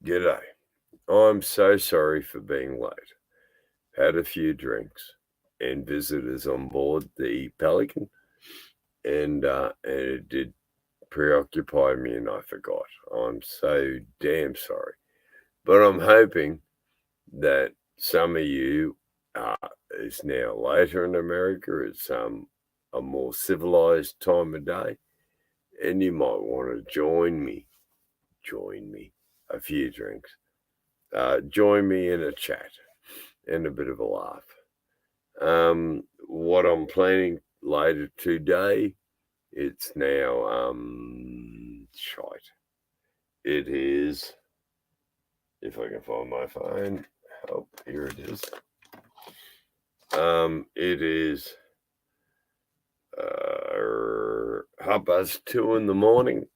G'day. I'm so sorry for being late. Had a few drinks and visitors on board the Pelican, and it did preoccupy me and I forgot. I'm so damn sorry. But I'm hoping that some of you, it's now later in America, it's a more civilized time of day, and you might want to join me, a few drinks. Join me in a chat and a bit of a laugh. What I'm planning later today, it's now shite. It is, if I can find my phone. Oh, here it is. It is 2:30 in the morning.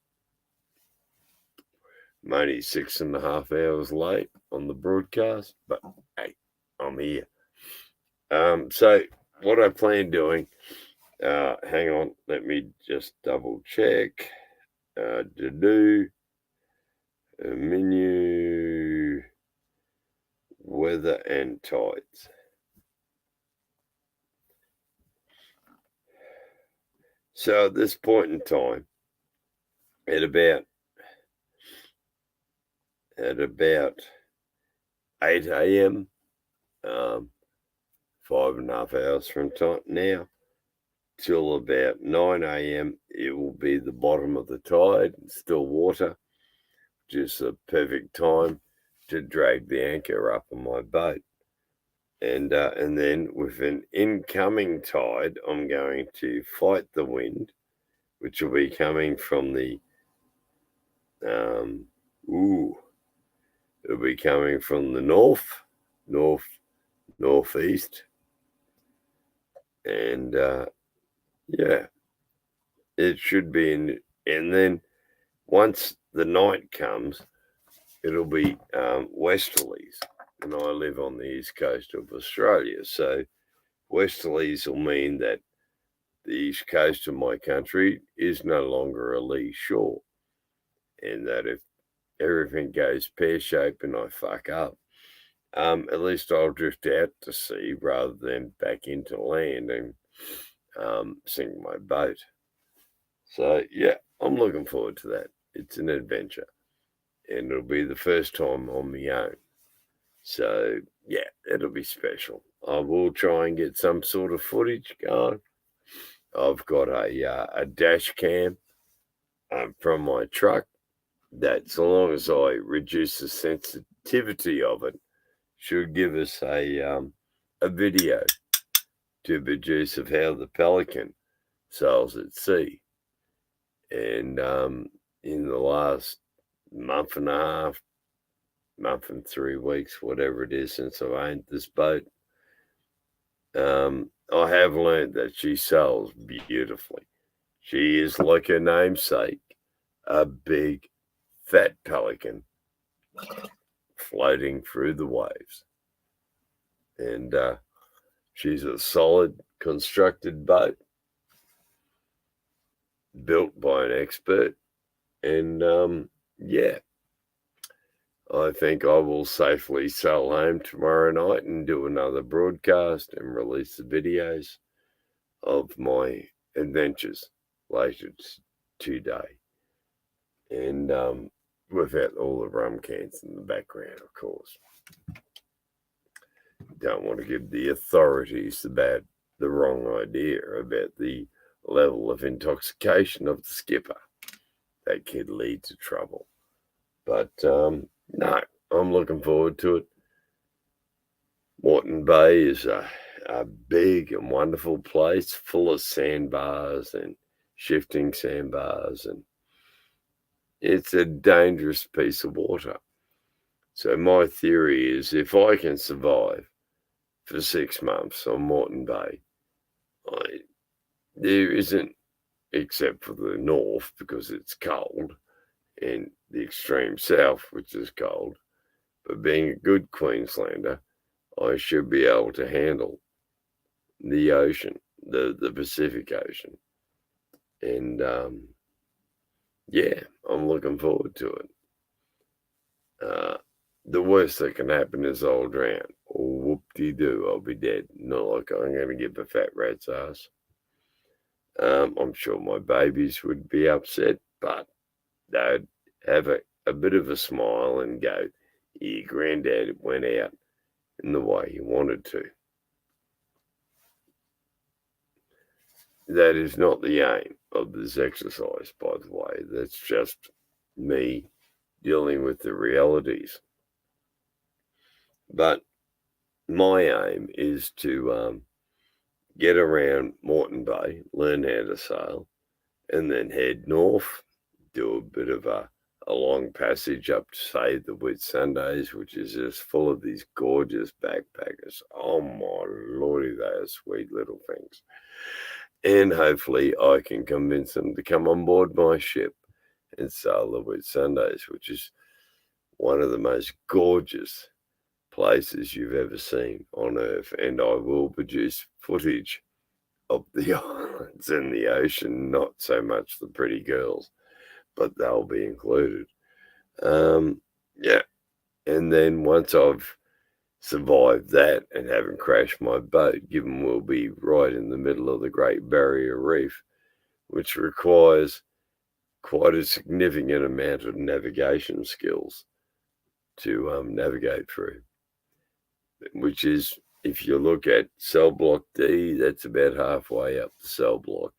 I'm only 6.5 hours late on the broadcast, but hey, I'm here. So what I plan doing, hang on, let me just double check. To do menu, weather and tides. So at this point in time, at about 8 a.m., 5.5 hours from time now, till about 9 a.m., it will be the bottom of the tide, still water, just a perfect time to drag the anchor up on my boat. And then with an incoming tide, I'm going to fight the wind, which will be coming from the it'll be coming from the northeast, and yeah, it should be in. And then once the night comes, it'll be westerlies, and I live on the east coast of Australia, so westerlies will mean that the east coast of my country is no longer a lee shore, and that if everything goes pear-shaped and I fuck up, at least I'll drift out to sea rather than back into land and sink my boat. So yeah, I'm looking forward to that. It's an adventure, and it'll be the first time on my own. So yeah, it'll be special. I will try and get some sort of footage going. I've got a dash cam from my truck that, so long as I reduce the sensitivity of it, should give us a video to produce of how the Pelican sails at sea. And in the last month and a half, month and 3 weeks, whatever it is, since I've owned this boat, I have learned that she sails beautifully. She is like her namesake, a big, fat pelican floating through the waves. And she's a solid constructed boat built by an expert. And yeah, I think I will safely sail home tomorrow night and do another broadcast and release the videos of my adventures later today. And without all the rum cans in the background, of course. Don't want to give the authorities the wrong idea about the level of intoxication of the skipper. That could lead to trouble. But no, I'm looking forward to it. Moreton Bay is a big and wonderful place full of sandbars and shifting sandbars, and it's a dangerous piece of water. So my theory is, if I can survive for 6 months on Moreton Bay, there isn't, except for the north because it's cold, and the extreme south, which is cold, but being a good Queenslander, I should be able to handle the ocean, the Pacific Ocean. And yeah, I'm looking forward to it. the worst that can happen is I'll drown. Or whoop-de-doo, I'll be dead. Not like I'm going to give a fat rat's ass. I'm sure my babies would be upset, but they'd have a bit of a smile and go, "Your granddad went out in the way he wanted to." That is not the aim of this exercise, by the way. That's just me dealing with the realities. But my aim is to get around Moreton Bay, learn how to sail, and then head north, do a bit of a long passage up to, say, the Whitsundays, which is just full of these gorgeous backpackers. Oh my lordy, they are sweet little things. And hopefully I can convince them to come on board my ship and sail the Whitsundays, which is one of the most gorgeous places you've ever seen on Earth. And I will produce footage of the islands and the ocean, not so much the pretty girls, but they'll be included. Yeah. And then once I've survived that and haven't crashed my boat, given we'll be right in the middle of the Great Barrier Reef, which requires quite a significant amount of navigation skills to navigate through, which is, if you look at cell block D, that's about halfway up the cell block.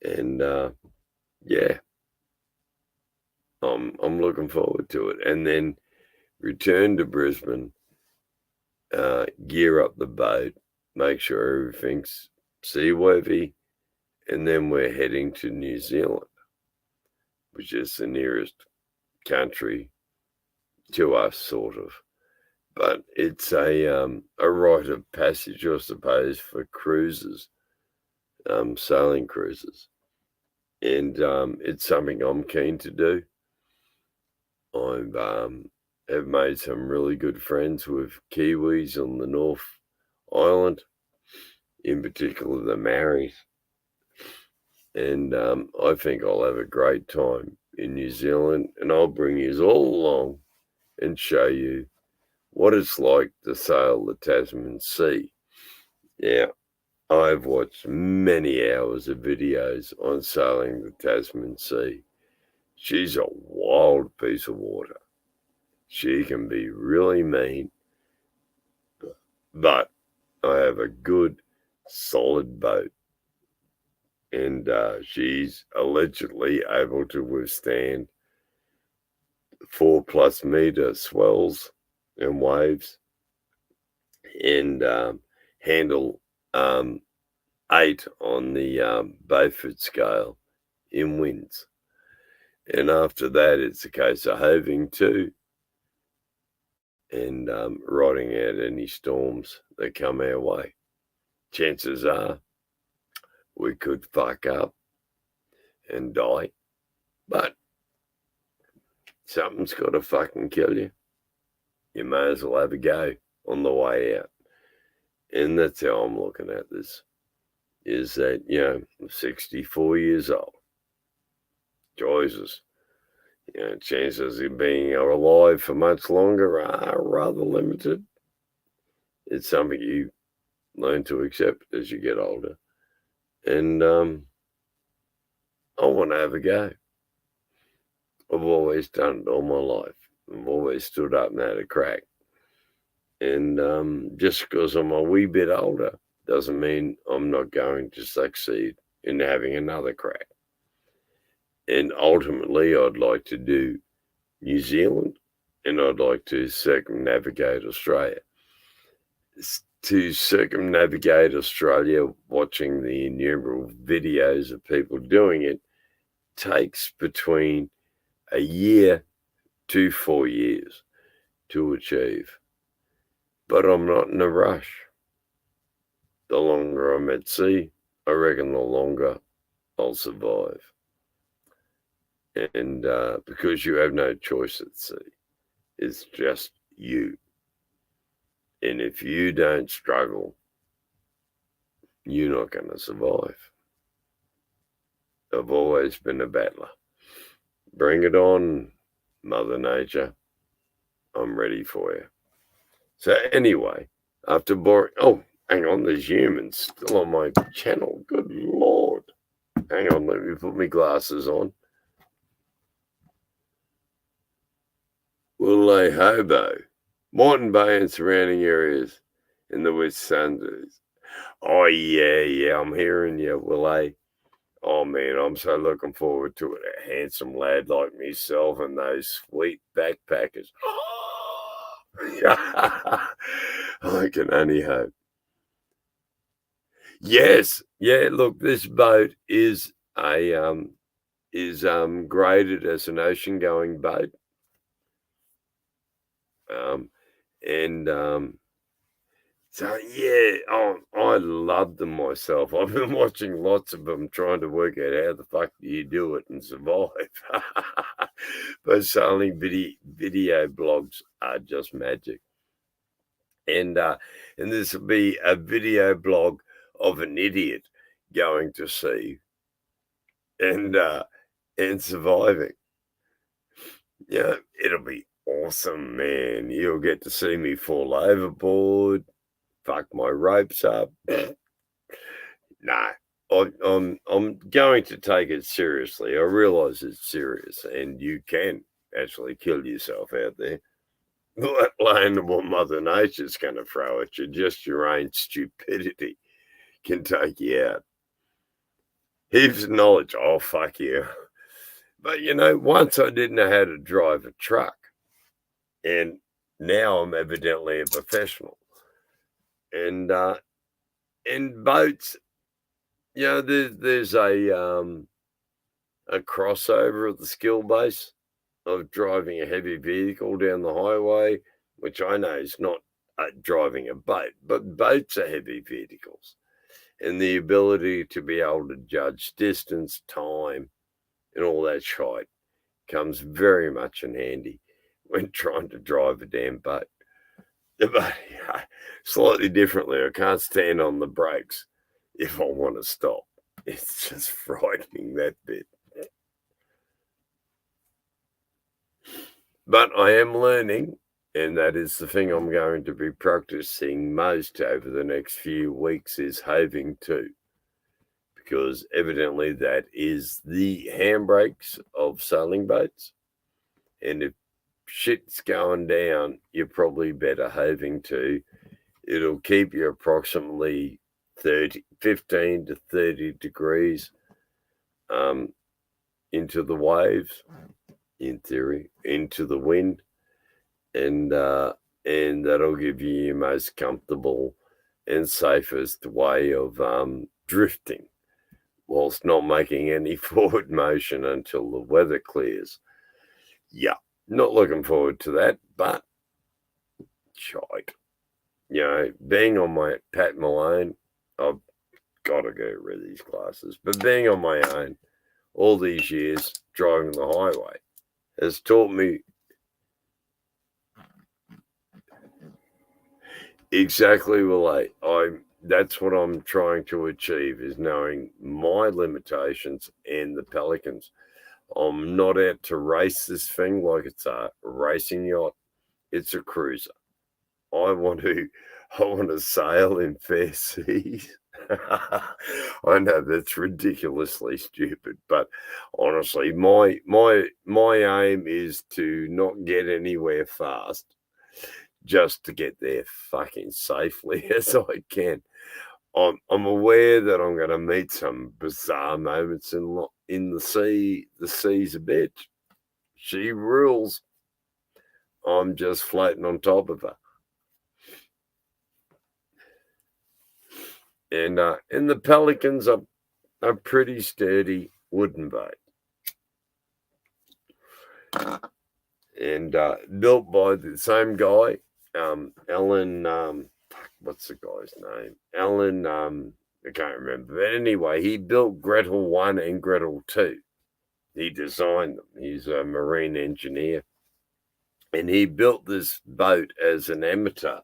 And yeah, I'm looking forward to it. And then return to Brisbane, gear up the boat, make sure everything's seaworthy, and then we're heading to New Zealand, which is the nearest country to us, sort of. But it's a rite of passage, I suppose, for cruises, sailing cruises. And it's something I'm keen to do. I've made some really good friends with Kiwis on the North Island, in particular the Maoris. And I think I'll have a great time in New Zealand, and I'll bring you all along and show you what it's like to sail the Tasman Sea. Yeah, I've watched many hours of videos on sailing the Tasman Sea. She's a wild piece of water. She can be really mean, but I have a good, solid boat. And she's allegedly able to withstand 4+ meter swells and waves, and handle 8 on the Beaufort scale in winds. And after that, it's a case of hoving to and riding out any storms that come our way. Chances are we could fuck up and die, but something's got to fucking kill you. You may as well have a go on the way out. And that's how I'm looking at this, is that, I'm 64 years old. Choices. Chances of being alive for much longer are rather limited. It's something you learn to accept as you get older. And I want to have a go. I've always done it all my life. I've always stood up and had a crack. And just because I'm a wee bit older doesn't mean I'm not going to succeed in having another crack. And ultimately, I'd like to do New Zealand, and I'd like to circumnavigate Australia. To circumnavigate Australia, watching the innumerable videos of people doing it, takes between a year to 4 years to achieve. But I'm not in a rush. The longer I'm at sea, I reckon the longer I'll survive. And because you have no choice at sea, it's just you. And if you don't struggle, you're not going to survive. I've always been a battler. Bring it on, Mother Nature. I'm ready for you. So anyway, after boring, oh, hang on, there's humans still on my channel. Good Lord. Hang on, let me put my glasses on. Willay Hobo, Moreton Bay and surrounding areas in the West Sundays. Oh, yeah, I'm hearing you, Willay. Oh, man, I'm so looking forward to it. A handsome lad like myself and those sweet backpackers. I can only hope. Yes, yeah, look, this boat is graded as an ocean-going boat. And so, yeah, I love them myself. I've been watching lots of them trying to work out how the fuck do you do it and survive. But sailing video blogs are just magic. And this will be a video blog of an idiot going to sea and surviving. Yeah, it'll be awesome, man. You'll get to see me fall overboard, fuck my ropes up. Nah, I'm going to take it seriously. I realise it's serious, and you can actually kill yourself out there. Let alone what Mother Nature's going to throw at you. Just your own stupidity can take you out. Heaps of knowledge. Oh, fuck you. But, once I didn't know how to drive a truck, and now I'm evidently a professional. And in boats, there's a crossover of the skill base of driving a heavy vehicle down the highway, which I know is not driving a boat, but boats are heavy vehicles. And the ability to be able to judge distance, time, and all that shite comes very much in handy when trying to drive a damn boat. But slightly differently, I can't stand on the brakes if I want to stop. It's just frightening, that bit. But I am learning, and that is the thing I'm going to be practicing most over the next few weeks is having to. Because evidently that is the handbrakes of sailing boats. And if shit's going down, you're probably better having to. It'll keep you approximately 15 to 30 degrees into the waves, in theory, into the wind. And that'll give you your most comfortable and safest way of drifting, whilst not making any forward motion until the weather clears. Yeah, not looking forward to that, but shite. Being on my Pat Malone, I've got to get rid of these glasses, but being on my own all these years driving the highway has taught me exactly that's what I'm trying to achieve, is knowing my limitations and the Pelicans. I'm not out to race this thing like it's a racing yacht. It's a cruiser. I want to sail in fair seas. I know that's ridiculously stupid, but honestly, my aim is to not get anywhere fast, just to get there fucking safely as I can. I'm aware that I'm going to meet some bizarre moments in the sea. The sea's a bitch. She rules. I'm just floating on top of her. And the Pelicans are a pretty sturdy wooden boat. And built by the same guy, Alan, what's the guy's name? Alan, I can't remember. But anyway, he built Gretel 1 and Gretel 2. He designed them. He's a marine engineer. And he built this boat as an amateur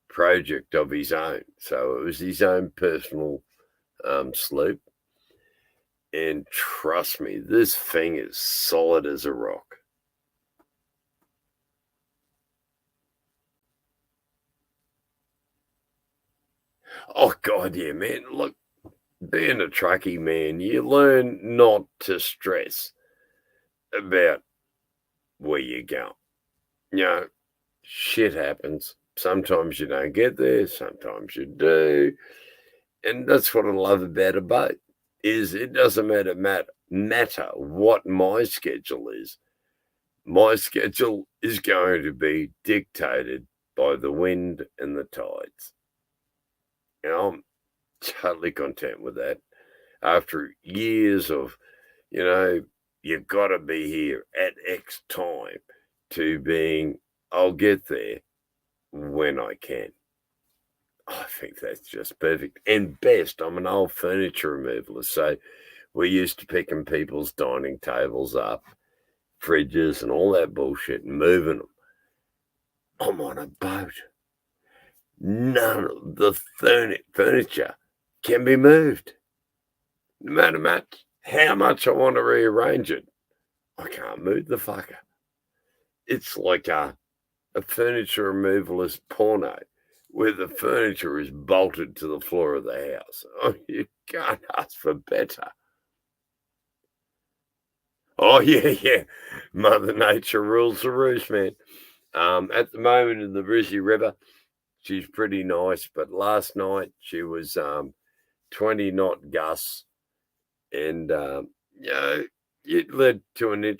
project of his own. So it was his own personal sloop. And trust me, this thing is solid as a rock. Oh, God, yeah, man. Look, being a truckie, man, you learn not to stress about where you go. You know, shit happens. Sometimes you don't get there, sometimes you do. And that's what I love about a boat, is it doesn't matter what my schedule is. My schedule is going to be dictated by the wind and the tides. And I'm totally content with that. After years of, you've got to be here at X time, to being, I'll get there when I can. I think that's just perfect. And best, I'm an old furniture removalist, so we're used to picking people's dining tables up, fridges and all that bullshit and moving them. I'm on a boat. None of the furniture can be moved. No matter how much I want to rearrange it, I can't move the fucker. It's like a furniture removalist porno where the furniture is bolted to the floor of the house. Oh, you can't ask for better. Oh, yeah. Mother Nature rules the roost, man. At the moment in the Brisbane River, she's pretty nice, but last night she was 20 knot gusts, and it led to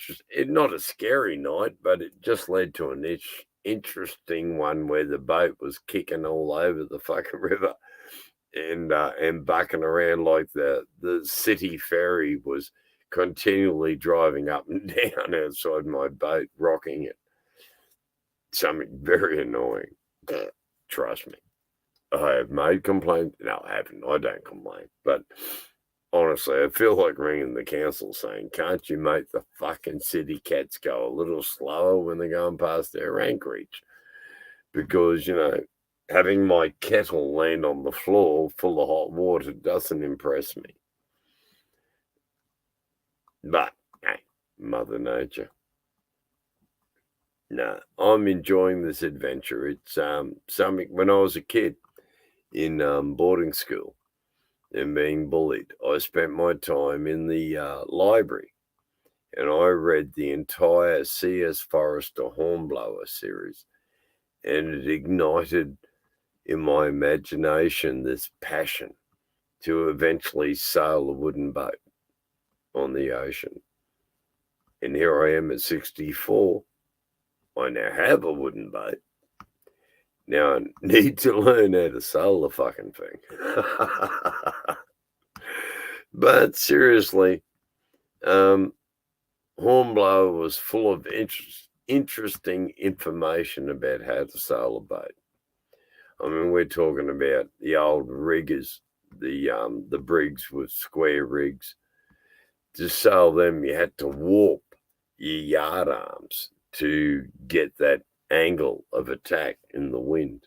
not a scary night, but it just led to an interesting one where the boat was kicking all over the fucking river and bucking around like the city ferry was continually driving up and down outside my boat, rocking it. Something very annoying. Trust me. I have made complaints. No, I haven't. I don't complain. But honestly, I feel like ringing the council saying, can't you make the fucking city cats go a little slower when they're going past their anchorage? Because, having my kettle land on the floor full of hot water doesn't impress me. But, hey, Mother Nature. No, I'm enjoying this adventure. It's something when I was a kid in boarding school and being bullied, I spent my time in the library and I read the entire C.S. Forrester Hornblower series, and it ignited in my imagination this passion to eventually sail a wooden boat on the ocean. And here I am at 64. I now have a wooden boat. Now I need to learn how to sail the fucking thing. But seriously, Hornblower was full of interesting information about how to sail a boat. I mean, we're talking about the old riggers, the brigs with square rigs. To sail them, you had to warp your yard arms to get that angle of attack in the wind.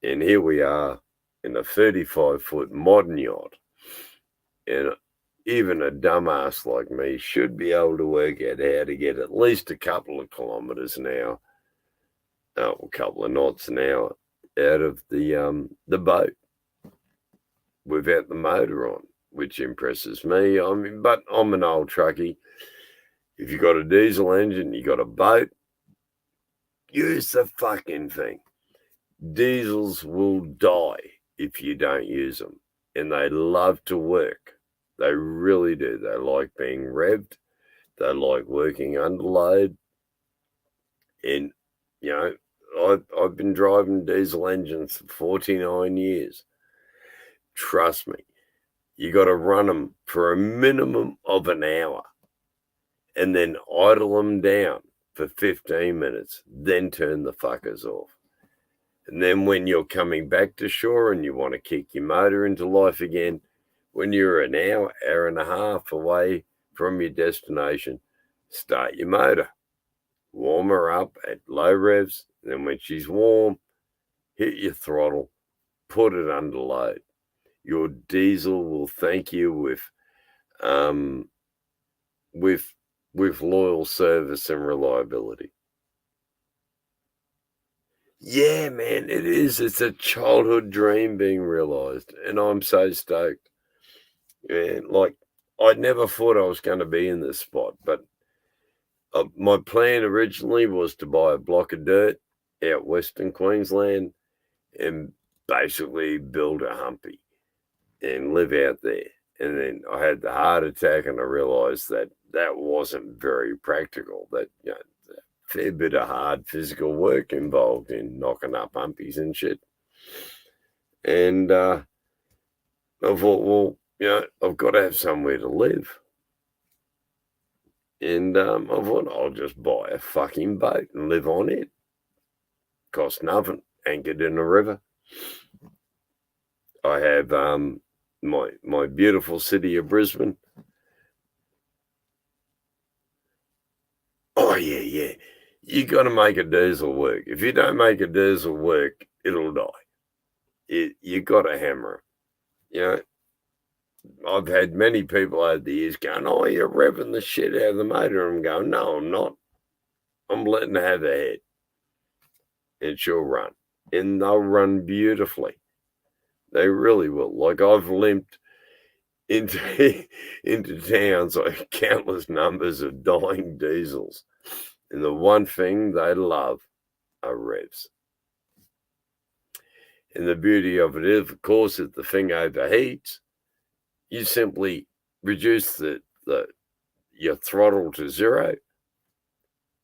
And here we are in a 35-foot modern yacht. And even a dumbass like me should be able to work out how to get at least a couple of kilometres an hour, a couple of knots an hour out of the boat without the motor on, which impresses me. I mean, but I'm an old truckie. If you got a diesel engine, you got a boat, use the fucking thing. Diesels will die if you don't use them, and they love to work. They really do. They like being revved. They like working under load. And, I've been driving diesel engines for 49 years. Trust me, you got to run them for a minimum of an hour and then idle them down for 15 minutes, then turn the fuckers off. And then when you're coming back to shore and you want to kick your motor into life again, when you're an hour and a half away from your destination, start your motor. Warm her up at low revs. Then when she's warm, hit your throttle, put it under load. Your diesel will thank you with loyal service and reliability. Yeah, man, it is. It's a childhood dream being realised, and I'm so stoked. And like, I never thought I was going to be in this spot, but my plan originally was to buy a block of dirt out Western Queensland and basically build a humpy and live out there. And then I had the heart attack, and I realised that that wasn't very practical. That a fair bit of hard physical work involved in knocking up humpies and shit. And I thought, well, I've got to have somewhere to live. And I thought I'll just buy a fucking boat and live on it. Cost nothing, anchored in a river. I have my beautiful city of Brisbane. Oh yeah. You got to make a diesel work. If you don't make a diesel work, it'll die. You got to hammer it. I've had many people over the years going, "Oh, you're revving the shit out of the motor." I'm going, "No, I'm not. I'm letting her have a head, and she'll run, and they'll run beautifully. They really will." Like, I've limped into into towns like countless numbers of dying diesels, and the one thing they love are revs. And the beauty of it is, of course, if the thing overheats, you simply reduce your throttle to zero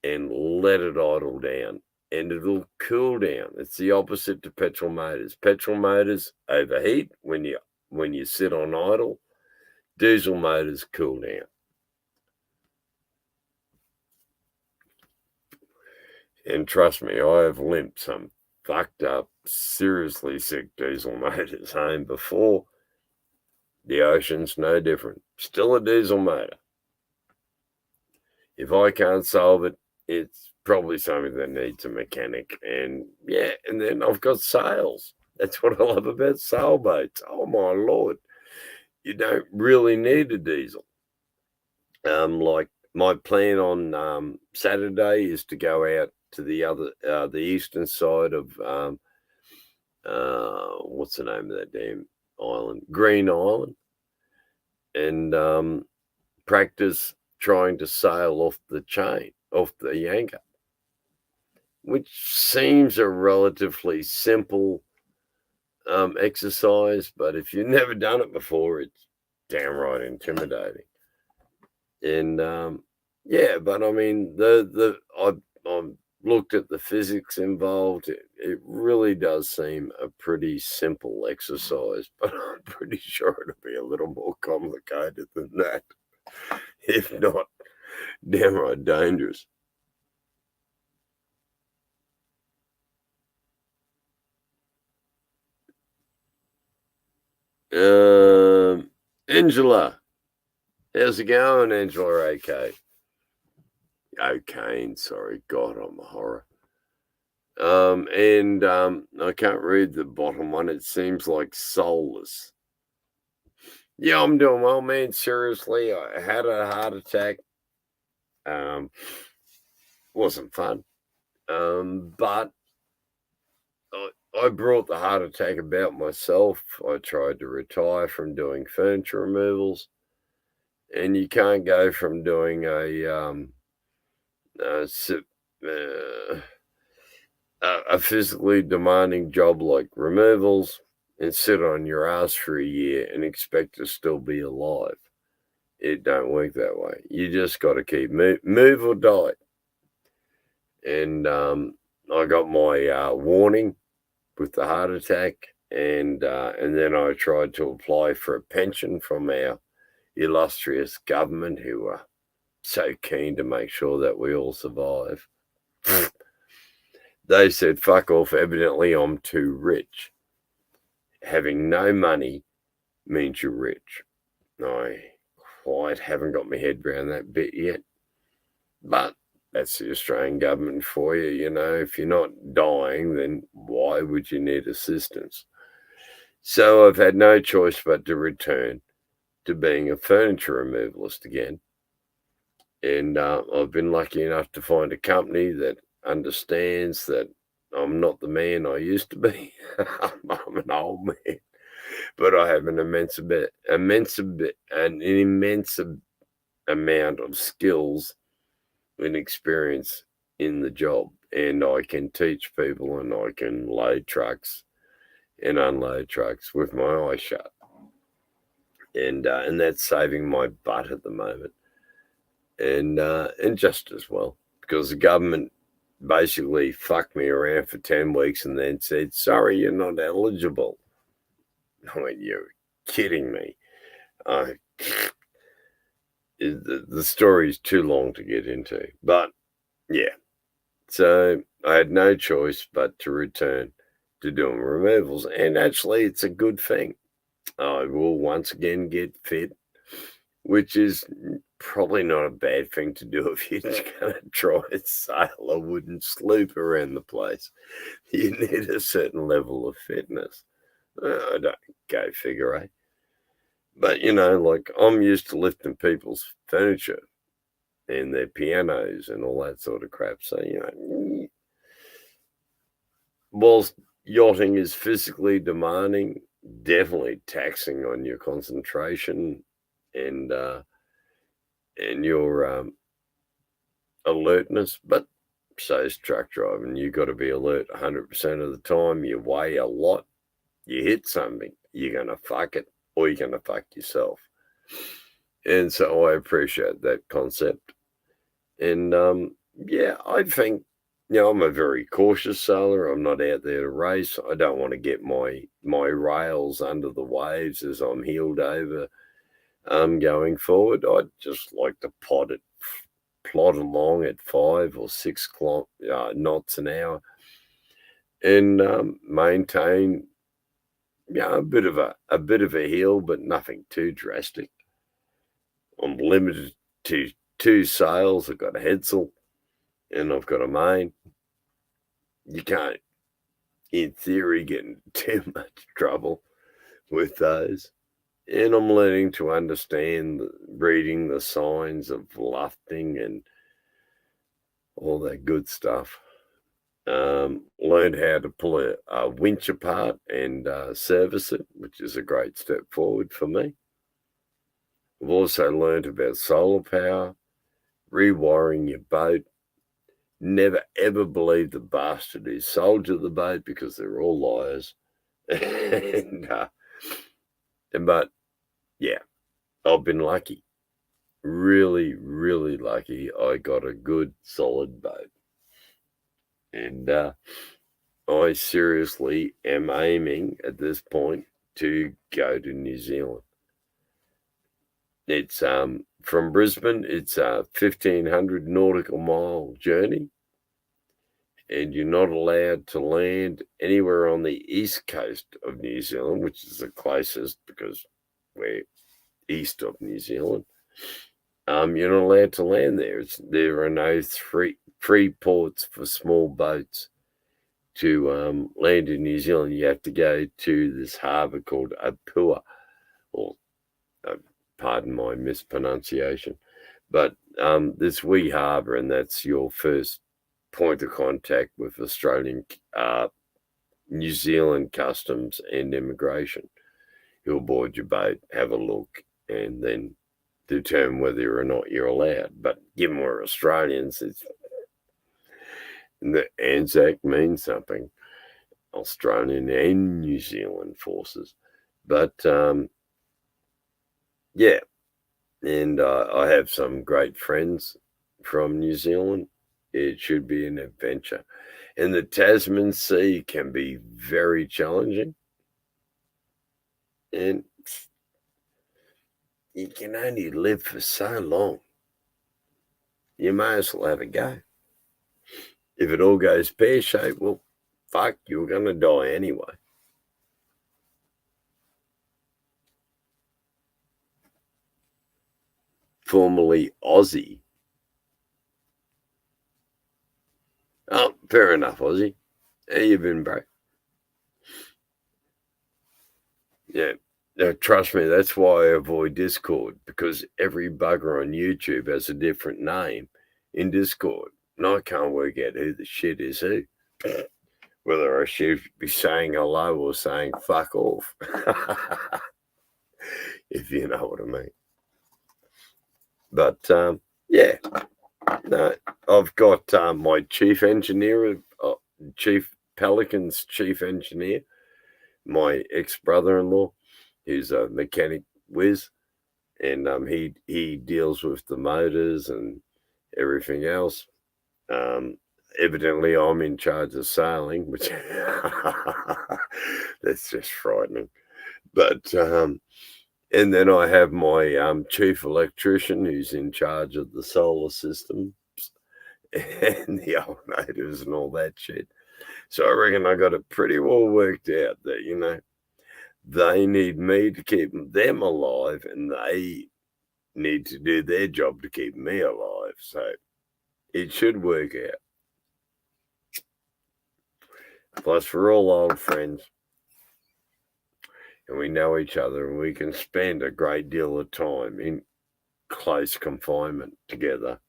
and let it idle down, and it'll cool down. It's the opposite to petrol motors. Petrol motors overheat when you sit on idle. Diesel motors cool down. And trust me, I have limped some fucked up, seriously sick diesel motors home before. The ocean's no different. Still a diesel motor. If I can't solve it, it's probably something that needs a mechanic. And and then I've got sails. That's what I love about sailboats. Oh my lord. You don't really need a diesel. Like, my plan on Saturday is to go out to the eastern side of what's the name of that damn island? Green Island, and practice trying to sail off the anchor, which seems a relatively simple exercise, but if you've never done it before, it's downright intimidating. And but I mean, I've looked at the physics involved. It really does seem a pretty simple exercise, but I'm pretty sure it'll be a little more complicated than that, if not downright dangerous. Angela, how's it going, Angela? Okay. Okay, sorry. God, I'm a horror. And I can't read the bottom one. It seems like soulless. Yeah, I'm doing well, man. Seriously, I had a heart attack. Um, wasn't fun. But I brought the heart attack about myself. I tried to retire from doing furniture removals, and you can't go from doing uh, si- uh, a physically demanding job like removals and sit on your ass for a year and expect to still be alive. It don't work that way. You just got to keep move or die. And I got my warning with the heart attack, and then I tried to apply for a pension from our illustrious government, who are so keen to make sure that we all survive. They said, fuck off. Evidently, I'm too rich. Having no money means you're rich. I quite haven't got my head around that bit yet. But that's the Australian government for you. If you're not dying, then why would you need assistance? So I've had no choice but to return to being a furniture removalist again. And I've been lucky enough to find a company that understands that I'm not the man I used to be. I'm an old man, but I have an immense amount of skills and experience in the job, and I can teach people, and I can load trucks and unload trucks with my eyes shut, and that's saving my butt at the moment, and just as well, because the government basically fucked me around for 10 weeks and then said, sorry, you're not eligible. I went, you're kidding me. The story is too long to get into, but yeah. So I had no choice but to return to doing removals, and actually it's a good thing. I will once again get fit, which is probably not a bad thing to do if you're just going to try and sail a wooden sloop around the place. You need a certain level of fitness. I don't go figure eight. But, like I'm used to lifting people's furniture and their pianos and all that sort of crap. So, whilst yachting is physically demanding, definitely taxing on your concentration and your alertness, but so is truck driving. You got to be alert 100% of the time. You weigh a lot. You hit something, you're going to fuck it, or you're going to fuck yourself. And so I appreciate that concept. And yeah, I think, I'm a very cautious sailor. I'm not out there to race. I don't want to get my rails under the waves as I'm heeled over going forward. I'd just like to plod along at 5 or 6 knots an hour and maintain a bit of a heel, but nothing too drastic. I'm limited to 2 sails. I've got a headsail and I've got a main. You can't, in theory, get in too much trouble with those. And I'm learning to understand reading the signs of lufting and all that good stuff. Learned how to pull a winch apart and service it, which is a great step forward for me. I've also learned about solar power, rewiring your boat. Never ever believe the bastard who sold you the boat, because they're all liars. But yeah, I've been lucky. Really, really lucky. I got a good, solid boat. And I seriously am aiming at this point to go to New Zealand. It's from Brisbane, it's a 1,500 nautical mile journey, and you're not allowed to land anywhere on the east coast of New Zealand, which is the closest because we're east of New Zealand. You're not allowed to land there. There are no free ports for small boats to land in New Zealand. You have to go to this harbour called Apua, or pardon my mispronunciation, but this wee harbour, and that's your first point of contact with Australian, New Zealand customs and immigration. He'll board your boat, have a look, and then determine whether or not you're allowed. But given we're Australians, the ANZAC means something, Australian and New Zealand forces. But yeah, and I have some great friends from New Zealand. It should be an adventure. And the Tasman Sea can be very challenging. And you can only live for so long. You may as well have a go. If it all goes pear-shaped, well, fuck, you're going to die anyway. Formerly Aussie. Oh, fair enough, Aussie. How you been, bro? Yeah. Now, trust me, that's why I avoid Discord, because every bugger on YouTube has a different name in Discord, and I can't work out who the shit is who. whether I should be saying hello or saying fuck off, if you know what I mean. But yeah, no, I've got my chief engineer, Pelican's chief engineer, my ex-brother-in-law, who's a mechanic whiz, and he deals with the motors and everything else. Evidently, I'm in charge of sailing, which that's just frightening. But and then I have my chief electrician who's in charge of the solar systems and the alternators and all that shit. So I reckon I got it pretty well worked out that, they need me to keep them alive and they need to do their job to keep me alive. So it should work out. Plus, we're all old friends and we know each other and we can spend a great deal of time in close confinement together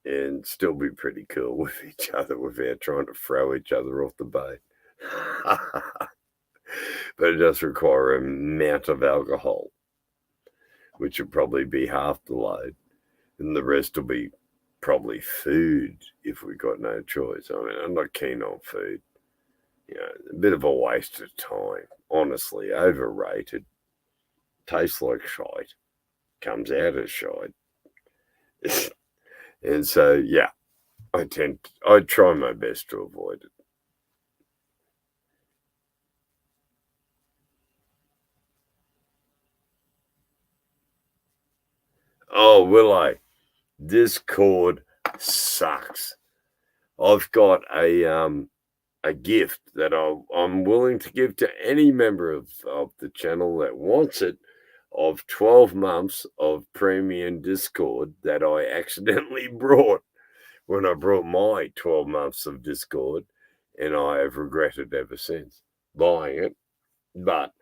and still be pretty cool with each other without trying to throw each other off the boat. But it does require a amount of alcohol, which would probably be half the load, and the rest will be probably food if we got no choice. I mean, I'm not keen on food. A bit of a waste of time. Honestly, overrated. Tastes like shite. Comes out as shite. And so, yeah, I try my best to avoid it. Oh, will I? Discord sucks. I've got a gift that I'm willing to give to any member of the channel that wants it, of 12 months of premium Discord that I accidentally brought when I brought my 12 months of Discord, and I have regretted ever since buying it. But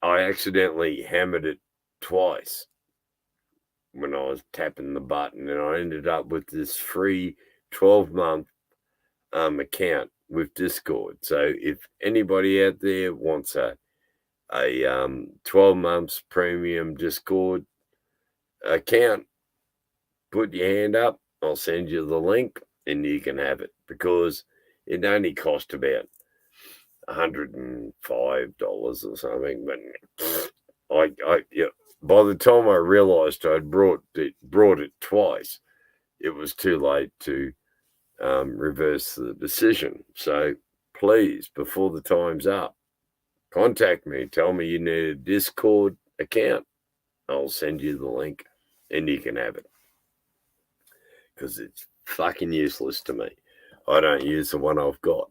I accidentally hammered it twice when I was tapping the button, and I ended up with this free 12-month account with Discord. So if anybody out there wants a 12 months premium Discord account, put your hand up. I'll send you the link and you can have it, because it only cost about $105 or something. But by the time I realised I'd brought it twice, it was too late to reverse the decision. So please, before the time's up, contact me. Tell me you need a Discord account. I'll send you the link and you can have it, because it's fucking useless to me. I don't use the one I've got.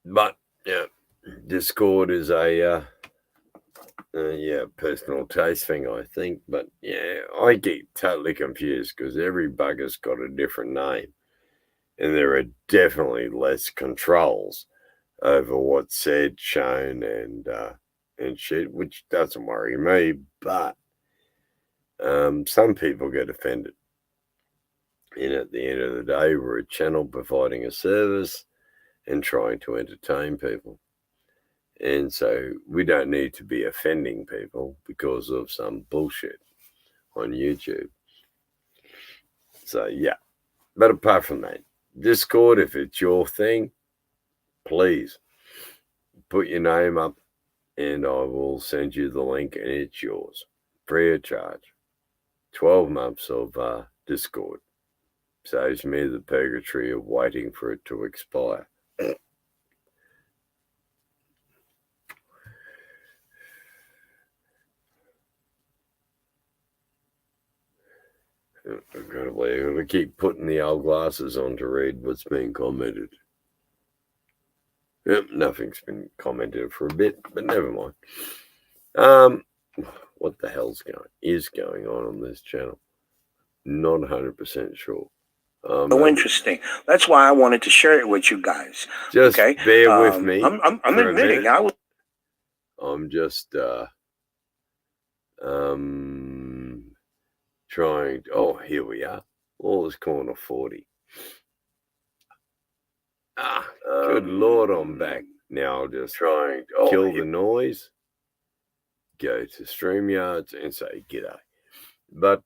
But yeah, Discord is a personal taste thing, I think. But yeah, I get totally confused because every bugger's got a different name, and there are definitely less controls over what's said, shown, and shit, which doesn't worry me. But some people get offended. And at the end of the day, we're a channel providing a service and trying to entertain people. And so we don't need to be offending people because of some bullshit on YouTube. So, yeah. But apart from that, Discord, if it's your thing, please put your name up and I will send you the link and it's yours. Free of charge. 12 months of Discord. Saves me the purgatory of waiting for it to expire. I've got to keep putting the old glasses on to read what's being commented. Yep, nothing's been commented for a bit, but never mind. What the hell's going on this channel? Not 100% sure. So interesting. That's why I wanted to share it with you guys. Just bear with me. I'm admitting I'm just Here we are. Lawler's corner 40. Good Lord, I'm back. Now I'll just kill the noise, go to StreamYards and say g'day. But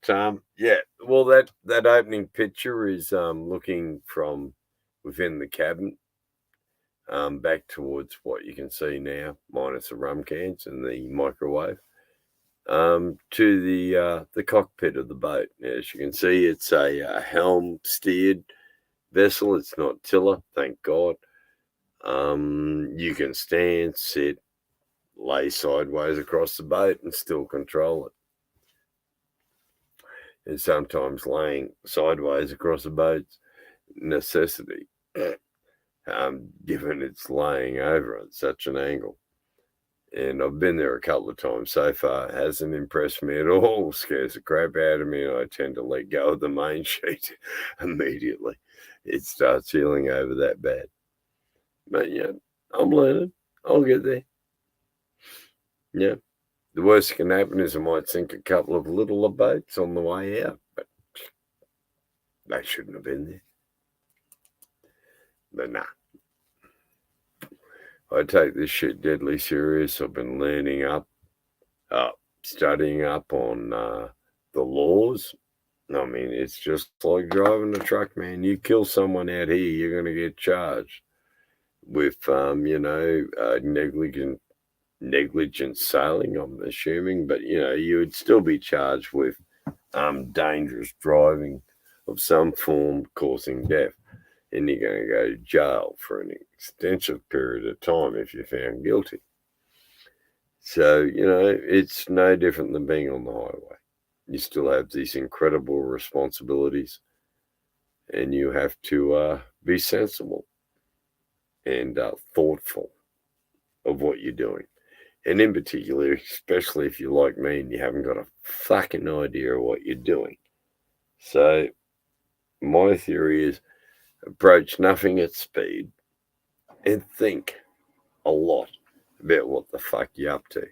well, that opening picture is looking from within the cabin back towards what you can see now, minus the rum cans and the microwave, to the cockpit of the boat. As you can see, it's a helm steered vessel. It's not tiller, thank God. You can stand, sit, lay sideways across the boat and still control it. And sometimes laying sideways across the boat's necessity, given it's laying over at such an angle. And I've been there a couple of times so far. It hasn't impressed me at all. Scares the crap out of me, and I tend to let go of the main sheet immediately. It starts feeling over that bad. But yeah, I'm learning. I'll get there. Yeah. The worst that can happen is I might sink a couple of littler boats on the way out, but they shouldn't have been there. But nah. I take this shit deadly serious. I've been learning up, studying up on the laws. I mean, it's just like driving a truck, man. You kill someone out here, you're going to get charged with, negligent sailing, I'm assuming, but you would still be charged with dangerous driving of some form causing death, and you're going to go to jail for an extensive period of time if you're found guilty. So it's no different than being on the highway. You still have these incredible responsibilities, and you have to be sensible and thoughtful of what you're doing. And in particular, especially if you're like me and you haven't got a fucking idea of what you're doing. So my theory is approach nothing at speed and think a lot about what the fuck you're up to.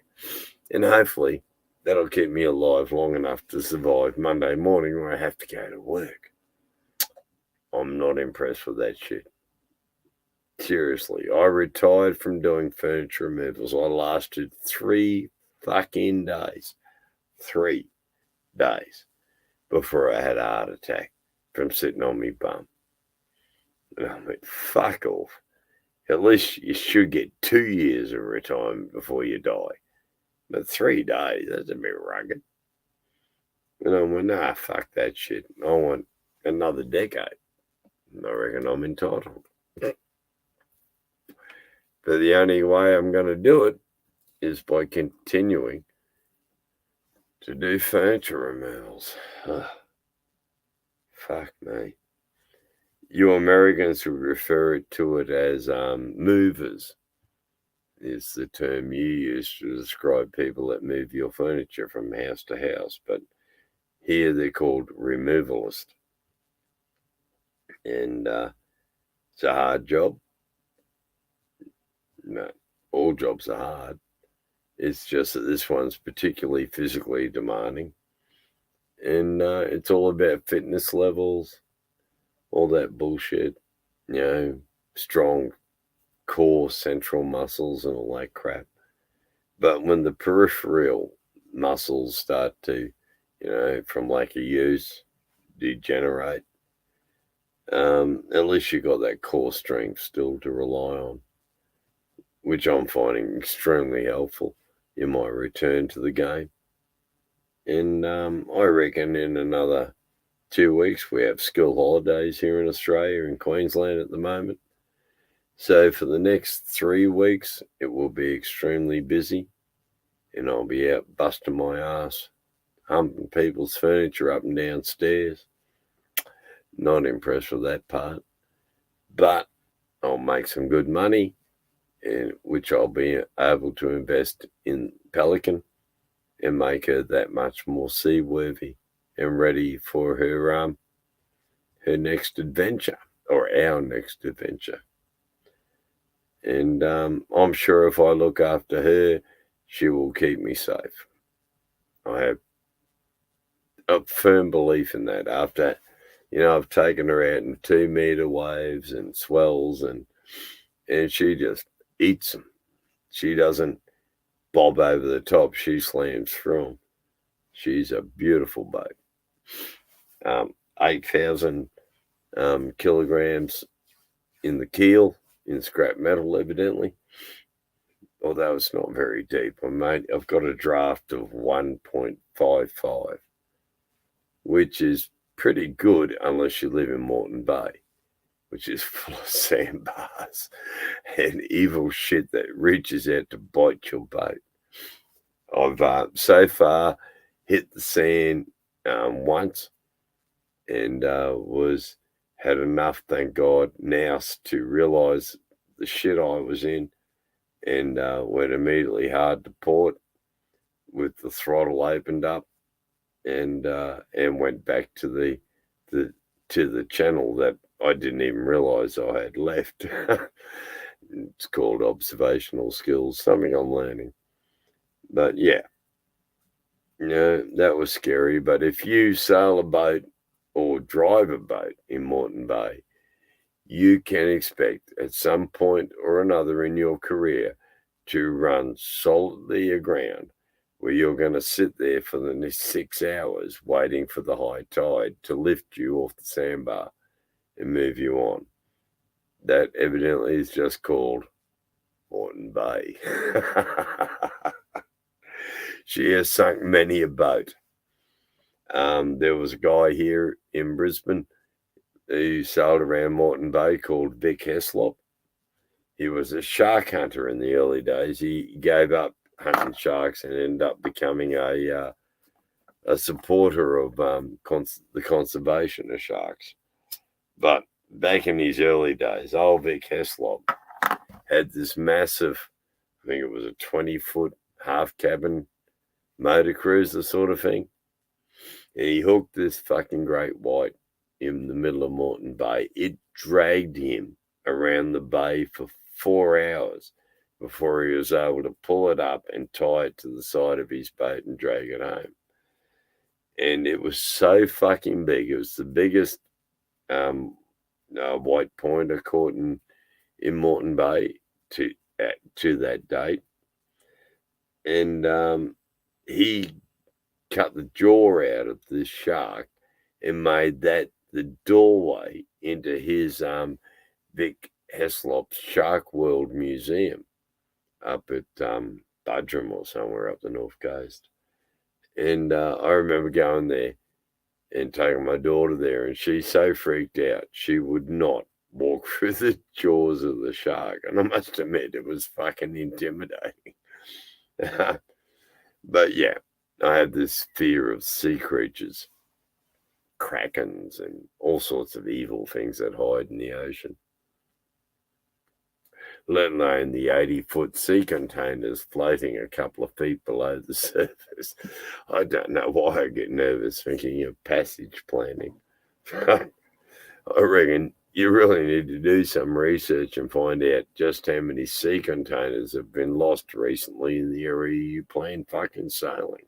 And hopefully that'll keep me alive long enough to survive Monday morning where I have to go to work. I'm not impressed with that shit. Seriously, I retired from doing furniture removals. I lasted 3 fucking days. 3 days before I had a heart attack from sitting on my bum. And I mean, fuck off. At least you should get 2 years of retirement before you die. But 3 days, that's a bit rugged. And I went, nah, fuck that shit. I want another decade. And I reckon I'm entitled. But the only way I'm going to do it is by continuing to do furniture removals. Fuck me. You Americans would refer to it as movers, is the term you use to describe people that move your furniture from house to house. But here they're called removalist. And it's a hard job. No, all jobs are hard. It's just that this one's particularly physically demanding. And it's all about fitness levels, all that bullshit, strong core central muscles and all that crap. But when the peripheral muscles start to, from lack of use, degenerate, at least you got that core strength still to rely on, which I'm finding extremely helpful in my return to the game. And I reckon in another 2 weeks, we have school holidays here in Australia, in Queensland at the moment. So for the next 3 weeks, it will be extremely busy, and I'll be out busting my ass, humping people's furniture up and down stairs. Not impressed with that part, but I'll make some good money, which I'll be able to invest in Pelican and make her that much more seaworthy and ready for her next adventure, or our next adventure. And I'm sure if I look after her, she will keep me safe. I a firm belief in that. After, I've taken her out in 2-meter waves and swells, and she just eats them. She doesn't bob over the top. She slams through them. She's a beautiful boat. 8,000 kilograms in the keel, in scrap metal, evidently. Although it's not very deep. I've got a draft of 1.55, which is pretty good unless you live in Moreton Bay, which is full of sandbars and evil shit that reaches out to bite your boat. I've so far hit the sand once, and had enough, thank God, now to realise the shit I was in, and went immediately hard to port with the throttle opened up, and went back to the channel that I didn't even realise I had left. It's called observational skills, something I'm learning. But yeah, that was scary. But if you sail a boat or drive a boat in Moreton Bay, you can expect at some point or another in your career to run solidly aground, where you're going to sit there for the next 6 hours waiting for the high tide to lift you off the sandbar and move you on. That evidently is just called Moreton Bay. She has sunk many a boat. There was a guy here in Brisbane who sailed around Moreton Bay called Vic Hessler. He was a shark hunter in the early days. He gave up hunting sharks and ended up becoming a supporter of the conservation of sharks. But back in his early days, old Vic Hessler had this massive, I think it was a 20-foot half cabin motor cruiser sort of thing. And he hooked this fucking great white in the middle of Moreton Bay. It dragged him around the bay for 4 hours before he was able to pull it up and tie it to the side of his boat and drag it home. And it was so fucking big. It was the biggest white pointer caught in Moreton Bay to that date. And he cut the jaw out of this shark and made that the doorway into his Vic Hessler Shark World Museum up at Budrum or somewhere up the North Coast. And I remember going there and taking my daughter there, and she's so freaked out she would not walk through the jaws of the shark. And I must admit, it was fucking intimidating. But yeah, I had this fear of sea creatures, krakens, and all sorts of evil things that hide in the ocean. Let alone the 80-foot sea containers floating a couple of feet below the surface. I don't know why I get nervous thinking of passage planning. I reckon you really need to do some research and find out just how many sea containers have been lost recently in the area you plan fucking sailing.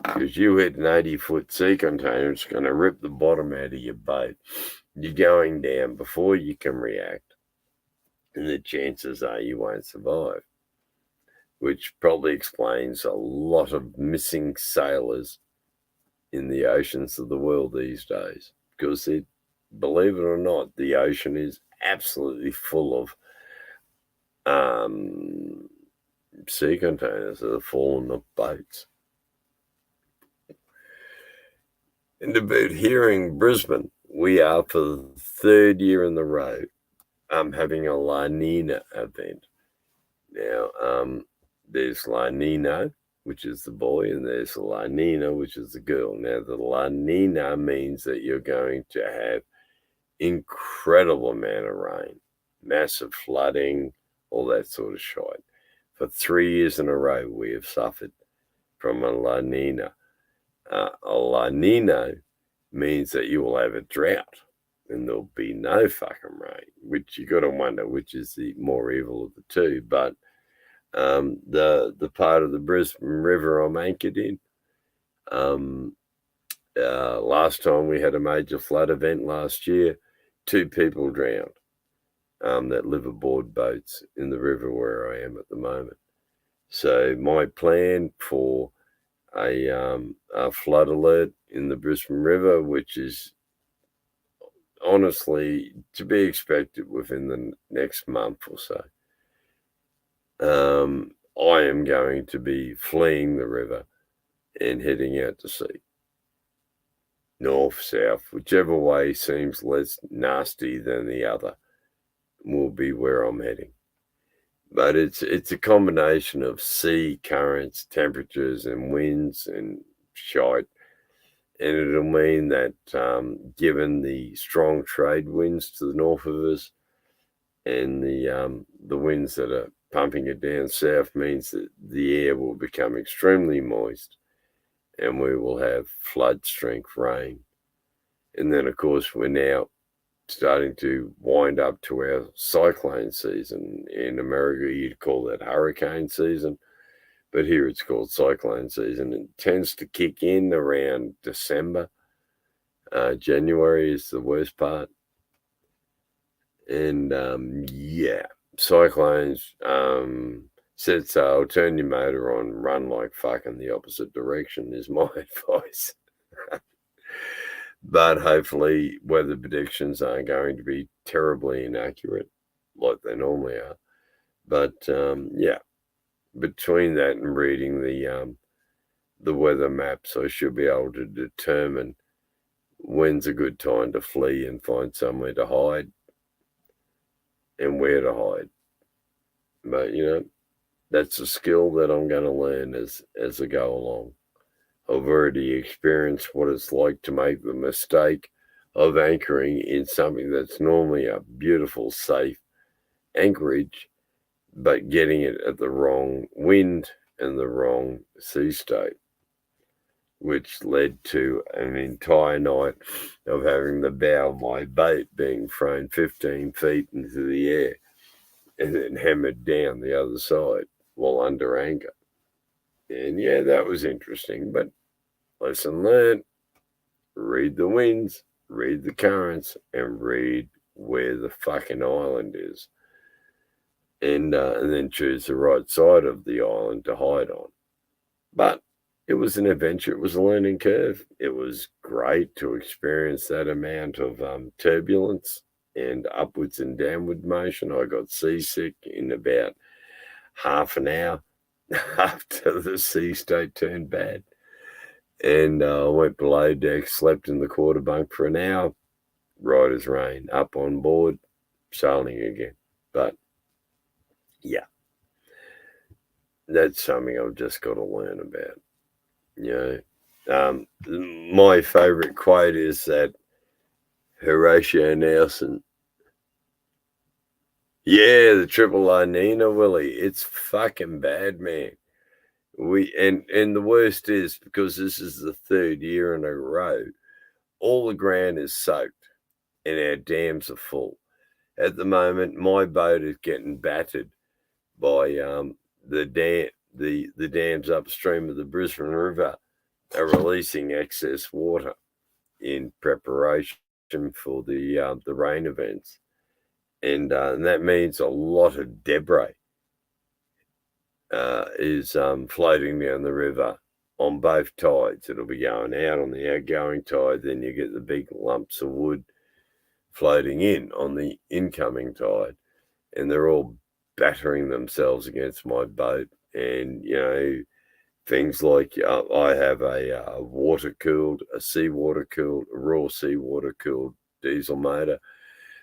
Because you hit an 80-foot sea container, it's going to rip the bottom out of your boat. You're going down before you can react, and the chances are you won't survive, which probably explains a lot of missing sailors in the oceans of the world these days. Because believe it or not, the ocean is absolutely full of sea containers that have fallen off boats. And about here in Brisbane, we are for the 3rd year in the row having a La Nina event. Now, there's La Nina, which is the boy, and there's La Nina, which is the girl. Now, the La Nina means that you're going to have incredible amount of rain, massive flooding, all that sort of shit. For 3 years in a row, we have suffered from a La Nina. A La Nina means that you will have a drought and there'll be no fucking rain, which you got to wonder which is the more evil of the two. But The part of the Brisbane River I'm anchored in. Last time we had a major flood event last year, 2 people drowned that live aboard boats in the river where I am at the moment. So my plan for a flood alert in the Brisbane River, which is honestly to be expected within the next month or so. I am going to be fleeing the river and heading out to sea. North, south, whichever way seems less nasty than the other will be where I'm heading. But it's a combination of sea currents, temperatures, and winds and shite. And it'll mean that given the strong trade winds to the north of us and the winds that are pumping it down south means that the air will become extremely moist and we will have flood strength rain. And then, of course, we're now starting to wind up to our cyclone season. In America, you'd call that hurricane season, but here it's called cyclone season. It tends to kick in around December. January is the worst part. And cyclones said so. Turn your motor on, run like fucking the opposite direction is my advice. But hopefully weather predictions aren't going to be terribly inaccurate like they normally are. But between that and reading the weather maps, I should be able to determine when's a good time to flee and find somewhere to hide and where to hide. But, that's a skill that I'm going to learn as I go along. I've already experienced what it's like to make the mistake of anchoring in something that's normally a beautiful, safe anchorage, but getting it at the wrong wind and the wrong sea state, which led to an entire night of having the bow of my boat being thrown 15 feet into the air and then hammered down the other side while under anchor. And that was interesting, but lesson learned, read the winds, read the currents, and read where the fucking island is. And then choose the right side of the island to hide on. But it was an adventure. It was a learning curve. It was great to experience that amount of turbulence and upwards and downward motion. I got seasick in about half an hour after the sea state turned bad. And I went below deck, slept in the quarter bunk for an hour, right as rain, up on board, sailing again. But, that's something I've just got to learn about. My favourite quote is that Horatio Nelson, the Triple La Nina, Willie, it's fucking bad, man. And the worst is because this is the 3rd year in a row, all the ground is soaked and our dams are full. At the moment, my boat is getting battered by the dams upstream of the Brisbane River are releasing excess water in preparation for the rain events, and that means a lot of debris is floating down the river on both tides. It'll be going out on the outgoing tide, then you get the big lumps of wood floating in on the incoming tide, and they're all battering themselves against my boat. And things like I have a seawater cooled, raw seawater cooled diesel motor,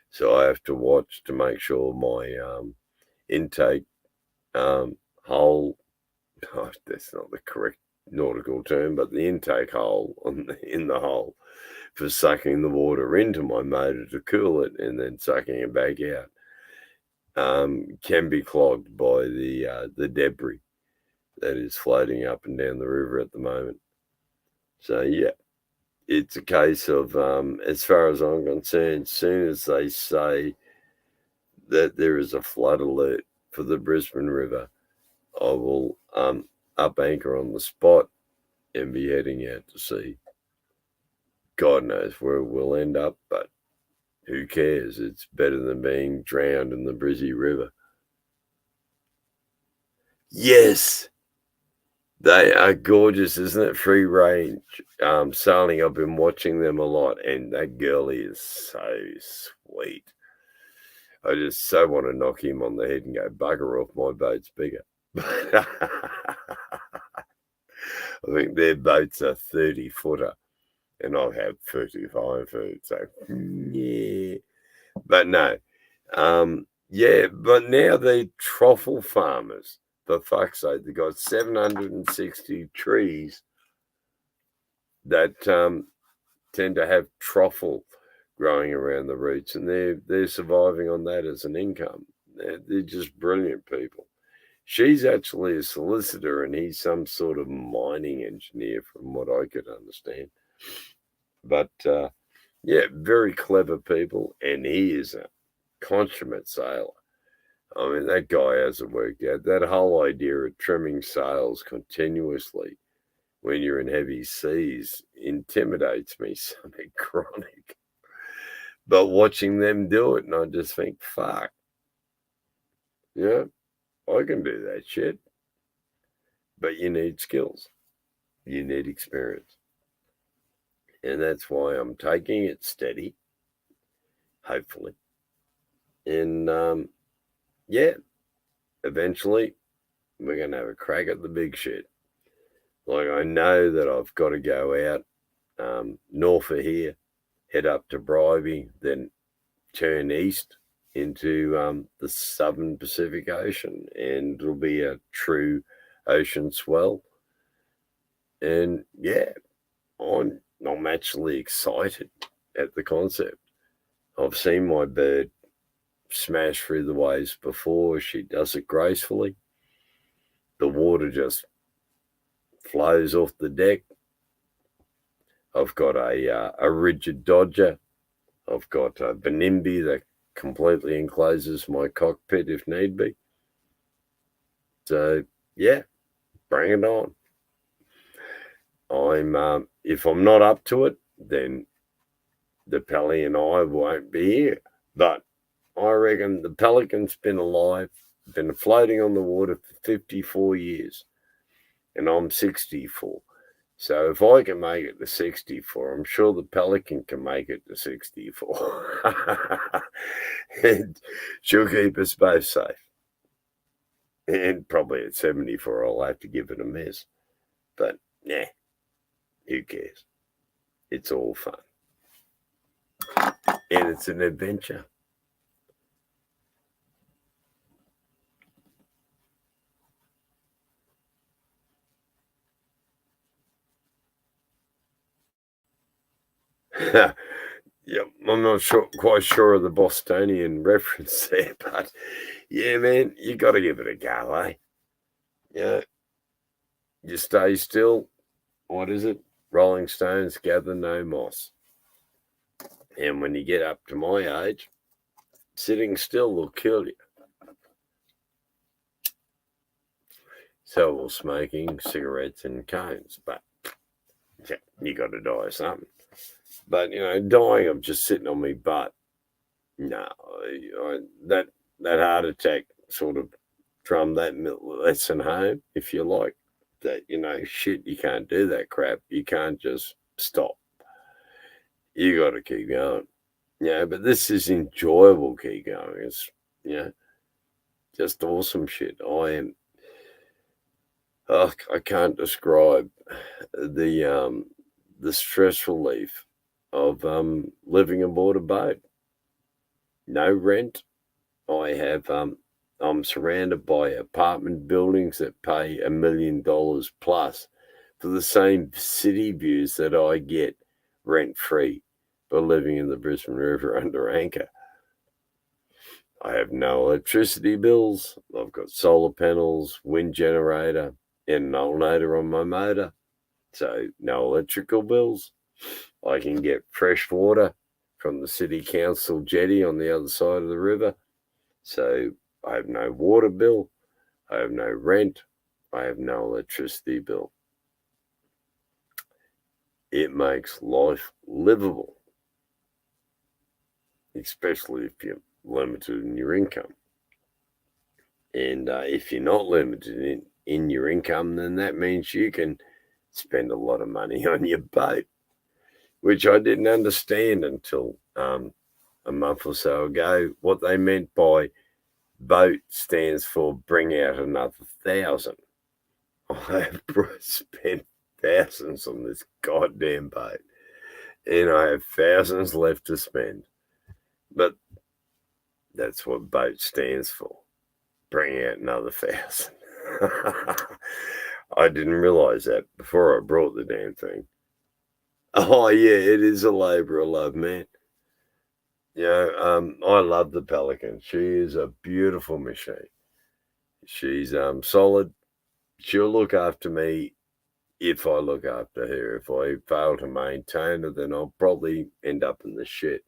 so I have to watch to make sure my intake hole, that's not the correct nautical term, but the intake hole in the hull for sucking the water into my motor to cool it and then sucking it back out can be clogged by the debris that is floating up and down the river at the moment. So it's a case of as far as I'm concerned, as soon as they say that there is a flood alert for the Brisbane River, I will up anchor on the spot and be heading out to sea. God knows where we'll end up, but who cares? It's better than being drowned in the Brisbane River. Yes, they are gorgeous, isn't it? Free range sailing. I've been watching them a lot, and that girlie is so sweet. I just so want to knock him on the head and go, bugger off, my boat's bigger. I think their boats are 30-footer, and I have 35-foot. So, yeah. But no. Yeah, but now they're truffle farmers. For fuck's sake, they've got 760 trees that tend to have truffle growing around the roots, and they're surviving on that as an income. They're just brilliant people. She's actually a solicitor, and he's some sort of mining engineer, from what I could understand. But yeah, very clever people, and he is a consummate sailor. I mean, that guy hasn't worked out. That whole idea of trimming sails continuously when you're in heavy seas intimidates me something chronic. But watching them do it, and I just think, fuck, yeah, I can do that shit. But you need skills. You need experience. And that's why I'm taking it steady, hopefully. And yeah, eventually we're going to have a crack at the big shit. Like, I know that I've got to go out north of here, head up to Bribey, then turn east into the southern Pacific Ocean, and it'll be a true ocean swell. And yeah, I'm actually excited at the concept. I've seen my bird smash through the waves before. She does it gracefully. The water just flows off the deck. I've got a rigid dodger. I've got a Benimbi that completely encloses my cockpit if need be. So yeah, bring it on. If I'm not up to it, then the Pelly and I won't be here. But I reckon the Pelican's been alive, been floating on the water for 54 years, and I'm 64. So if I can make it to 64, I'm sure the Pelican can make it to 64. And she'll keep us both safe. And probably at 74, I'll have to give it a miss. But nah, who cares? It's all fun. And it's an adventure. Yeah, I'm not quite sure of the Bostonian reference there, but yeah, man, you got to give it a go, eh? Yeah, you stay still. What is it? Rolling stones gather no moss. And when you get up to my age, sitting still will kill you. So will smoking, cigarettes, and cones. But yeah, you got to die of something. But, dying of just sitting on my butt, no, that heart attack sort of drummed that lesson home, if you like, that, shit, you can't do that crap. You can't just stop. You got to keep going. Yeah, but this is enjoyable, keep going. It's, just awesome shit. I can't describe the stress relief of living aboard a boat. No rent. I'm surrounded by apartment buildings that pay $1 million plus for the same city views that I get rent free for living in the Brisbane River under anchor. I have no electricity bills. I've got solar panels, wind generator, and an alternator on my motor. So no electrical bills. I can get fresh water from the city council jetty on the other side of the river. So I have no water bill. I have no rent. I have no electricity bill. It makes life livable, especially if you're limited in your income. And if you're not limited in your income, then that means you can spend a lot of money on your boat, which I didn't understand until a month or so ago. What they meant by boat stands for bring out another 1,000. I have spent thousands on this goddamn boat, and I have thousands left to spend. But that's what boat stands for. Bring out another 1,000. I didn't realize that before I brought the damn thing. Oh yeah, it is a labour of love, man. I love the Pelican. She is a beautiful machine. She's solid. She'll look after me if I look after her. If I fail to maintain her, then I'll probably end up in the shit.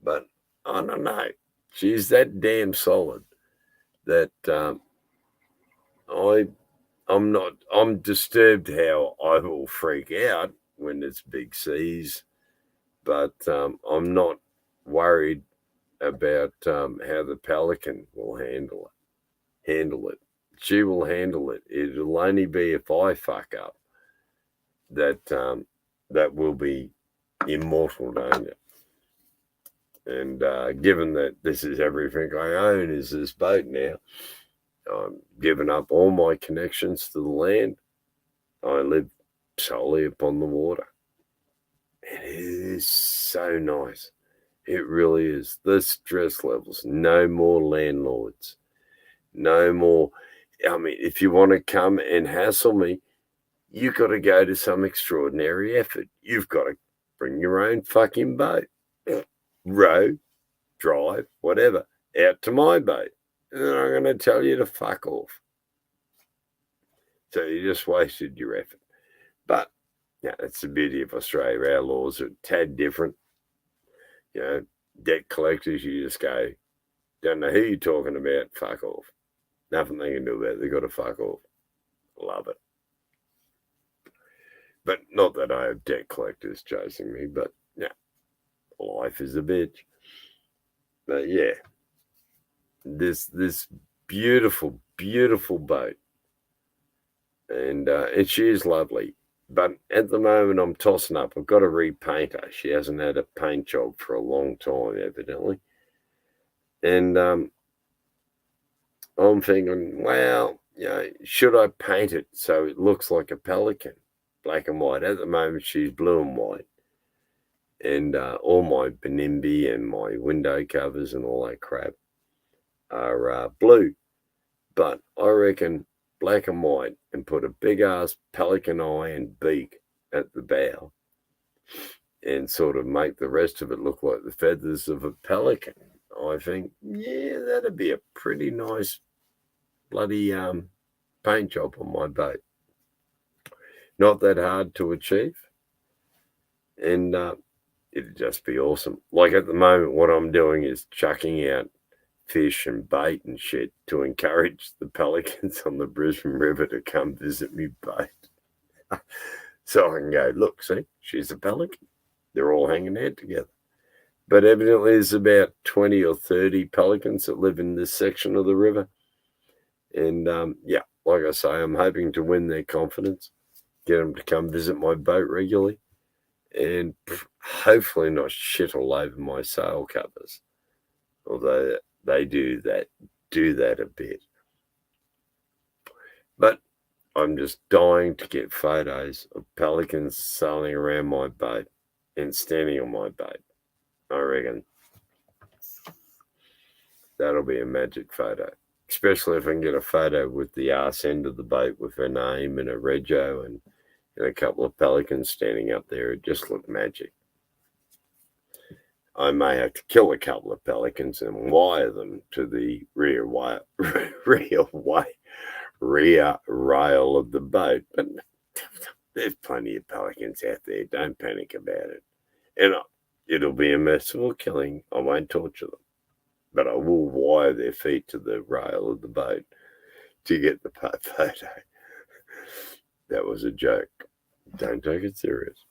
But I don't know. She's that damn solid that I'm disturbed how I will freak out when it's big seas, but I'm not worried about how the Pelican will handle it. She will handle it. It'll only be if I fuck up that will be immortal danger. And given that this is everything I own is this boat now, I'm giving up all my connections to the land. I live solely upon the water. And it is so nice. It really is. The stress levels, no more landlords, no more. I mean, if you want to come and hassle me, you've got to go to some extraordinary effort. You've got to bring your own fucking boat, row, drive, whatever, out to my boat. And then I'm going to tell you to fuck off. So you just wasted your effort. But yeah, that's the beauty of Australia. Our laws are a tad different. Debt collectors, you just go, don't know who you're talking about, fuck off. Nothing they can do about it. They've got to fuck off. Love it. But not that I have debt collectors chasing me, but yeah, life is a bitch. But yeah, this beautiful, beautiful boat. And she is lovely. But at the moment, I'm tossing up. I've got to repaint her. She hasn't had a paint job for a long time, evidently. And I'm thinking, well, should I paint it so it looks like a Pelican, black and white? At the moment, she's blue and white. And all my Benimbi and my window covers and all that crap are blue. But I reckon black and white and put a big-ass pelican eye and beak at the bow and sort of make the rest of it look like the feathers of a pelican. I think, yeah, that'd be a pretty nice bloody paint job on my boat. Not that hard to achieve. And it'd just be awesome. Like at the moment, what I'm doing is chucking out fish and bait and shit to encourage the pelicans on the Brisbane River to come visit me boat. So I can go, look, see, she's a pelican. They're all hanging out together. But evidently there's about 20 or 30 pelicans that live in this section of the river. And yeah, like I say, I'm hoping to win their confidence, get them to come visit my boat regularly, and hopefully not shit all over my sail covers. Although they do that a bit. But I'm just dying to get photos of pelicans sailing around my boat and standing on my boat. I reckon that'll be a magic photo. Especially if I can get a photo with the arse end of the boat with her name and a rego and a couple of pelicans standing up there. It just looked magic. I may have to kill a couple of pelicans and wire them to the rear rail of the boat. But there's plenty of pelicans out there. Don't panic about it. And it'll be a merciful killing. I won't torture them. But I will wire their feet to the rail of the boat to get the photo. That was a joke. Don't take it serious.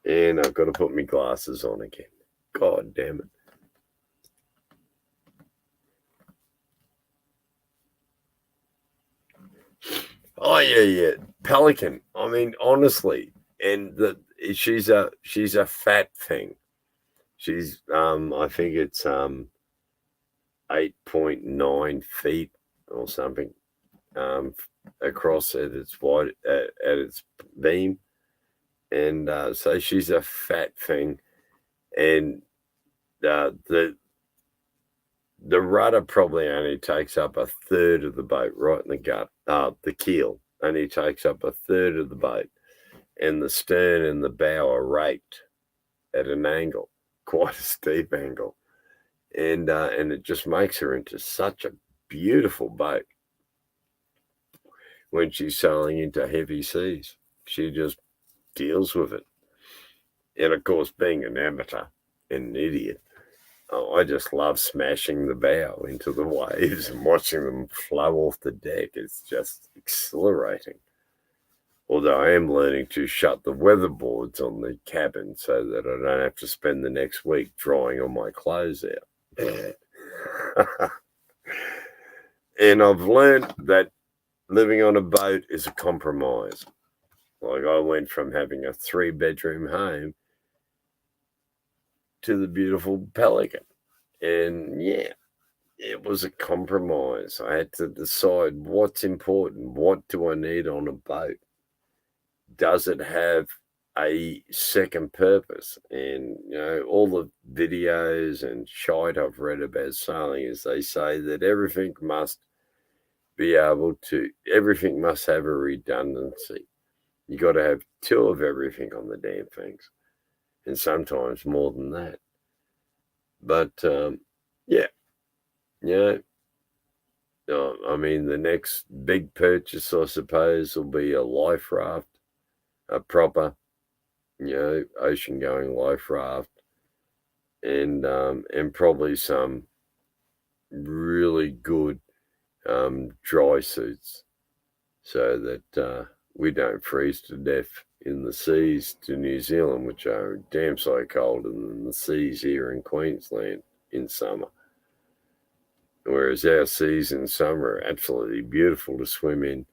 And I've got to put my glasses on again. God damn it. Oh yeah. Pelican. I mean, honestly, and she's a fat thing. She's I think it's 8.9 feet or something across at its wide at its beam, and so she's a fat thing, and the rudder probably only takes up a third of the boat, right in the gut. The keel only takes up a third of the boat, and the stern and the bow are raked at an angle, quite a steep angle, and it just makes her into such a beautiful boat when she's sailing into heavy seas. She just deals with it, and of course, being an amateur and an idiot, I just love smashing the bow into the waves and watching them flow off the deck. It's just exhilarating. Although I am learning to shut the weatherboards on the cabin so that I don't have to spend the next week drying all my clothes out. And I've learned that living on a boat is a compromise. Like, I went from having a 3-bedroom home to the beautiful Pelican. And yeah, it was a compromise. I had to decide what's important. What do I need on a boat? Does it have a second purpose? And, all the videos and shite I've read about sailing is they say that everything must have a redundancy. You got to have 2 of everything on the damn things, and sometimes more than that. But I mean, the next big purchase, I suppose, will be a life raft, a proper, ocean-going life raft, and probably some really good dry suits, so that we don't freeze to death in the seas to New Zealand, which are damn so colder than the seas here in Queensland in summer. Whereas our seas in summer are absolutely beautiful to swim in.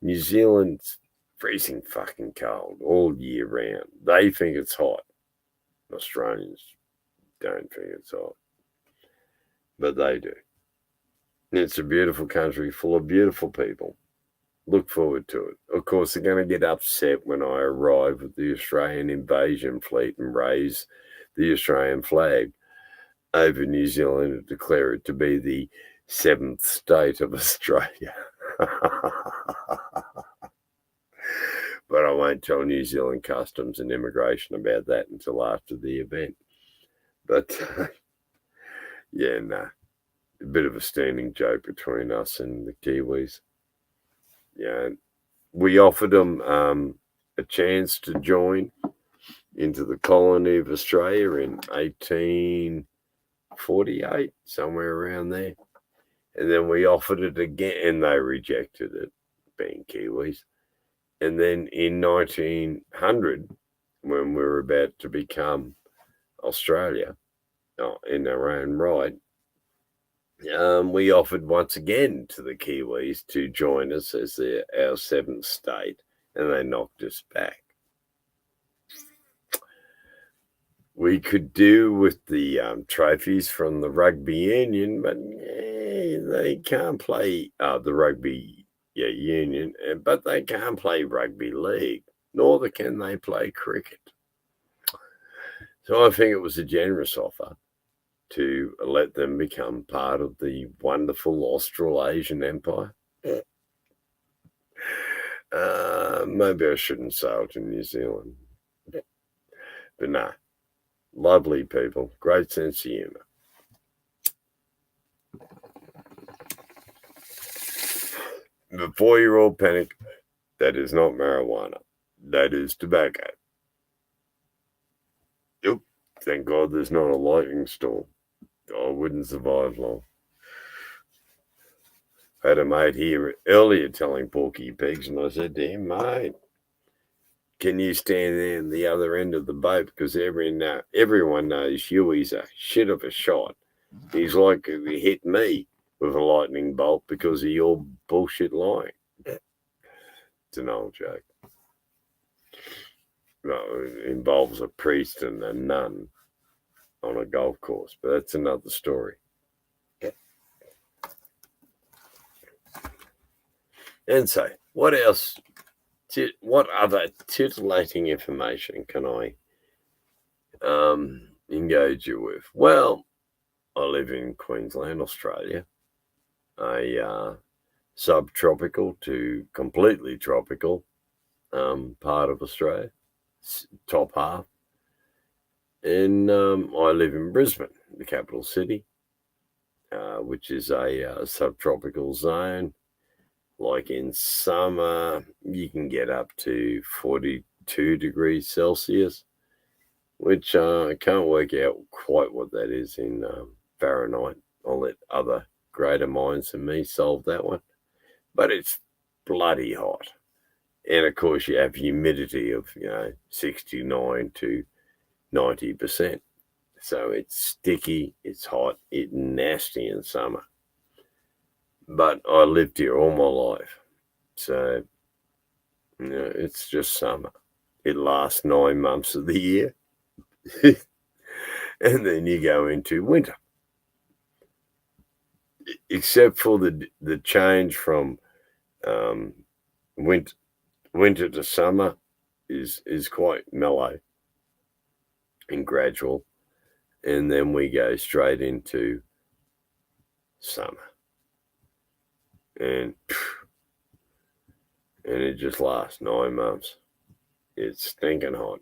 New Zealand's freezing fucking cold all year round. They think it's hot. Australians don't think it's hot, but they do. It's a beautiful country full of beautiful people. Look forward to it. Of course, they're going to get upset when I arrive with the Australian invasion fleet and raise the Australian flag over New Zealand and declare it to be the 7th state of Australia. But I won't tell New Zealand Customs and Immigration about that until after the event. But, a bit of a standing joke between us and the Kiwis. We offered them a chance to join into the colony of Australia in 1848, somewhere around there. And then we offered it again, and they rejected it, being Kiwis. And then in 1900, when we were about to become Australia in our own right, we offered once again to the Kiwis to join us as our 7th state, and they knocked us back. We could do with the trophies from the rugby union, but they can't play the rugby union, but they can't play rugby league, nor can they play cricket. So I think it was a generous offer to let them become part of the wonderful Australasian Empire. Maybe I shouldn't sail to New Zealand. But no, lovely people, great sense of humour. Before you all panic, that is not marijuana. That is tobacco. Yep, thank God there's not a lightning storm. I wouldn't survive long. I had a mate here earlier telling Porky Pigs, and I said to him, mate, can you stand there in the other end of the boat? Because everyone knows Huey's a shit of a shot. He's like he hit me with a lightning bolt because of your bullshit lying. It's an old joke. Well, it involves a priest and a nun on a golf course, but that's another story. And so, what else? What other titillating information can I engage you with? Well, I live in Queensland, Australia, a subtropical to completely tropical part of Australia, top half. And I live in Brisbane, the capital city, which is a subtropical zone. Like in summer, you can get up to 42 degrees Celsius, which I can't work out quite what that is in Fahrenheit. I'll let other greater minds than me solve that one. But it's bloody hot. And of course, you have humidity of, 69 to 90%. So it's sticky, it's hot, it's nasty in summer. But I lived here all my life. So, it's just summer. It lasts 9 months of the year. And then you go into winter. Except for the change from winter to summer is quite mellow and gradual. And then we go straight into summer. And it just lasts 9 months. It's stinking hot,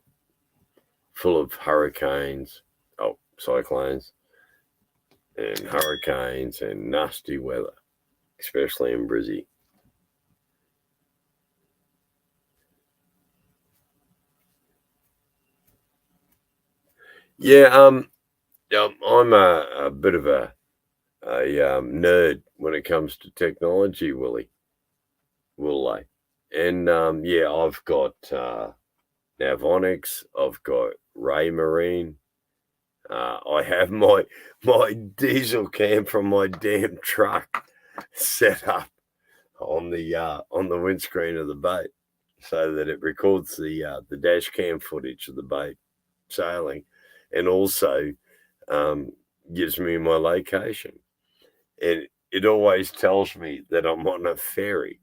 full of hurricanes, cyclones, and hurricanes and nasty weather, especially in Brizzy. Yeah, I'm a bit of a nerd when it comes to technology, will I? And I've got Navonics, I've got Ray Marine. I have my diesel cam from my damn truck set up on the windscreen of the boat so that it records the dash cam footage of the boat sailing, and also gives me my location. And it always tells me that I'm on a ferry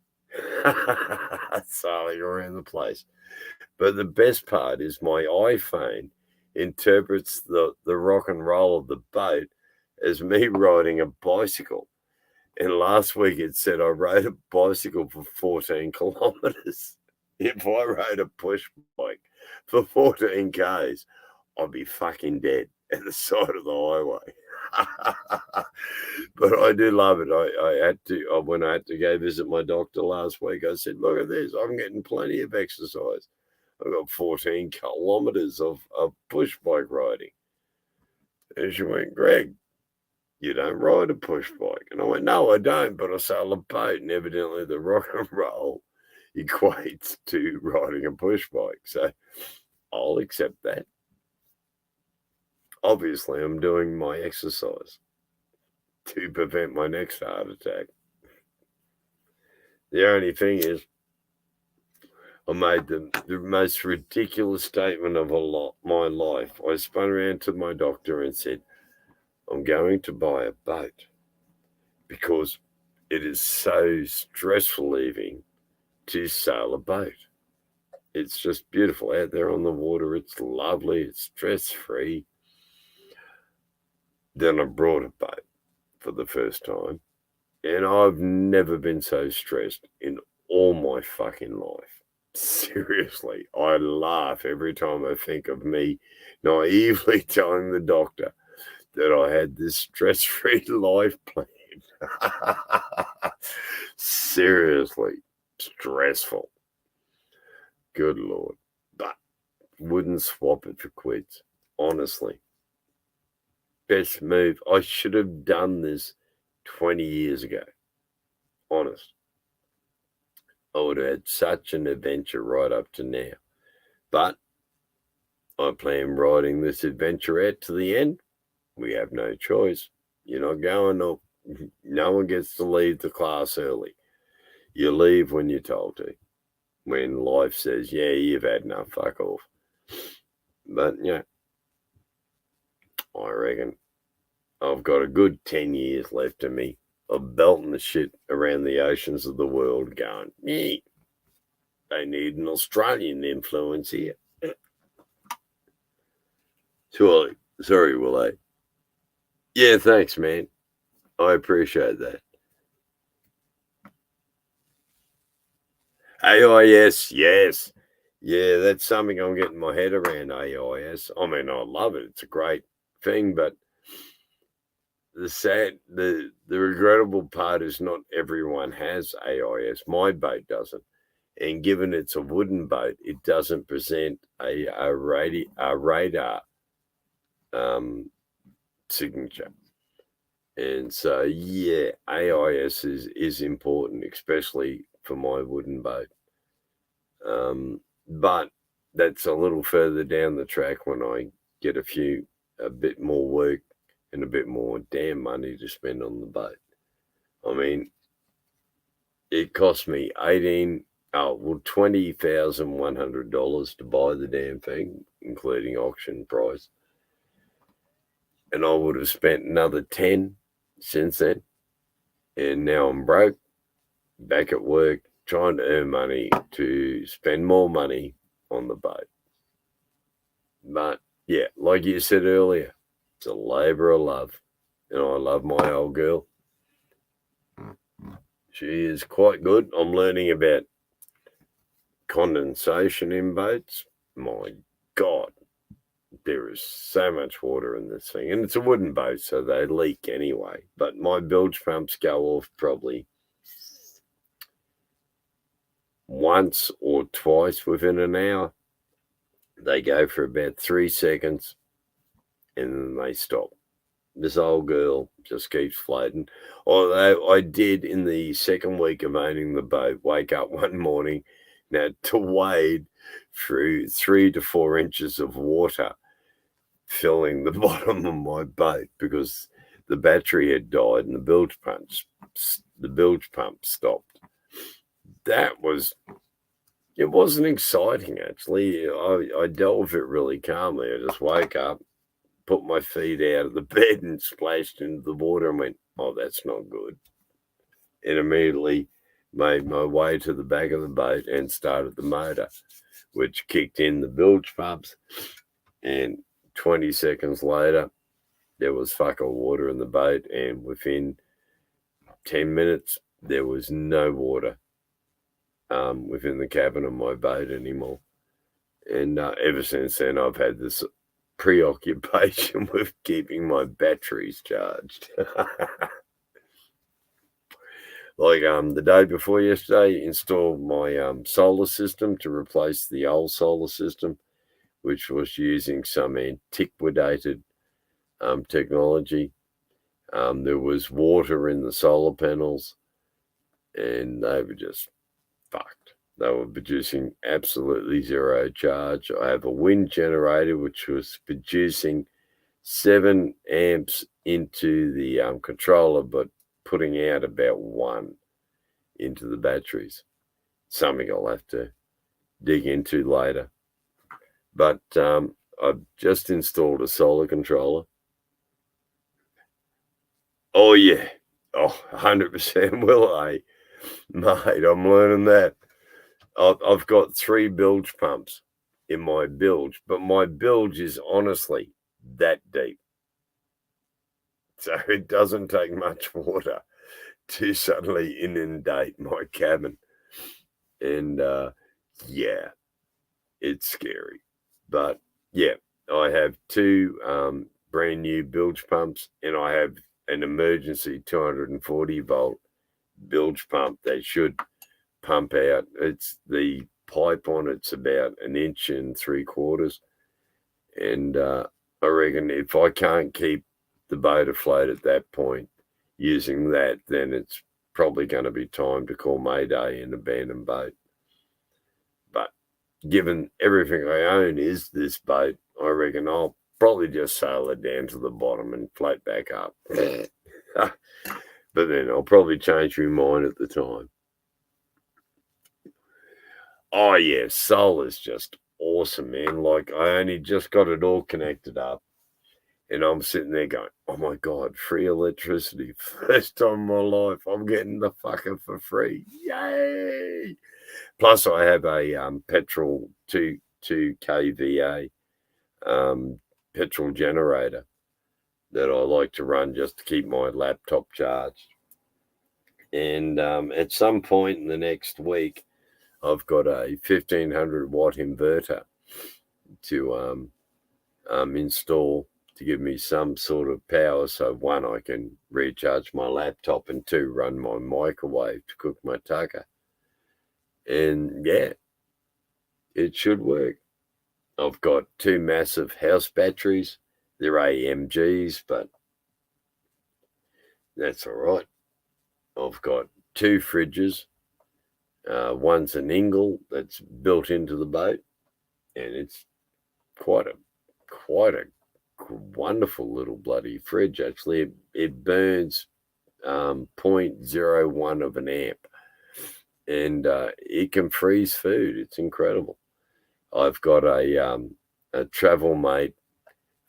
sailing around the place. But the best part is my iPhone interprets the rock and roll of the boat as me riding a bicycle. And last week it said I rode a bicycle for 14 kilometres. If I rode a push bike for 14 Ks, I'd be fucking dead at the side of the highway. But I do love it. When I had to go visit my doctor last week, I said, look at this, I'm getting plenty of exercise. I've got 14 kilometres of push bike riding. And she went, Greg, you don't ride a push bike. And I went, no, I don't, but I sail a boat. And evidently the rock and roll equates to riding a push bike. So I'll accept that. Obviously, I'm doing my exercise to prevent my next heart attack. The only thing is, I made the most ridiculous statement of my life. I spun around to my doctor and said, I'm going to buy a boat because it is so stressful leaving to sail a boat. It's just beautiful out there on the water. It's lovely. It's stress-free. Then I brought a boat for the first time, and I've never been so stressed in all my fucking life. Seriously, I laugh every time I think of me naively telling the doctor that I had this stress-free life plan. Seriously, stressful. Good Lord. But wouldn't swap it for quids, honestly. Best move. I should have done this 20 years ago. honest. I would have had such an adventure right up to now. But I plan riding this adventure out to the end. We have no choice. You're not going up. No one gets to leave the class early. You leave when you're told to. When life says, yeah, you've had enough, fuck off. But, yeah, I reckon I've got a good 10 years left of me of belting the shit around the oceans of the world going, yeah, they need an Australian influence here. Sorry, Willie. Yeah, thanks, man. I appreciate that. AIS, yes. Yeah, that's something I'm getting my head around, AIS. I mean, I love it. It's a great thing, but the regrettable part is not everyone has AIS. My boat doesn't. And given it's a wooden boat, it doesn't present a radar signature. And so, yeah, AIS is important, especially for my wooden boat. But that's a little further down the track when I get a bit more work and a bit more damn money to spend on the boat. I mean, it cost me $20,100 to buy the damn thing, including auction price. And I would have spent another 10 since then. And now I'm broke, back at work, trying to earn money to spend more money on the boat. But yeah, like you said earlier, it's a labour of love. And I love my old girl. She is quite good. I'm learning about condensation in boats. My God, there is so much water in this thing. And it's a wooden boat, so they leak anyway. But my bilge pumps go off probably once or twice within an hour. They go for about 3 seconds and then they stop. This old girl just keeps floating. Although I did, in the second week of owning the boat, wake up one morning now to wade through 3 to 4 inches of water filling the bottom of my boat because the battery had died and the bilge pump stopped. It wasn't exciting, actually. I dealt with it really calmly. I just woke up, put my feet out of the bed and splashed into the water and went, oh, that's not good. And immediately made my way to the back of the boat and started the motor, which kicked in the bilge pumps. And 20 seconds later, there was fuck all water in the boat. And within 10 minutes, there was no water within the cabin of my boat anymore. And ever since then, I've had this preoccupation with keeping my batteries charged. Like the day before yesterday, installed my solar system to replace the old solar system, which was using some antiquated technology. There was water in the solar panels, and they were just fucked. They were producing absolutely zero charge. I have a wind generator which was producing 7 amps into the controller, but putting out about 1 into the batteries. Something I'll have to dig into later. But I've just installed a solar controller. Oh, yeah. Oh, 100% will I. Mate, I'm learning that. I've got 3 bilge pumps in my bilge, but my bilge is honestly that deep. So it doesn't take much water to suddenly inundate my cabin. And yeah, it's scary. But yeah, I have 2 brand new bilge pumps, and I have an emergency 240 volt bilge pump that should pump out. It's the pipe on it's about 1.75 inches. And I reckon if I can't keep the boat afloat at that point using that, then it's probably going to be time to call Mayday and abandon boat. But given everything I own is this boat, I reckon I'll probably just sail it down to the bottom and float back up. But then I'll probably change my mind at the time. Oh, yeah, solar's just awesome, man. Like, I only just got it all connected up. And I'm sitting there going, oh, my God, free electricity. First time in my life, I'm getting the fucker for free. Yay! Plus, I have a petrol 2 kVA petrol generator that I like to run just to keep my laptop charged. And at some point in the next week, I've got a 1500 watt inverter to install to give me some sort of power. So one, I can recharge my laptop, and two, run my microwave to cook my tucker. And yeah, it should work. I've got two massive house batteries. They're AMGs, but that's all right. I've got two fridges. One's an Ingle that's built into the boat, and it's quite a wonderful little bloody fridge. Actually, it burns 0.01 of an amp, and it can freeze food. It's incredible. I've got a Travel Mate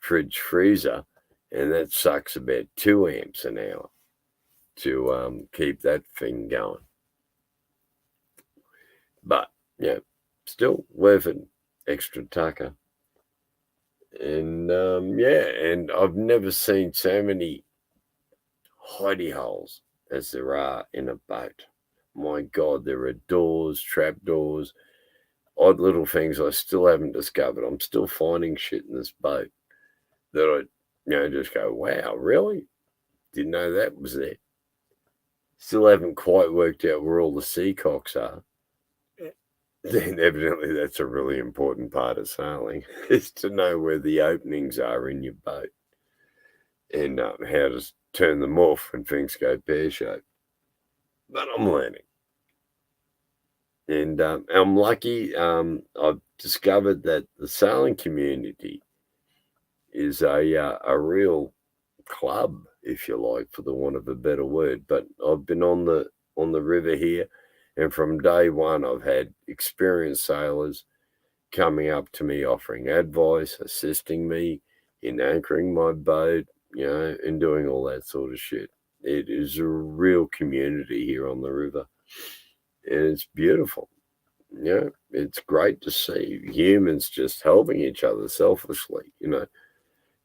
fridge freezer, and that sucks about 2 amps an hour to keep that thing going. But yeah, still worth it. Extra tucker. And and I've never seen so many hidey holes as there are in a boat. My God, there are doors, trap doors, odd little things I still haven't discovered. I'm still finding shit in this boat that I just go, wow, really? Didn't know that was there. Still haven't quite worked out where all the seacocks are. Then evidently that's a really important part of sailing, is to know where the openings are in your boat and how to turn them off when things go pear-shaped. But I'm learning. And I'm lucky. I've discovered that the sailing community is a real club, if you like, for the want of a better word. But I've been on the river here, and from day one, I've had experienced sailors coming up to me, offering advice, assisting me in anchoring my boat, and doing all that sort of shit. It is a real community here on the river, and it's beautiful. It's great to see humans just helping each other selfishly,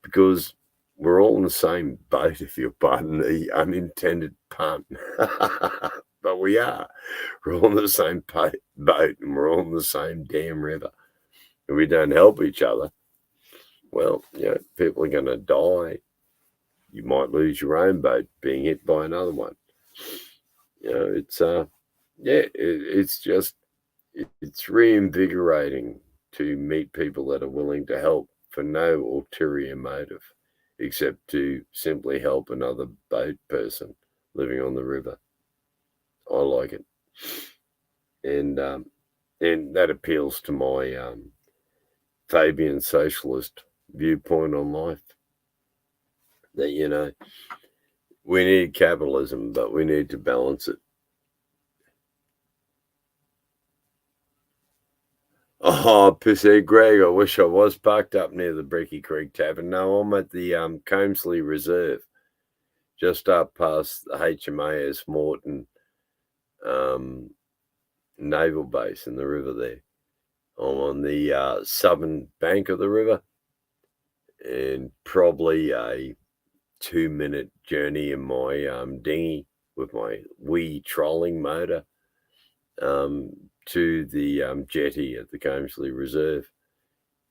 because we're all in the same boat, if you'll pardon the unintended pun. But we are. We're all in the same boat, and we're all in the same damn river. If we don't help each other, well, people are going to die. You might lose your own boat being hit by another one. It's it's reinvigorating to meet people that are willing to help for no ulterior motive, except to simply help another boat person living on the river. I like it. And that appeals to my Fabian socialist viewpoint on life. That, we need capitalism, but we need to balance it. Oh, pissy Greg, I wish I was parked up near the Bricky Creek Tavern. No, I'm at the Comesley Reserve, just up past the HMAS Morton naval base in the river there. I'm on the southern bank of the river, and probably a 2-minute journey in my dinghy with my wee trolling motor to the jetty at the Comesley Reserve,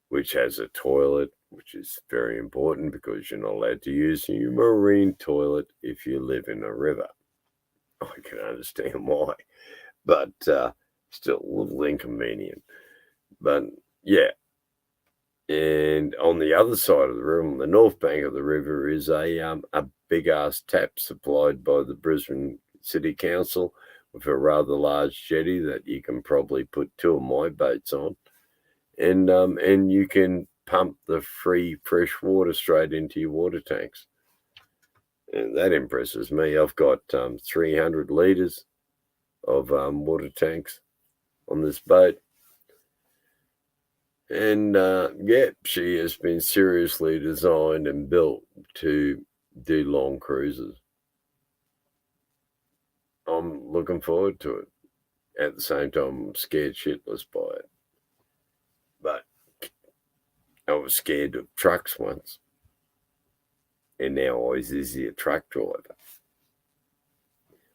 which has a toilet, which is very important because you're not allowed to use your marine toilet if you live in a river. I can understand why, but still a little inconvenient. But yeah, and on the other side of the river, on the north bank of the river, is a big ass tap supplied by the Brisbane city council with a rather large jetty that you can probably put 2 of my boats on, and you can pump the free fresh water straight into your water tanks. And that impresses me. I've got 300 litres of water tanks on this boat. And she has been seriously designed and built to do long cruises. I'm looking forward to it. At the same time, I'm scared shitless by it. But I was scared of trucks once. And now I was easy a truck driver.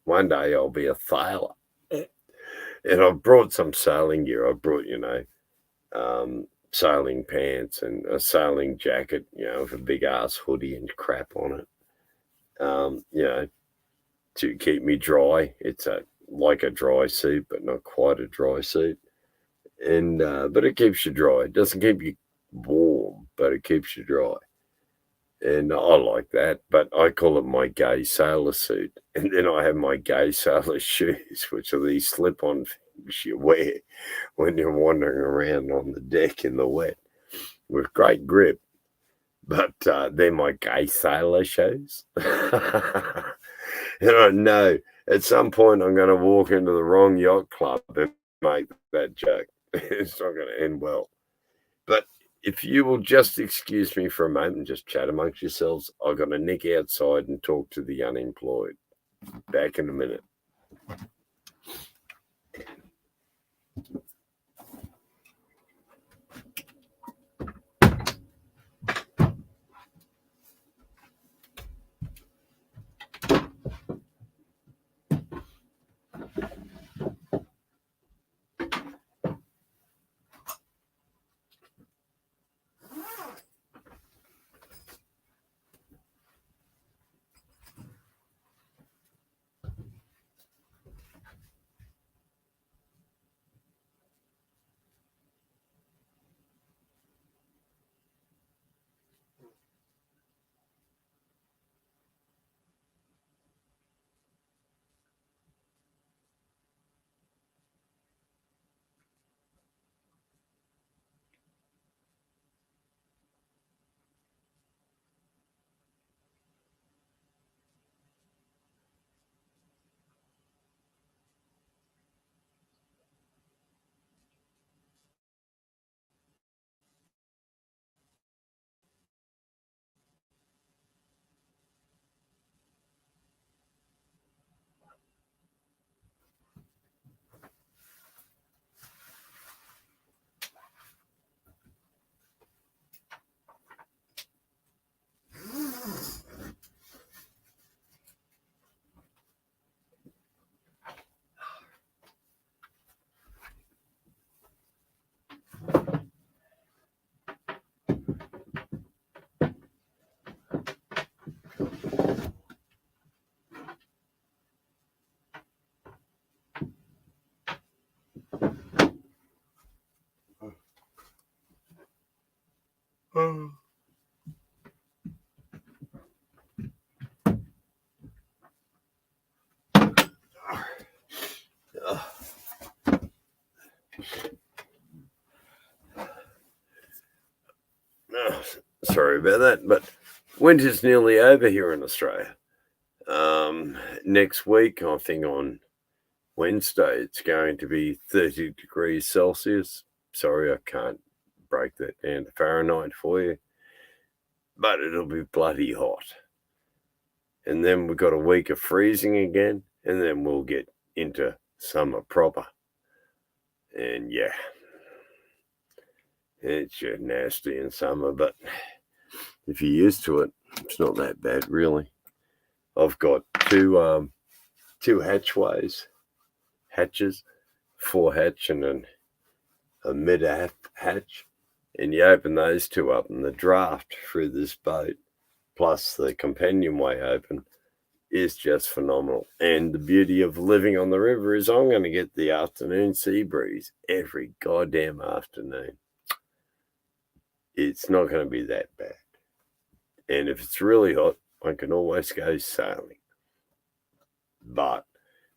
One day I'll be a sailor. And I've brought some sailing gear. I brought, sailing pants and a sailing jacket, with a big ass hoodie and crap on it, to keep me dry. It's like a dry suit, but not quite a dry suit. And but it keeps you dry. It doesn't keep you warm, but it keeps you dry. And I like that, but I call it my gay sailor suit. And then I have my gay sailor shoes, which are these slip-on things you wear when you're wandering around on the deck in the wet with great grip. But they're my gay sailor shoes. And I know at some point I'm going to walk into the wrong yacht club and make that joke. It's not going to end well. But if you will just excuse me for a moment and just chat amongst yourselves, I've got to nick outside and talk to the unemployed. Back in a minute. Sorry about that, but winter's nearly over here in Australia. Next week, I think on Wednesday, it's going to be 30 degrees Celsius. Sorry, I can't break that down to Fahrenheit for you, but it'll be bloody hot. And then we've got a week of freezing again, and then we'll get into summer proper. And yeah, it's nasty in summer, but if you're used to it, it's not that bad, really. I've got two hatches, fore hatch and a mid hatch, and you open those two up, and the draft through this boat, plus the companionway open, is just phenomenal. And the beauty of living on the river is I'm going to get the afternoon sea breeze every goddamn afternoon. It's not going to be that bad. And if it's really hot, I can always go sailing. But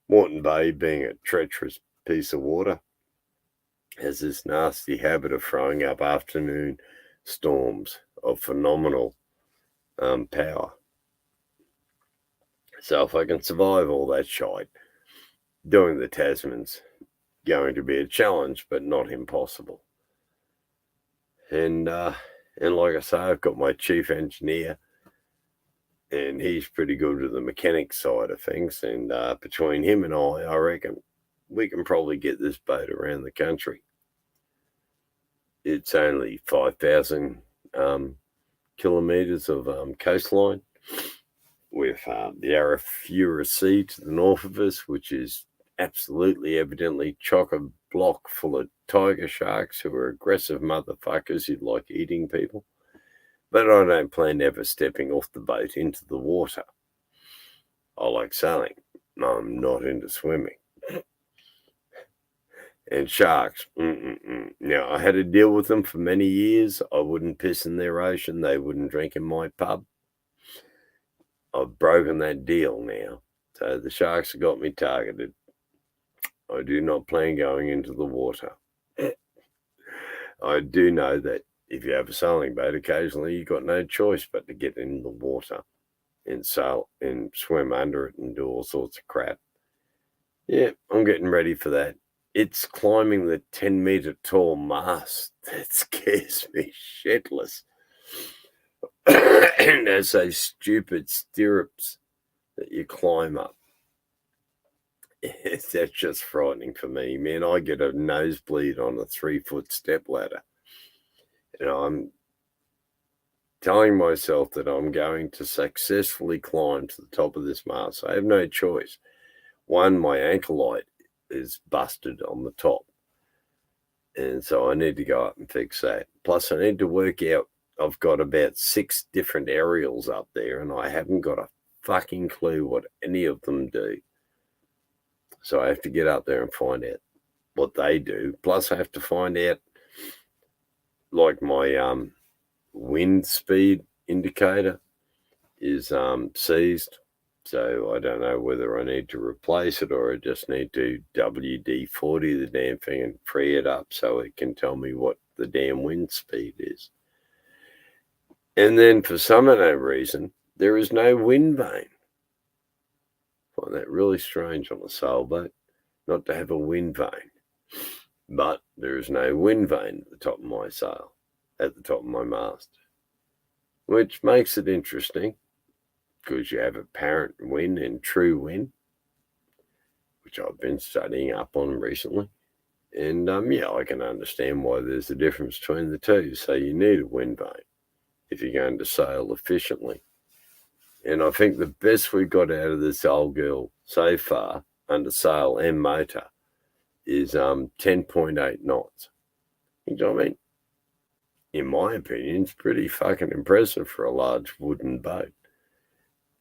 Moreton Bay, being a treacherous piece of water, has this nasty habit of throwing up afternoon storms of phenomenal power. So if I can survive all that shite, doing the Tasman's going to be a challenge, but not impossible. And like I say, I've got my chief engineer, and he's pretty good with the mechanic side of things. And between him and I reckon we can probably get this boat around the country. It's only 5,000 kilometres of coastline, with the Arafura Sea to the north of us, which is absolutely evidently chock-a-block full of tiger sharks who are aggressive motherfuckers who like eating people. But I don't plan ever stepping off the boat into the water. I like sailing. I'm not into swimming. And sharks, Now, I had to deal with them for many years. I wouldn't piss in their ocean. They wouldn't drink in my pub. I've broken that deal now. So the sharks have got me targeted. I do not plan going into the water. I do know that if you have a sailing boat, occasionally you've got no choice but to get in the water and sail and swim under it and do all sorts of crap. Yeah, I'm getting ready for that. It's climbing the 10-meter tall mast that scares me shitless. And there's those stupid stirrups that you climb up. That's just frightening for me, man. I get a nosebleed on a 3-foot step ladder. And I'm telling myself that I'm going to successfully climb to the top of this mast. I have no choice. One, my ankle light is busted on the top. And so I need to go up and fix that. Plus, I need to work out, I've got about 6 different aerials up there, and I haven't got a fucking clue what any of them do. So I have to get up there and find out what they do. Plus, I have to find out, like, my wind speed indicator is seized. So I don't know whether I need to replace it or I just need to WD-40 the damn thing and free it up so it can tell me what the damn wind speed is. And then for some unknown reason, there is no wind vane. I find that really strange on a sailboat, not to have a wind vane. But there is no wind vane at the top of my sail, at the top of my mast, which makes it interesting because you have apparent wind and true wind, which I've been studying up on recently. And yeah, I can understand why there's a difference between the two. So you need a wind vane if you're going to sail efficiently. And I think the best we got out of this old girl so far, under sail and motor, is 10.8 knots. You know what I mean? In my opinion, it's pretty fucking impressive for a large wooden boat.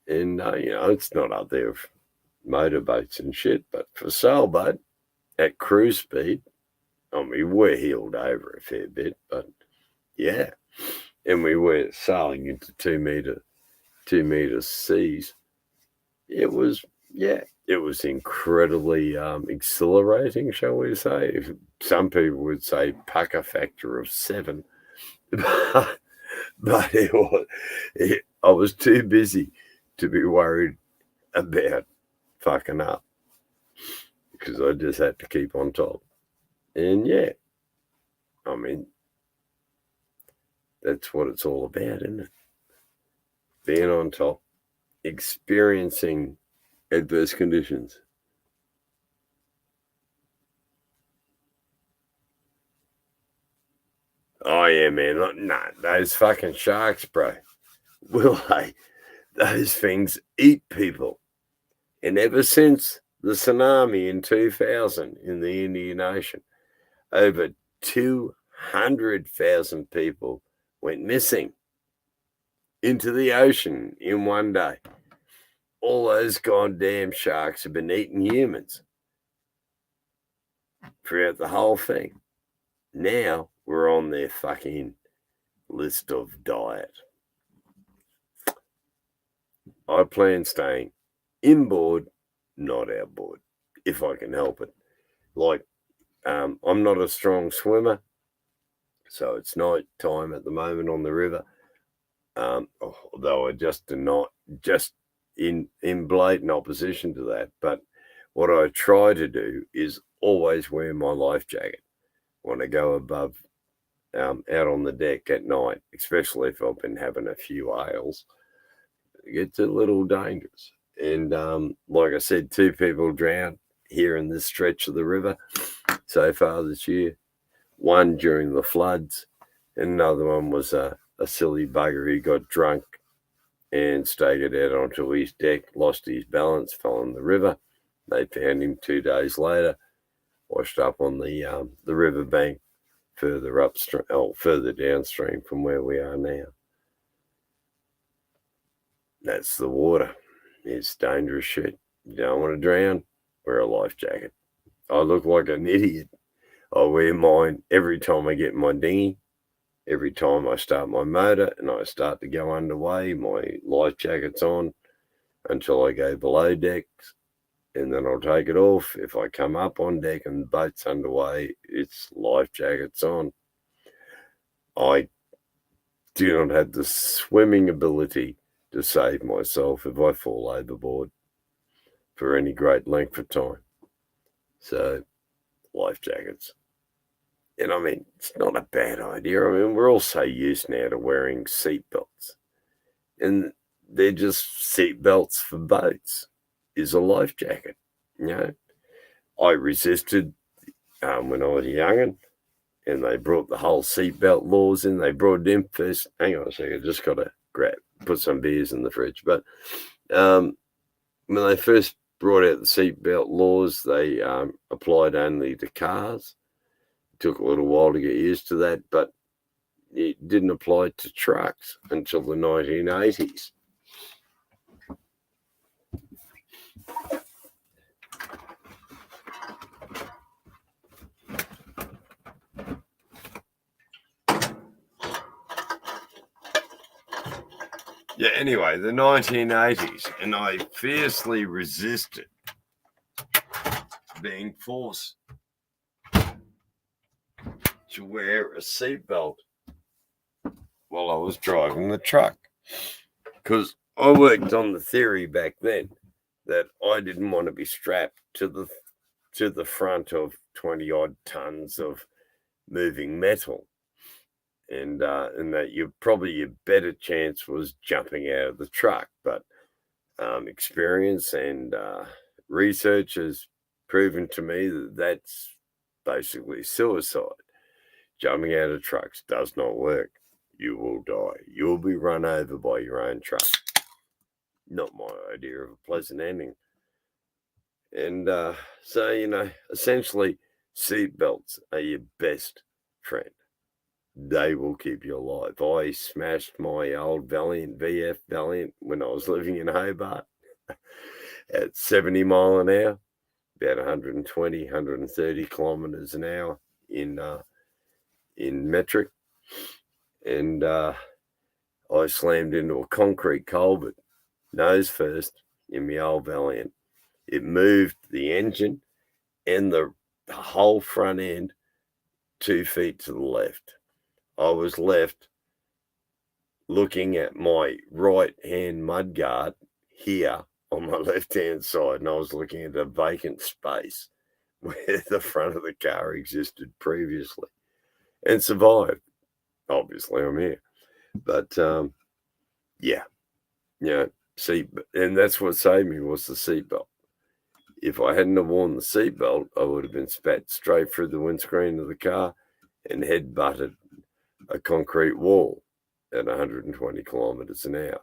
And, it's not up there with motorboats and shit, but for sailboat, at cruise speed, I mean, we're heeled over a fair bit, but yeah. And we were sailing into 2 meter seas. It was incredibly exhilarating, shall we say. Some people would say pucker factor of 7. But I was too busy to be worried about fucking up because I just had to keep on top. And yeah, I mean, that's what it's all about, isn't it? Being on top, experiencing adverse conditions. Oh yeah, man. Nah, those fucking sharks, bro. Will they? Those things eat people. And ever since the tsunami in 2000 in the Indian Ocean, over 200,000 people went missing into the ocean in one day. All those goddamn sharks have been eating humans throughout the whole thing. Now we're on their fucking list of diet. I plan staying inboard, not outboard. if I can help it. Like, I'm not a strong swimmer, so it's night time at the moment on the river. Although I just in blatant opposition to that. But what I try to do is always wear my life jacket when I go above, out on the deck at night, especially if I've been having a few ales. It gets a little dangerous. And like I said, 2 people drowned here in this stretch of the river so far this year. One during the floods, and another one was a silly bugger who got drunk and staggered out onto his deck, lost his balance, fell in the river. They found him 2 days later, washed up on the river bank further upstream, further downstream from where we are now. That's the water. It's dangerous shit. You don't want to drown, wear a life jacket. I look like an idiot. I wear mine every time I get in my dinghy. Every time I start my motor and I start to go underway, my life jacket's on until I go below decks, and then I'll take it off. If I come up on deck and the boat's underway, it's life jacket's on. I do not have the swimming ability to save myself if I fall overboard for any great length of time. So, life jackets. And I mean, it's not a bad idea. I mean, we're all so used now to wearing seatbelts. And they're just seatbelts for boats, is a life jacket. You know, I resisted when I was young, and they brought the whole seatbelt laws in. They brought it in first. Hang on a second, I just got to put some beers in the fridge. But when they first brought out the seatbelt laws, they applied only to cars. Took a little while to get used to that, but it didn't apply to trucks until the 1980s. Yeah, anyway, the 1980s, and I fiercely resisted being forced to wear a seatbelt while I was driving the truck, because I worked on the theory back then that I didn't want to be strapped to the front of 20 odd tons of moving metal, and that your better chance was jumping out of the truck. But experience and research has proven to me that that's basically suicide. Jumping out of trucks does not work. You will die. You'll be run over by your own truck. Not my idea of a pleasant ending. And so, essentially, seatbelts are your best friend. They will keep you alive. I smashed my old Valiant, VF Valiant, when I was living in Hobart at 70 mile an hour, about 120, 130 kilometers an hour in metric. And I slammed into a concrete culvert, nose first, in my old Valiant. It moved the engine and the whole front end 2 feet to the left. I was left looking at my right-hand mudguard here on my left-hand side, and I was looking at a vacant space where the front of the car existed previously, and survived. Obviously, I'm here. But, and that's what saved me, was the seatbelt. If I hadn't have worn the seatbelt, I would have been spat straight through the windscreen of the car and head-butted a concrete wall at 120 kilometers an hour.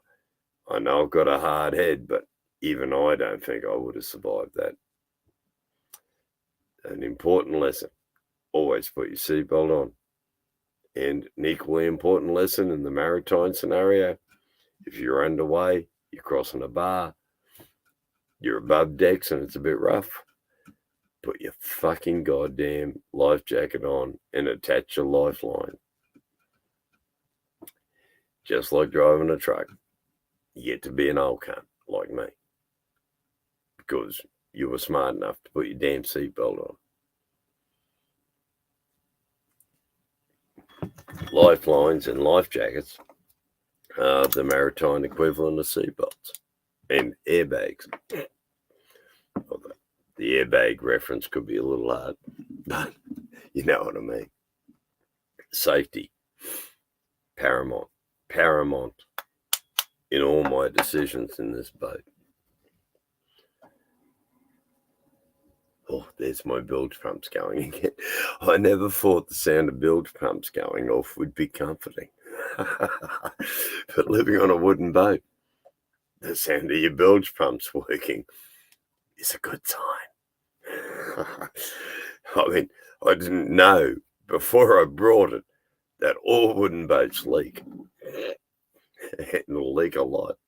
I know I've got a hard head, but even I don't think I would have survived that. An important lesson: always put your seatbelt on. And an equally important lesson in the maritime scenario: if you're underway, you're crossing a bar, you're above decks and it's a bit rough, put your fucking goddamn life jacket on and attach your lifeline. Just like driving a truck, you get to be an old cunt like me, because you were smart enough to put your damn seatbelt on. Lifelines and life jackets are the maritime equivalent of seatbelts and airbags. Well, the airbag reference could be a little hard, but you know what I mean. Safety, paramount in all my decisions in this boat. Oh, there's my bilge pumps going again. I never thought the sound of bilge pumps going off would be comforting. But living on a wooden boat, the sound of your bilge pumps working is a good sign. I mean, I didn't know before I brought it that all wooden boats leak. It'll leak a lot.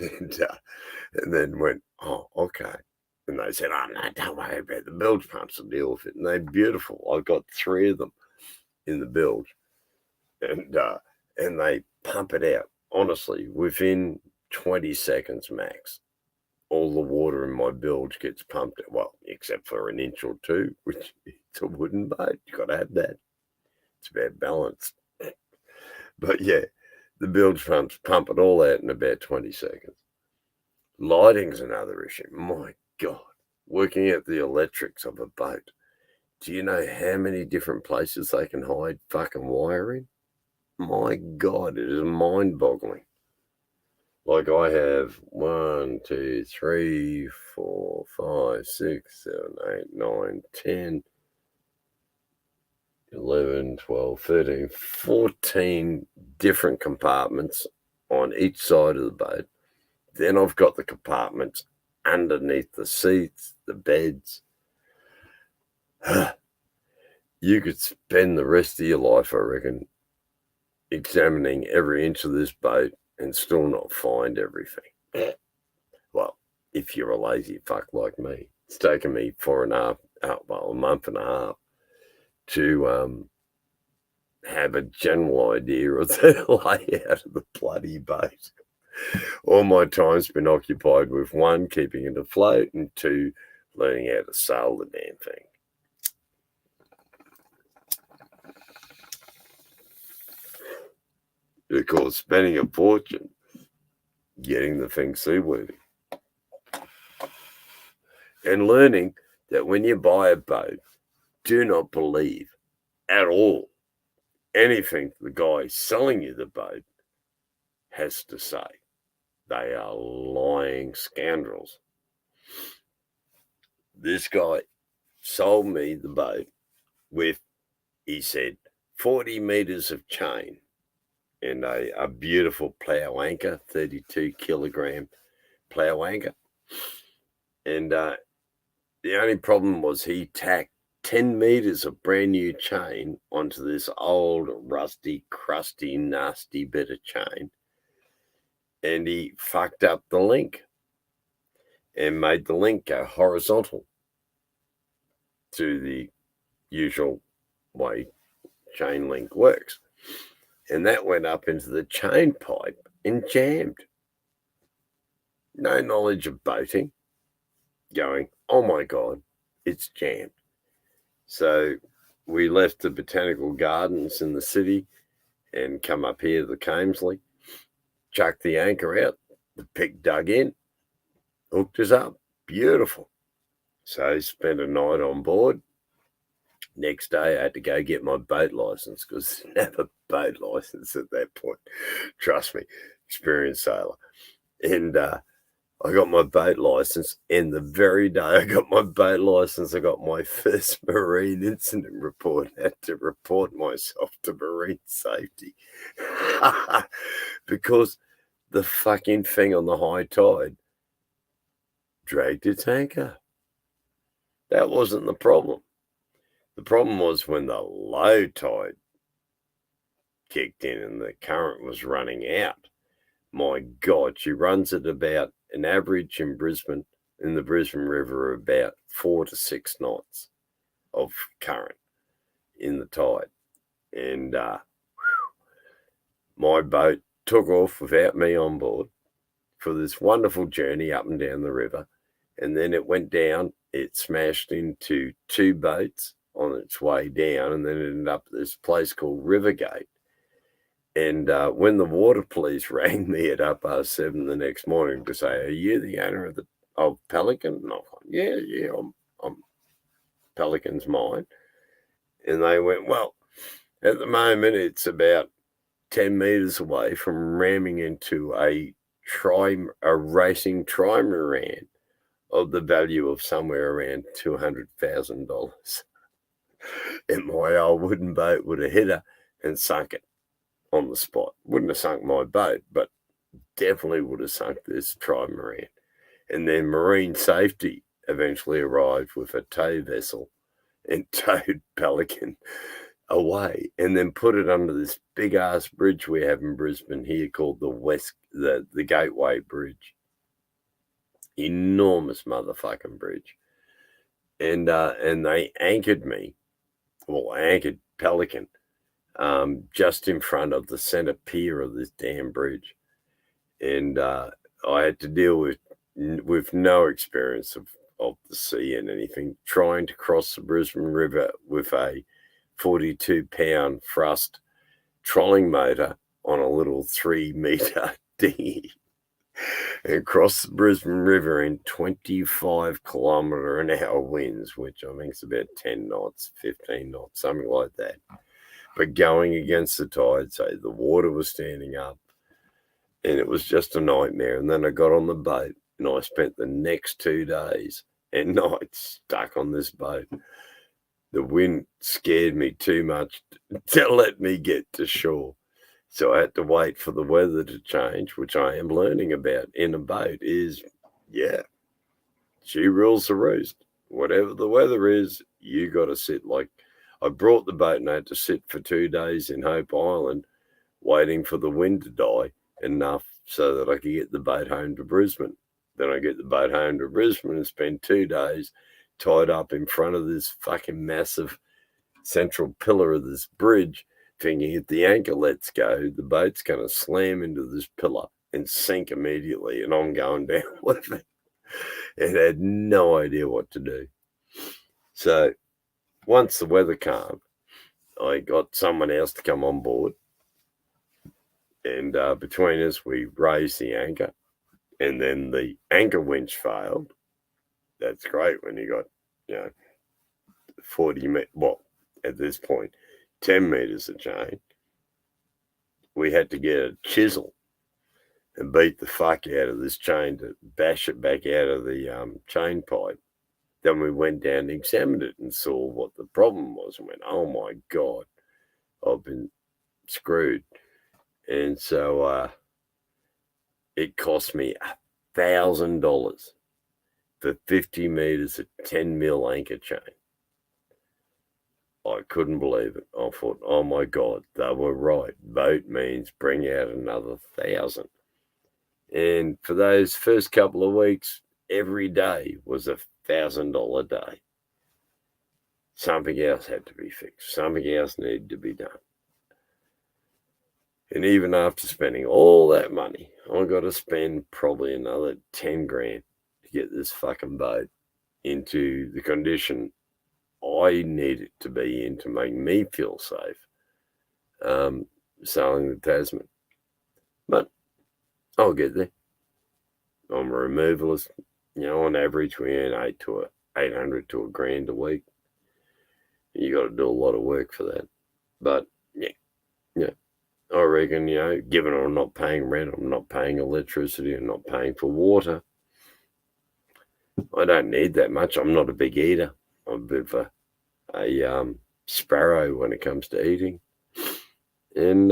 And then went, oh, okay. And they said, oh, no, don't worry about the bilge pumps, will deal with it. And they're beautiful. I've got 3 of them in the bilge. And they pump it out. Honestly, within 20 seconds max, all the water in my bilge gets pumped out. Well, except for an inch or 2, which it's a wooden boat. You've got to have that. It's about balance. But yeah, the bilge pumps pump it all out in about 20 seconds. Lighting's another issue. My God, working out the electrics of a boat. Do you know how many different places they can hide fucking wiring? My God, it is mind-boggling. Like I have 1, 2, 3, 4, 5, 6, 7, 8, 9, 10, 11, 12, 13, 14 different compartments on each side of the boat. Then I've got the compartments underneath the seats, the beds. You could spend the rest of your life, I reckon, examining every inch of this boat and still not find everything. Well, if you're a lazy fuck like me, it's taken me a month and a half to have a general idea of the layout of the bloody boat. All my time's been occupied with 1, keeping it afloat, and 2, learning how to sail the damn thing. Of course, spending a fortune getting the thing seaworthy. And learning that when you buy a boat, do not believe at all anything the guy selling you the boat has to say. They are lying scoundrels. This guy sold me the boat with, he said, 40 meters of chain and a beautiful plow anchor, 32 kilogram plow anchor. And the only problem was he tacked 10 meters of brand new chain onto this old, rusty, crusty, nasty bit of chain. And he fucked up the link and made the link go horizontal to the usual way chain link works. And that went up into the chain pipe and jammed. No knowledge of boating. Going, oh my God, it's jammed. So we left the botanical gardens in the city and come up here to the Camesley, chucked the anchor out, the pig dug in, hooked us up. Beautiful. So spent a night on board. Next day, I had to go get my boat license because I didn't have a boat license at that point. Trust me, experienced sailor. And I got my boat license, and the very day I got my boat license, I got my first marine incident report. I had to report myself to marine safety because the fucking thing on the high tide dragged its anchor. That wasn't the problem. The problem was when the low tide kicked in and the current was running out. My God, she runs at about an average in Brisbane, in the Brisbane River, about 4 to 6 knots of current in the tide. And my boat took off without me on board for this wonderful journey up and down the river. and then it went down. It smashed into 2 boats on its way down, and then it ended up at this place called Rivergate. And when the water police rang me at 7:30 the next morning to say, "Are you the owner of Pelican?" And I'm like, "Yeah, I'm Pelican's mine." And they went, "Well, at the moment it's about 10 meters away from ramming into a racing trimaran of the value of somewhere around $200,000. And my old wooden boat would have hit her and sunk it on the spot. Wouldn't have sunk my boat, but definitely would have sunk this trimaran." And then marine safety eventually arrived with a tow vessel and towed Pelican away, and then put it under this big ass bridge we have in Brisbane here called the Gateway Bridge. Enormous motherfucking bridge. And they anchored Pelican just in front of the center pier of this damn bridge. And I had to deal with no experience of the sea and anything, trying to cross the Brisbane River with a 42-pound thrust trolling motor on a little 3-meter dinghy and cross the Brisbane River in 25-kilometre-an-hour winds, which I think is about 10 knots, 15 knots, something like that. But going against the tide, so the water was standing up, and it was just a nightmare. And then I got on the boat, and I spent the next 2 days and nights stuck on this boat. The wind scared me too much to let me get to shore. So I had to wait for the weather to change, which I am learning about in a boat she rules the roost. Whatever the weather is, you got to sit. Like, I brought the boat and I had to sit for 2 days in Hope Island waiting for the wind to die enough so that I could get the boat home to Brisbane. Then I get the boat home to Brisbane and spend 2 days tied up in front of this fucking massive central pillar of this bridge, thinking if the anchor lets go, the boat's going to slam into this pillar and sink immediately, and I'm going down with it. And had no idea what to do. So once the weather calmed, I got someone else to come on board, and between us, we raised the anchor, and then the anchor winch failed. That's great when you got, 40 meters, well, at this point, 10 meters of chain. We had to get a chisel and beat the fuck out of this chain to bash it back out of the chain pipe. Then we went down and examined it and saw what the problem was and went, "Oh my God, I've been screwed." And so it cost me $1,000 for 50 meters of 10 mil anchor chain. I couldn't believe it. I thought, oh my God, they were right. Boat means bring out another 1,000. And for those first couple of weeks, every day was $1,000 day. Something else had to be fixed. Something else needed to be done. And even after spending all that money, I got to spend probably another 10 grand to get this fucking boat into the condition I need it to be in to make me feel safe sailing the Tasman. But I'll get there. I'm a removalist. On average, we earn $800 to $1,000 a week. You got to do a lot of work for that. But yeah, I reckon, given I'm not paying rent, I'm not paying electricity, I'm not paying for water, I don't need that much. I'm not a big eater. I'm a bit of a sparrow when it comes to eating. And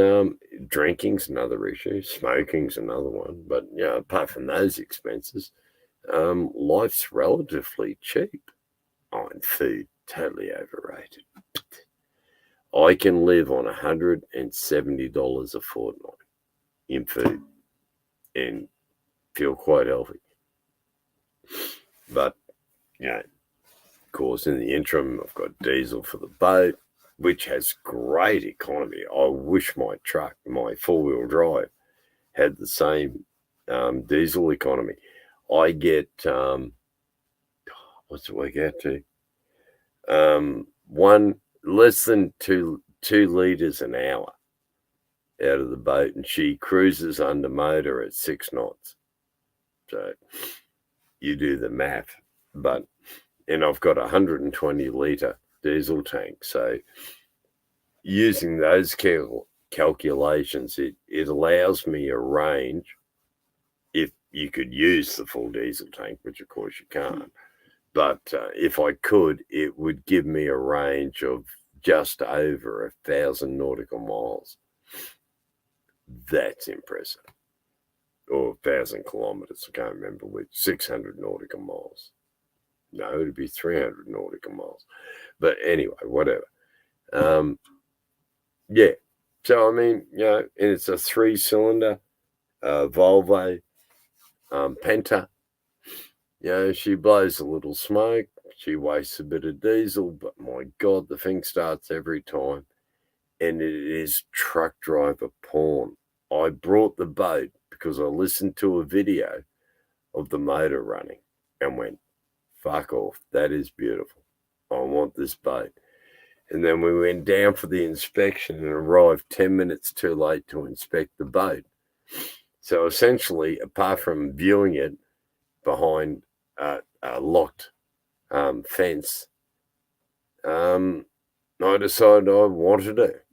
drinking's another issue. Smoking's another one. But, apart from those expenses, life's relatively cheap. And food, totally overrated. I can live on $170 a fortnight in food and feel quite healthy. But, of course, in the interim, I've got diesel for the boat, which has great economy. I wish my truck, my four-wheel drive, had the same diesel economy. I get what's the week out to? One less than two liters an hour out of the boat, and she cruises under motor at 6 knots. So you do the math, and I've got a 120 litre diesel tank. So using those calculations, it allows me a range. If you could use the full diesel tank, which of course you can't, but if I could, it would give me a range of just over 1,000 nautical miles. That's impressive. Or 1,000 kilometres, I can't remember which, 600 nautical miles. No, it'd be 300 nautical miles. But anyway, whatever. Yeah. So, I mean, and it's a 3-cylinder Volvo Penta. She blows a little smoke. She wastes a bit of diesel, but my God, the thing starts every time. And it is truck driver porn. I brought the boat because I listened to a video of the motor running and went, fuck off, that is beautiful. I want this boat. And then we went down for the inspection and arrived 10 minutes too late to inspect the boat. So essentially, apart from viewing it behind a locked fence, I decided I wanted it.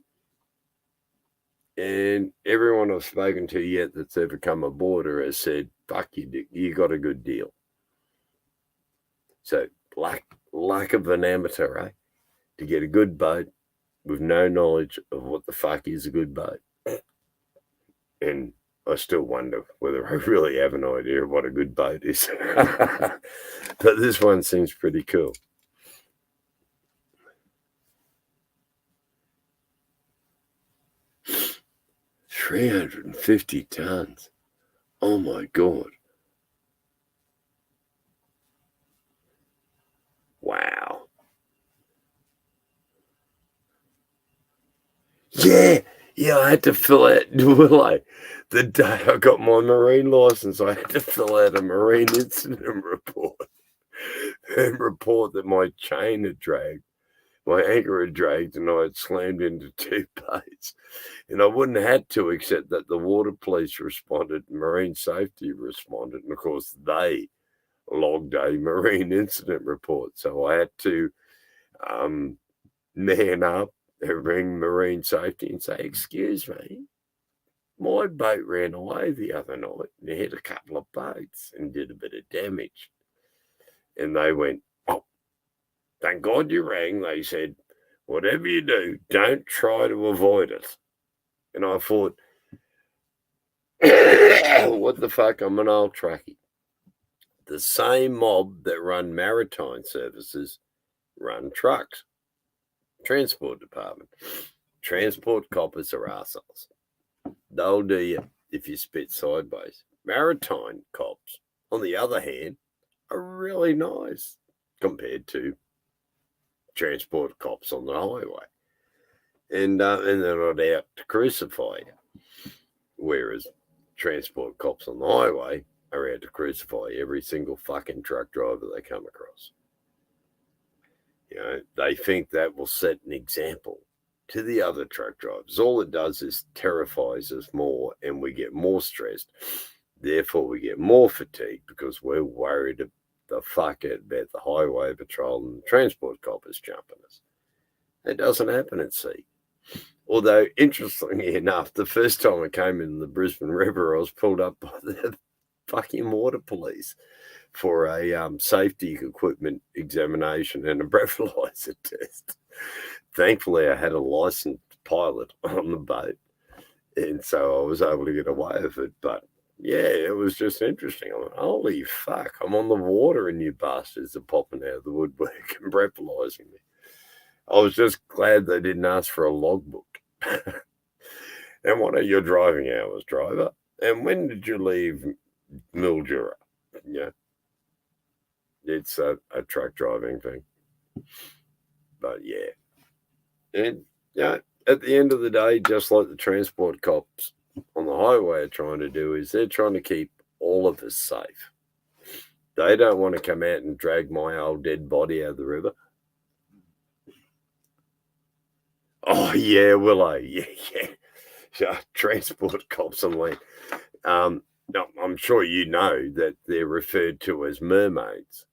And everyone I've spoken to yet that's ever come aboard her has said, fuck you got a good deal. So lack of an amateur, eh? To get a good boat with no knowledge of what the fuck is a good boat. And I still wonder whether I really have an idea of what a good boat is. But this one seems pretty cool. $350 tons. Oh my God. Wow. Yeah, I had to fill out, Willow, the day I got my marine license, I had to fill out a marine incident report and report that my chain had dragged, my anchor had dragged, and I had slammed into 2 boats. And I wouldn't have had to, except that the water police responded, marine safety responded, and of course they logged a marine incident report. So I had to man up and ring marine safety and say, excuse me, my boat ran away the other night and hit a couple of boats and did a bit of damage. And they went, oh, thank God you rang. They said, whatever you do, don't try to avoid it. And I thought, what the fuck, I'm an old truckie. The same mob that run maritime services run trucks. Transport department. Transport coppers are arseholes. They'll do you if you spit sideways. Maritime cops, on the other hand, are really nice compared to transport cops on the highway. And they're not out to crucify you. Whereas transport cops on the highway are out to crucify every single fucking truck driver they come across. They think that will set an example to the other truck drivers. All it does is terrifies us more and we get more stressed. Therefore, we get more fatigued because we're worried the fuck out about the highway patrol and the transport coppers jumping us. It doesn't happen at sea. Although, interestingly enough, the first time I came in the Brisbane River, I was pulled up by the fucking water police for a safety equipment examination and a breathalyzer test. Thankfully, I had a licensed pilot on the boat, and so I was able to get away with it. But yeah, it was just interesting. I went, holy fuck, I'm on the water and you bastards are popping out of the woodwork and breathalyzing me. I was just glad they didn't ask for a logbook. And what are your driving hours, driver? And when did you leave Mildura? Yeah. It's a truck driving thing. But yeah. And at the end of the day, just like the transport cops on the highway are trying to do, is they're trying to keep all of us safe. They don't want to come out and drag my old dead body out of the river. Oh, yeah, Willow. Yeah. Transport cops on land. No, I'm sure you know that they're referred to as mermaids.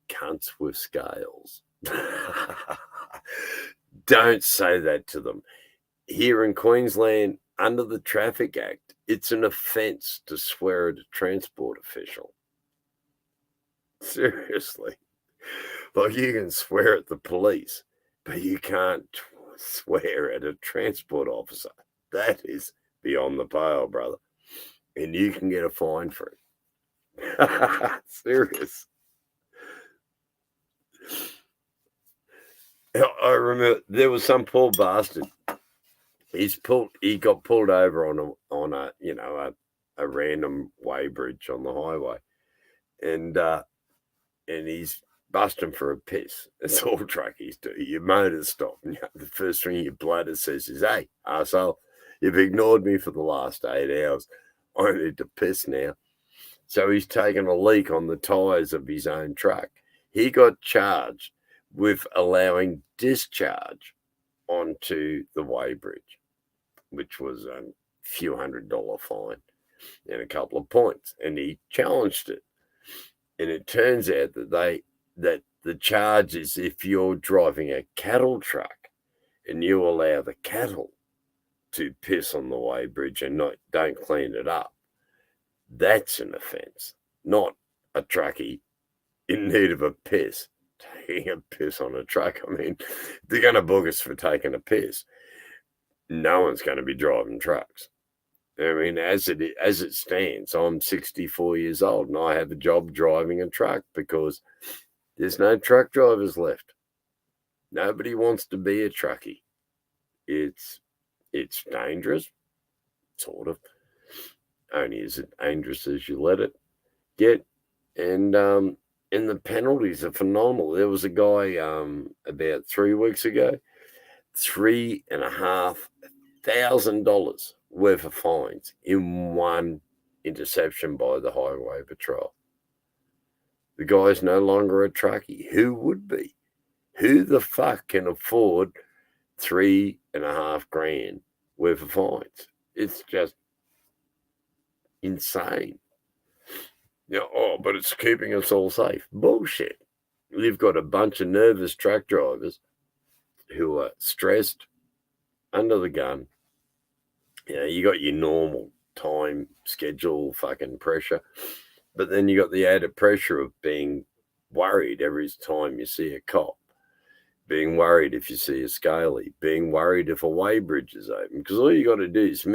Cunts with scales. Don't say that to them. Here in Queensland, under the Traffic Act, it's an offence to swear at a transport official. Seriously. Like, you can swear at the police, but you can't swear at a transport officer. That is beyond the pale, brother. And you can get a fine for it. Serious. I remember there was some poor bastard. He got pulled over on a random weighbridge on the highway, and he's busting for a piss. That's all truckies do. Your motor's stopped, and the first thing your bladder says is, "Hey, arsehole, you've ignored me for the last 8 hours. I need to piss now." So he's taken a leak on the tyres of his own truck. He got charged with allowing discharge onto the weighbridge, which was a few $100 fine and a couple of points. And he challenged it. And it turns out that the charge is if you're driving a cattle truck and you allow the cattle to piss on the weighbridge and don't clean it up, that's an offence, not a truckie in need of a piss taking a piss on a truck. I mean, they're going to book us for taking a piss. No one's going to be driving trucks. I mean, as it stands, I'm 64 years old and I have a job driving a truck because there's no truck drivers left. Nobody wants to be a truckie. It's dangerous, sort of. Only as dangerous as you let it get. And the penalties are phenomenal. There was a guy about 3 weeks ago, $3,500 worth of fines in one interception by the Highway Patrol. The guy's no longer a truckie. Who would be? Who the fuck can afford $3,500 worth of fines? It's just insane. But it's keeping us all safe. Bullshit. You've got a bunch of nervous truck drivers who are stressed, under the gun. You got your normal time schedule fucking pressure, but then you got the added pressure of being worried every time you see a cop, being worried if you see a scaly, being worried if a weighbridge is open, because all you got to do is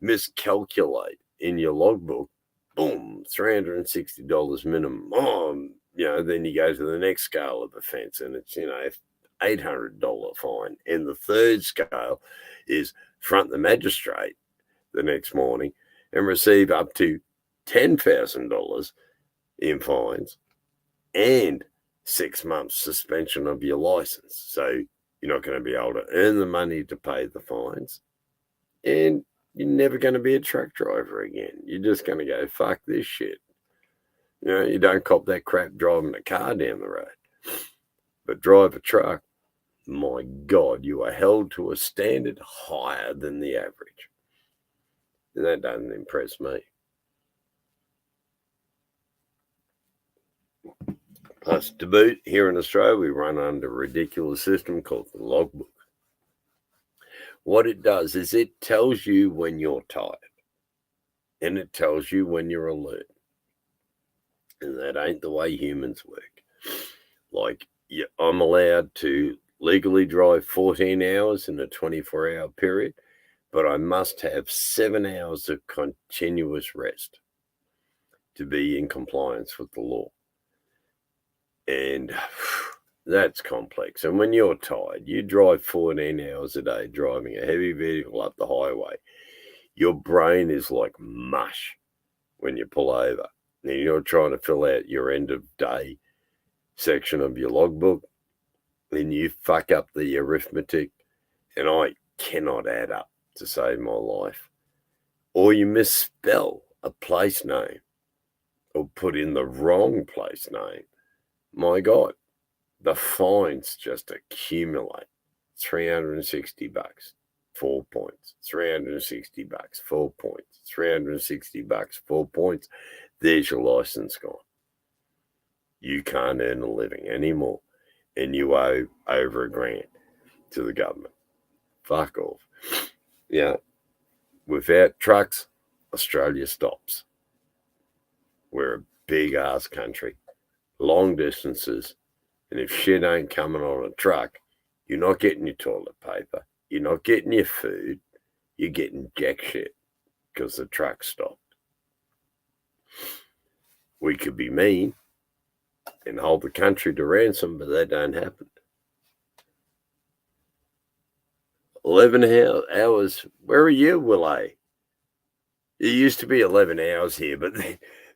miscalculate in your logbook, boom, $360 minimum. Then you go to the next scale of offence and it's, $800 fine. And the third scale is front the magistrate the next morning and receive up to $10,000 in fines and 6 months suspension of your license. So you're not going to be able to earn the money to pay the fines, and you're never going to be a truck driver again. You're just going to go, fuck this shit. You don't cop that crap driving a car down the road. But drive a truck, my God, you are held to a standard higher than the average. And that doesn't impress me. Plus, to boot, here in Australia, we run under a ridiculous system called the logbook. What it does is it tells you when you're tired, and it tells you when you're alert. And that ain't the way humans work. Like, I'm allowed to legally drive 14 hours in a 24-hour period, but I must have 7 hours of continuous rest to be in compliance with the law. And that's complex. And when you're tired, you drive 14 hours a day driving a heavy vehicle up the highway. Your brain is like mush when you pull over. And you're trying to fill out your end of day section of your logbook, and you fuck up the arithmetic, and I cannot add up to save my life. Or you misspell a place name, or put in the wrong place name, my God, the fines just accumulate. $360, 4 points. $360, 4 points. $360, 4 points. There's your license gone. You can't earn a living anymore, and you owe over $1,000 to the government. Fuck off. Yeah, without trucks, Australia stops. We're a big ass country, long distances, and if shit ain't coming on a truck, you're not getting your toilet paper, you're not getting your food, you're getting jack shit because the truck stopped. We could be mean and hold the country to ransom, but that don't happen. 11 hours. Where are you, Willie? It used to be 11 hours here, but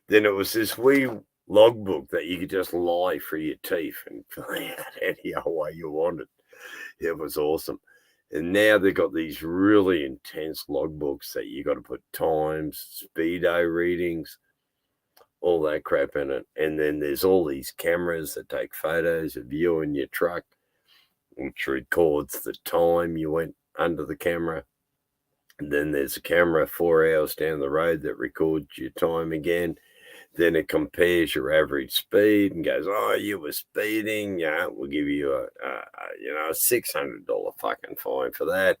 then it was this wee logbook that you could just lie through your teeth and fill out any other way you wanted. It was awesome. And now they've got these really intense logbooks that you got to put times, speedo readings, all that crap in it. And then there's all these cameras that take photos of you and your truck, which records the time you went under the camera. And then there's a camera 4 hours down the road that records your time again. Then it compares your average speed and goes, oh, you were speeding. Yeah, we'll give you a $600 fucking fine for that.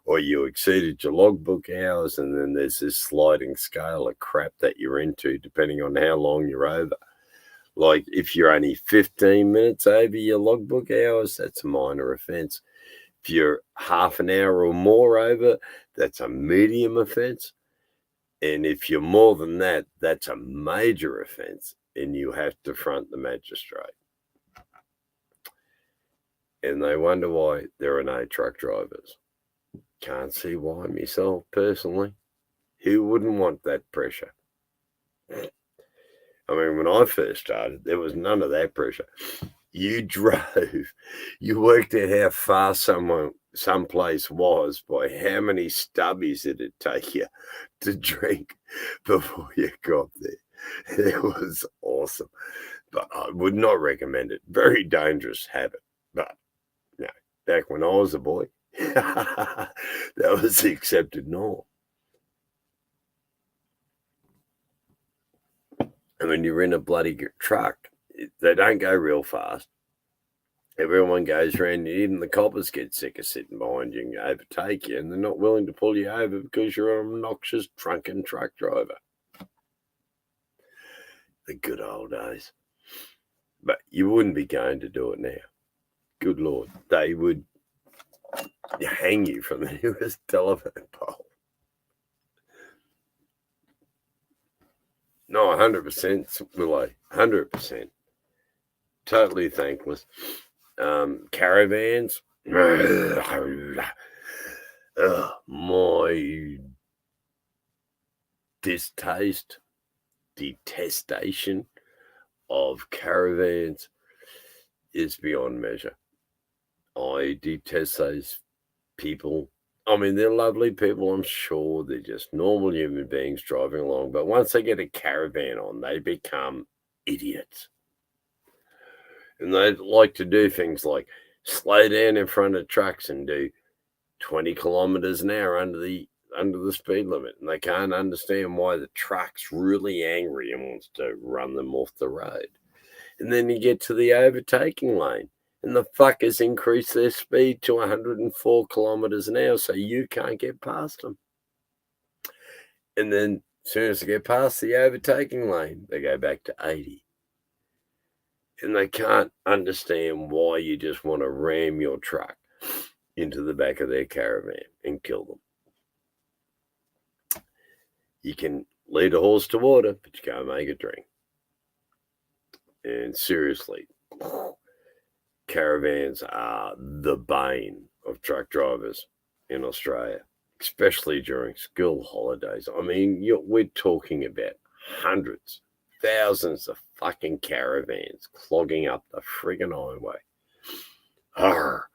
Or you exceeded your logbook hours. And then there's this sliding scale of crap that you're into depending on how long you're over. Like if you're only 15 minutes over your logbook hours, that's a minor offense. If you're half an hour or more over, that's a medium offense. And if you're more than that, that's a major offense, and you have to front the magistrate. And they wonder why there are no truck drivers. Can't see why myself, personally. Who wouldn't want that pressure? I mean, when I first started, there was none of that pressure. You drove, you worked out how far someplace was by how many stubbies it'd take you to drink before you got there. It was awesome, but I would not recommend it. Very dangerous habit, but back when I was a boy, that was the accepted norm. And when you're in a bloody truck, they don't go real fast. Everyone goes around, even the coppers get sick of sitting behind you and overtake you, and they're not willing to pull you over because you're an obnoxious, drunken truck driver. The good old days. But you wouldn't be going to do it now. Good Lord. They would hang you from the nearest telephone pole. No, 100%, Willow. 100%. Totally thankless. Caravans. My detestation of caravans is beyond measure. I detest those people. I mean, they're lovely people, I'm sure. They're just normal human beings driving along. But once they get a caravan on, they become idiots. And they like to do things like slow down in front of trucks and do 20 kilometers an hour under the speed limit. And they can't understand why the truck's really angry and wants to run them off the road. And then you get to the overtaking lane, and the fuckers increase their speed to 104 kilometers an hour so you can't get past them. And then as soon as they get past the overtaking lane, they go back to 80. And they can't understand why you just want to ram your truck into the back of their caravan and kill them. You can lead a horse to water, but you can't make it drink. And seriously, caravans are the bane of truck drivers in Australia, especially during school holidays. I mean, we're talking about hundreds, thousands of fucking caravans clogging up the friggin' highway. Arr.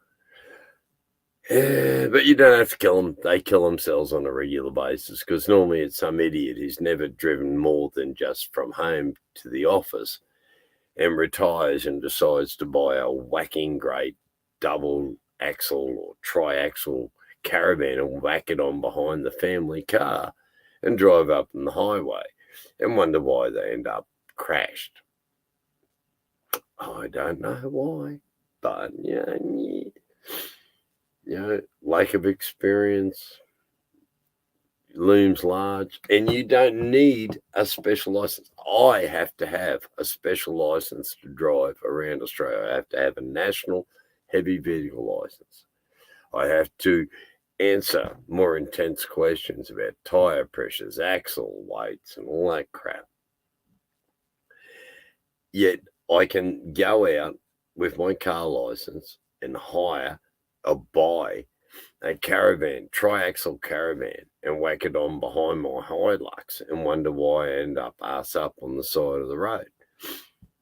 Yeah, but you don't have to kill them. They kill themselves on a regular basis because normally it's some idiot who's never driven more than just from home to the office and retires and decides to buy a whacking great double axle or triaxle caravan and whack it on behind the family car and drive up on the highway and wonder why they end up crashed. I don't know why, but lack of experience looms large, and you don't need a special license. I have to have a special license to drive around Australia. I have to have a national heavy vehicle license. I have to answer more intense questions about tyre pressures, axle weights, and all that crap. Yet I can go out with my car license and hire or buy a caravan, triaxle caravan, and whack it on behind my Hilux and wonder why I end up ass up on the side of the road.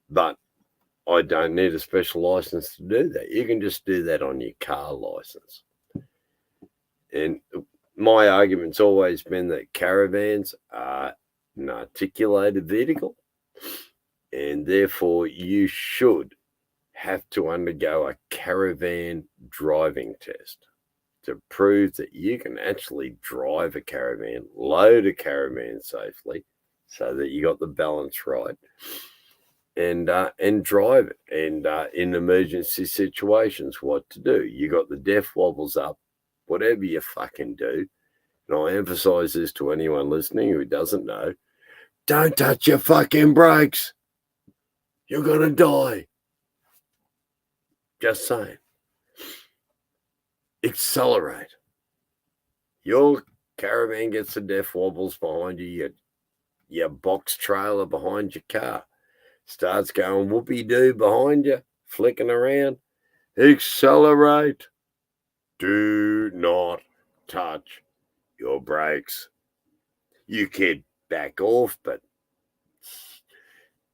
But I don't need a special license to do that. You can just do that on your car license. And my argument's always been that caravans are an articulated vehicle, and therefore you should have to undergo a caravan driving test to prove that you can actually drive a caravan, load a caravan safely, so that you got the balance right, and drive it. And in emergency situations, what to do? You got the death wobbles up, whatever you fucking do. And I emphasize this to anyone listening who doesn't know: don't touch your fucking brakes. You're gonna die. Just saying. Accelerate. Your caravan gets the death wobbles behind you, your box trailer behind your car starts going whoopee-doo behind you, flicking around. Accelerate. Do not touch your brakes. You can back off, but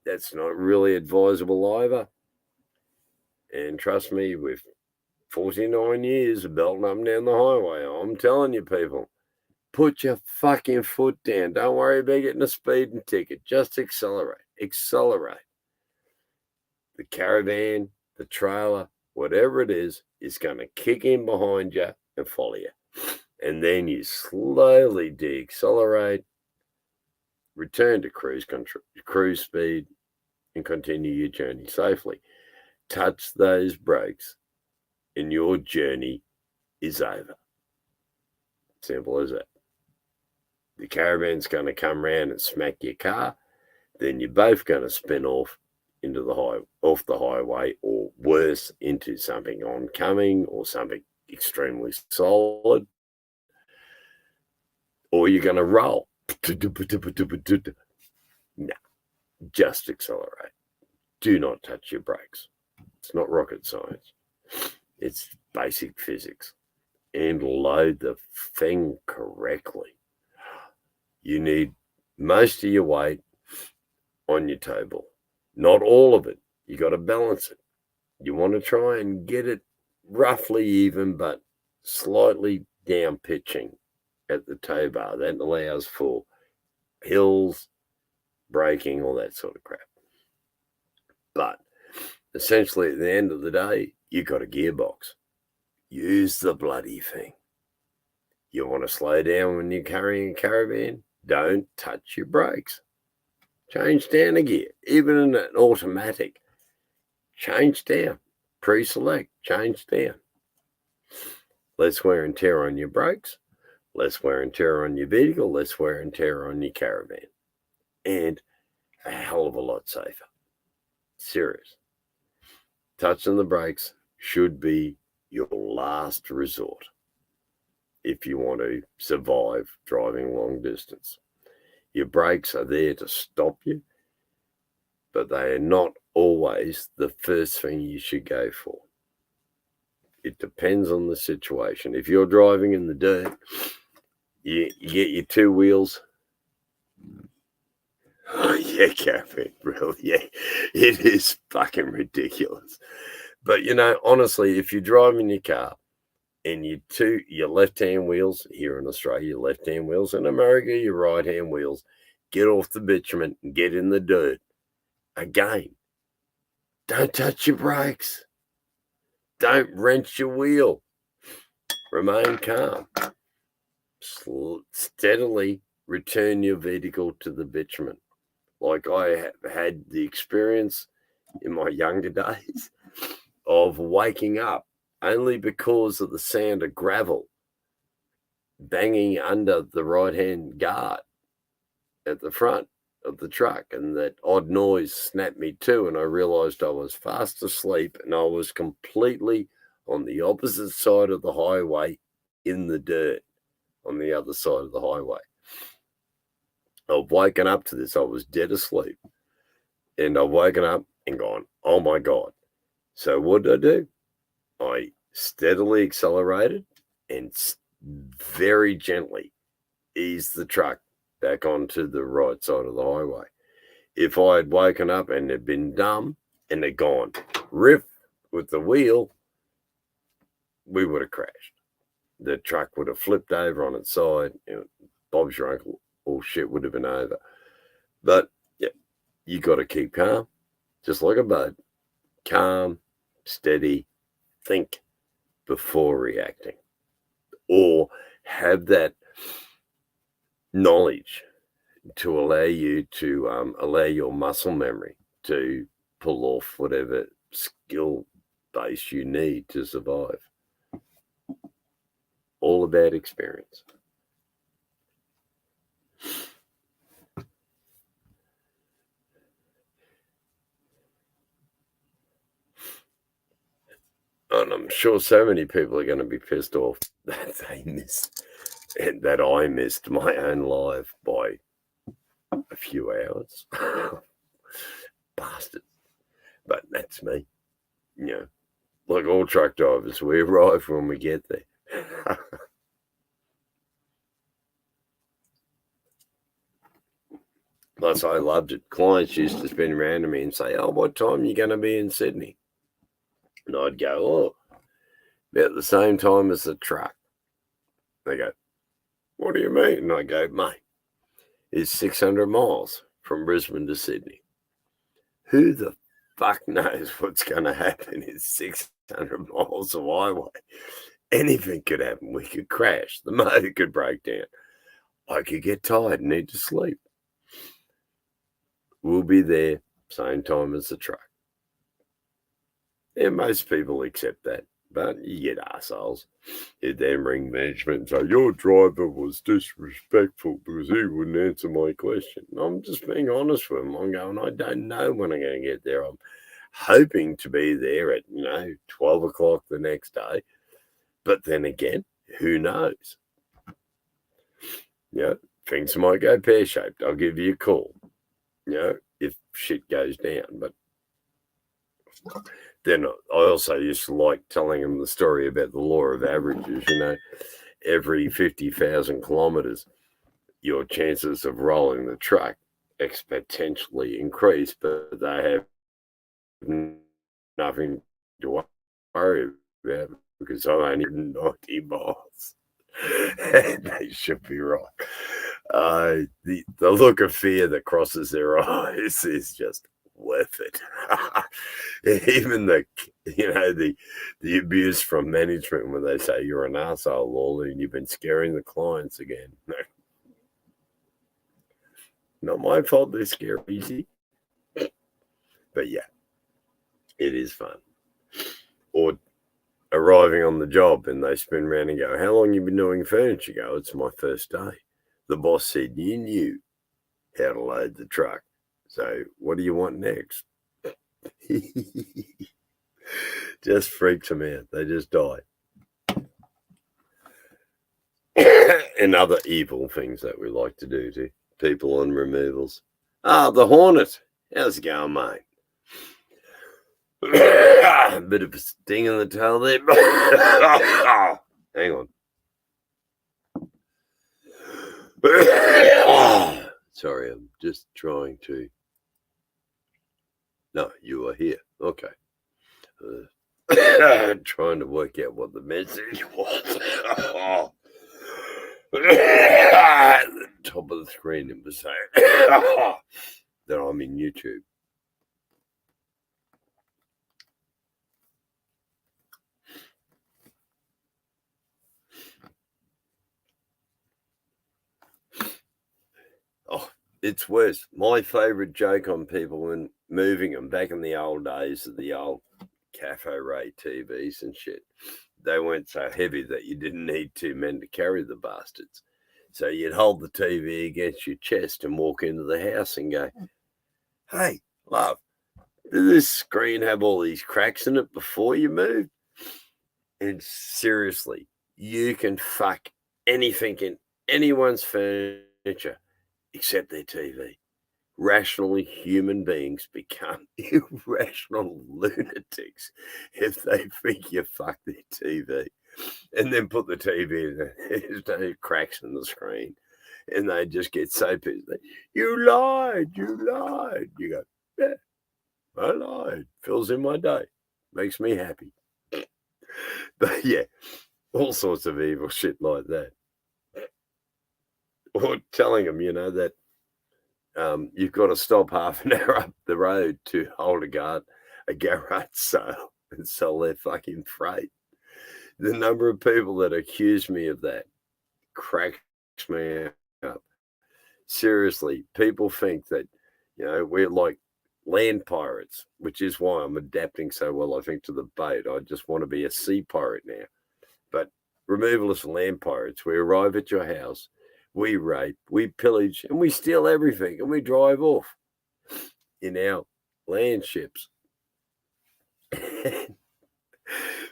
that's not really advisable either. And trust me, with 49 years of belting up and down the highway, I'm telling you, people, put your fucking foot down. Don't worry about getting a speeding ticket. Just accelerate. Accelerate. The caravan, the trailer, whatever it is going to kick in behind you and follow you. And then you slowly deaccelerate, return to cruise speed, and continue your journey safely. Touch those brakes, and your journey is over. Simple as that. The caravan's going to come around and smack your car, then you're both going to spin off into off the highway, or worse, into something oncoming or something extremely solid, or you're going to roll. No, just accelerate. Do not touch your brakes. It's not rocket science. It's basic physics. And load the thing correctly. You need most of your weight on your table. Not all of it. You got to balance it. You want to try and get it roughly even, but slightly down pitching at the tow bar. That allows for hills, braking, all that sort of crap. But essentially, at the end of the day, you got a gearbox. Use the bloody thing. You want to slow down when you're carrying a caravan? Don't touch your brakes. Change down a gear. Even in an automatic, change down. Pre-select, change down. Less wear and tear on your brakes, less wear and tear on your vehicle, less wear and tear on your caravan. And a hell of a lot safer. Serious. Touching the brakes should be your last resort if you want to survive driving long distance. Your brakes are there to stop you, but they are not always the first thing you should go for. It depends on the situation. If you're driving in the dirt, you get your two wheels. Oh, yeah, Catherine, really, yeah. It is fucking ridiculous. But, honestly, if you're driving your car and your left-hand wheels here in Australia, your left-hand wheels, in America, your right-hand wheels, get off the bitumen and get in the dirt. Again, don't touch your brakes. Don't wrench your wheel. Remain calm. Steadily return your vehicle to the bitumen. Like I have had the experience in my younger days of waking up only because of the sound of gravel banging under the right-hand guard at the front of the truck, and that odd noise snapped me to, and I realized I was fast asleep and I was completely on the opposite side of the highway in the dirt on the other side of the highway. I've woken up to this. I was dead asleep, and I've woken up and gone, oh my God. So what did I do? I steadily accelerated and very gently eased the truck back onto the right side of the highway. If I had woken up and had been dumb and had gone rip with the wheel, we would have crashed. The truck would have flipped over on its side. Bob's your uncle. All shit would have been over. But yeah, you got to keep calm, just like a boat. Calm, steady, think before reacting, or have that knowledge to allow you to allow your muscle memory to pull off whatever skill base you need to survive. All about experience. And I'm sure so many people are going to be pissed off that they missed, and that I missed my own life by a few hours. Bastard. But that's me. You know, like all truck drivers, we arrive when we get there. Plus, I loved it. Clients used to spin around to me and say, oh, what time are you going to be in Sydney? And I'd go, oh, about the same time as the truck. They go, what do you mean? And I go, mate, it's 600 miles from Brisbane to Sydney. Who the fuck knows what's going to happen in 600 miles of highway? Anything could happen. We could crash. The motor could break down. I could get tired and need to sleep. We'll be there same time as the truck. And most people accept that, but you get assholes who then ring management and say, your driver was disrespectful because he wouldn't answer my question. And I'm just being honest with them. I'm going, I don't know when I'm going to get there. I'm hoping to be there at, 12 o'clock the next day. But then again, who knows? Things might go pear-shaped. I'll give you a call, if shit goes down. But then I also used to like telling them the story about the law of averages. Every 50,000 kilometers, your chances of rolling the truck exponentially increase, but they have nothing to worry about because I'm only 90 miles. And they should be right. The look of fear that crosses their eyes is just worth it. Even the abuse from management when they say you're an arsehole, Lawler, and you've been scaring the clients again. No. Not my fault they're scared easy. But yeah, it is fun. Or arriving on the job and they spin around and go, how long you been doing furniture? You go, it's my first day. The boss said you knew how to load the truck. So what do you want next? Just freaks them out. They just die. And other evil things that we like to do to people on removals. The Hornet. How's it going, mate? A bit of a sting in the tail there. Hang on. Sorry, I'm just trying to. No, you are here. Okay. trying to work out what the message was. At the top of the screen, it was saying that I'm in YouTube. Oh, it's worse. My favourite joke on people when moving them back in the old days of the old Cafe Ray TVs and shit, they weren't so heavy that you didn't need two men to carry the bastards. So you'd hold the TV against your chest and walk into the house and go, "Hey, love, did this screen have all these cracks in it before you moved?" And seriously, you can fuck anything in anyone's furniture except their TV. Rationally, human beings become irrational lunatics if they think you fuck their TV and then put the TV in there. There's no cracks in the screen. And they just get so pissed. You lied. You go, yeah, I lied. Fills in my day. Makes me happy. But yeah, all sorts of evil shit like that. Or telling them, that you've got to stop half an hour up the road to hold a garage sale and sell their fucking freight. The number of people that accuse me of that cracks me up. Seriously, people think that, we're like land pirates, which is why I'm adapting so well, I think, to the boat. I just want to be a sea pirate now. But removal of land pirates, we arrive at your house, we rape, we pillage, and we steal everything, and we drive off in our land ships.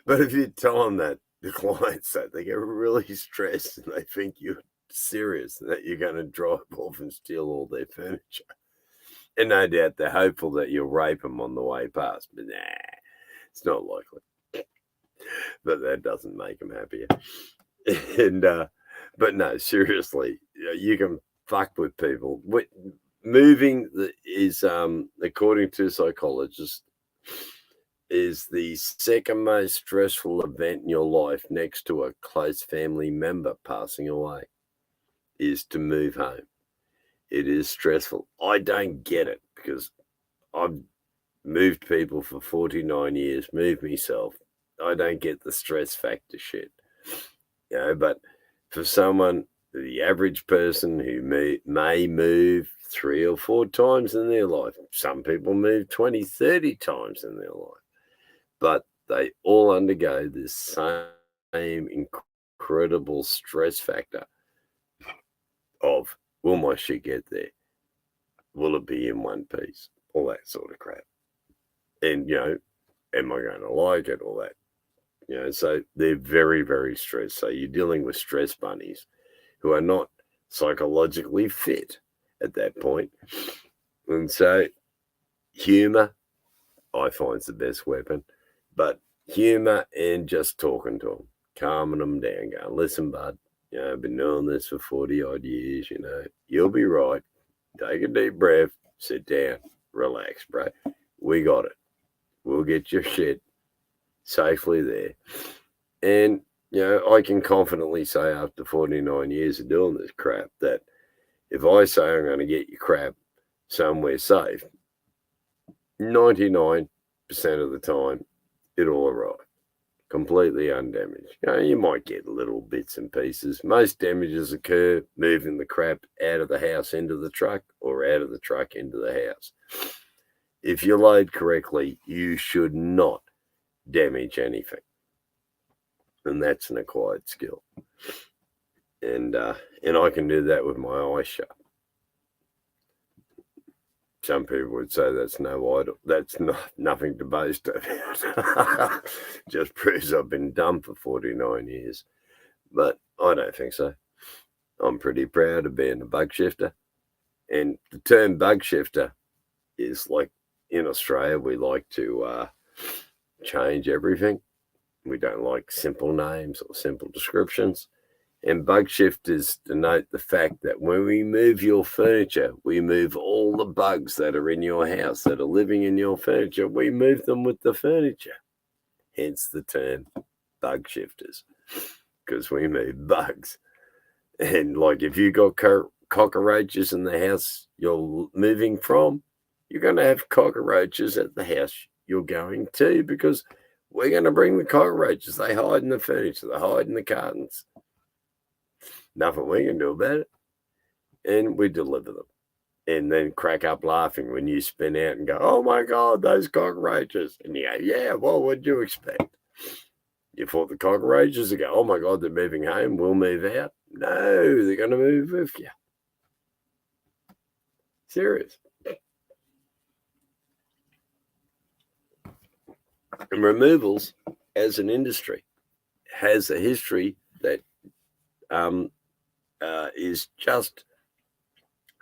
But if you tell them that, the clients that, they get really stressed and they think you're serious, that you're going to drive off and steal all their furniture. And no doubt they're hopeful that you'll rape them on the way past, but nah, it's not likely. But that doesn't make them happier. And but no, seriously, you can fuck with people. Moving is, according to psychologists, is the second most stressful event in your life, next to a close family member passing away, is to move home. It is stressful. I don't get it because I've moved people for 49 years, moved myself. I don't get the stress factor shit. But for someone, the average person who may move 3 or 4 times in their life, some people move 20, 30 times in their life, but they all undergo this same incredible stress factor of, will my shit get there? Will it be in one piece? All that sort of crap. And, am I going to like it? All that. So they're very, very stressed. So you're dealing with stress bunnies who are not psychologically fit at that point. And so humor, I find, is the best weapon. But humor and just talking to them, calming them down, going, listen, bud, I've been doing this for 40 odd years, you'll be right. Take a deep breath, sit down, relax, bro. We got it. We'll get your shit safely there. And, I can confidently say after 49 years of doing this crap that if I say I'm going to get your crap somewhere safe, 99% of the time, it'll arrive completely undamaged. You might get little bits and pieces. Most damages occur moving the crap out of the house into the truck or out of the truck into the house. If you load correctly, you should not damage anything. And that's an acquired skill. And I can do that with my eyes shut. Some people would say that's no idol. That's nothing to boast about. Just proves I've been dumb for 49 years. But I don't think so. I'm pretty proud of being a bug shifter. And the term bug shifter is like, in Australia, we like to change everything. We don't like simple names or simple descriptions. And bug shifters denote the fact that when we move your furniture, we move all the bugs that are in your house, that are living in your furniture. We move them with the furniture. hence the term bug shifters, because we move bugs. And like if you got cockroaches in the house you're moving from, you're going to have cockroaches at the house you're going to, because we're going to bring the cockroaches. They hide in the furniture. They hide in the cartons. Nothing we can do about it. And we deliver them. And then crack up laughing when you spin out and go, oh my God, those cockroaches. And you go, yeah, well, what'd you expect? You thought the cockroaches would go, oh my God, they're moving home. We'll move out. No, they're going to move with you. Serious. And removals as an industry has a history that is just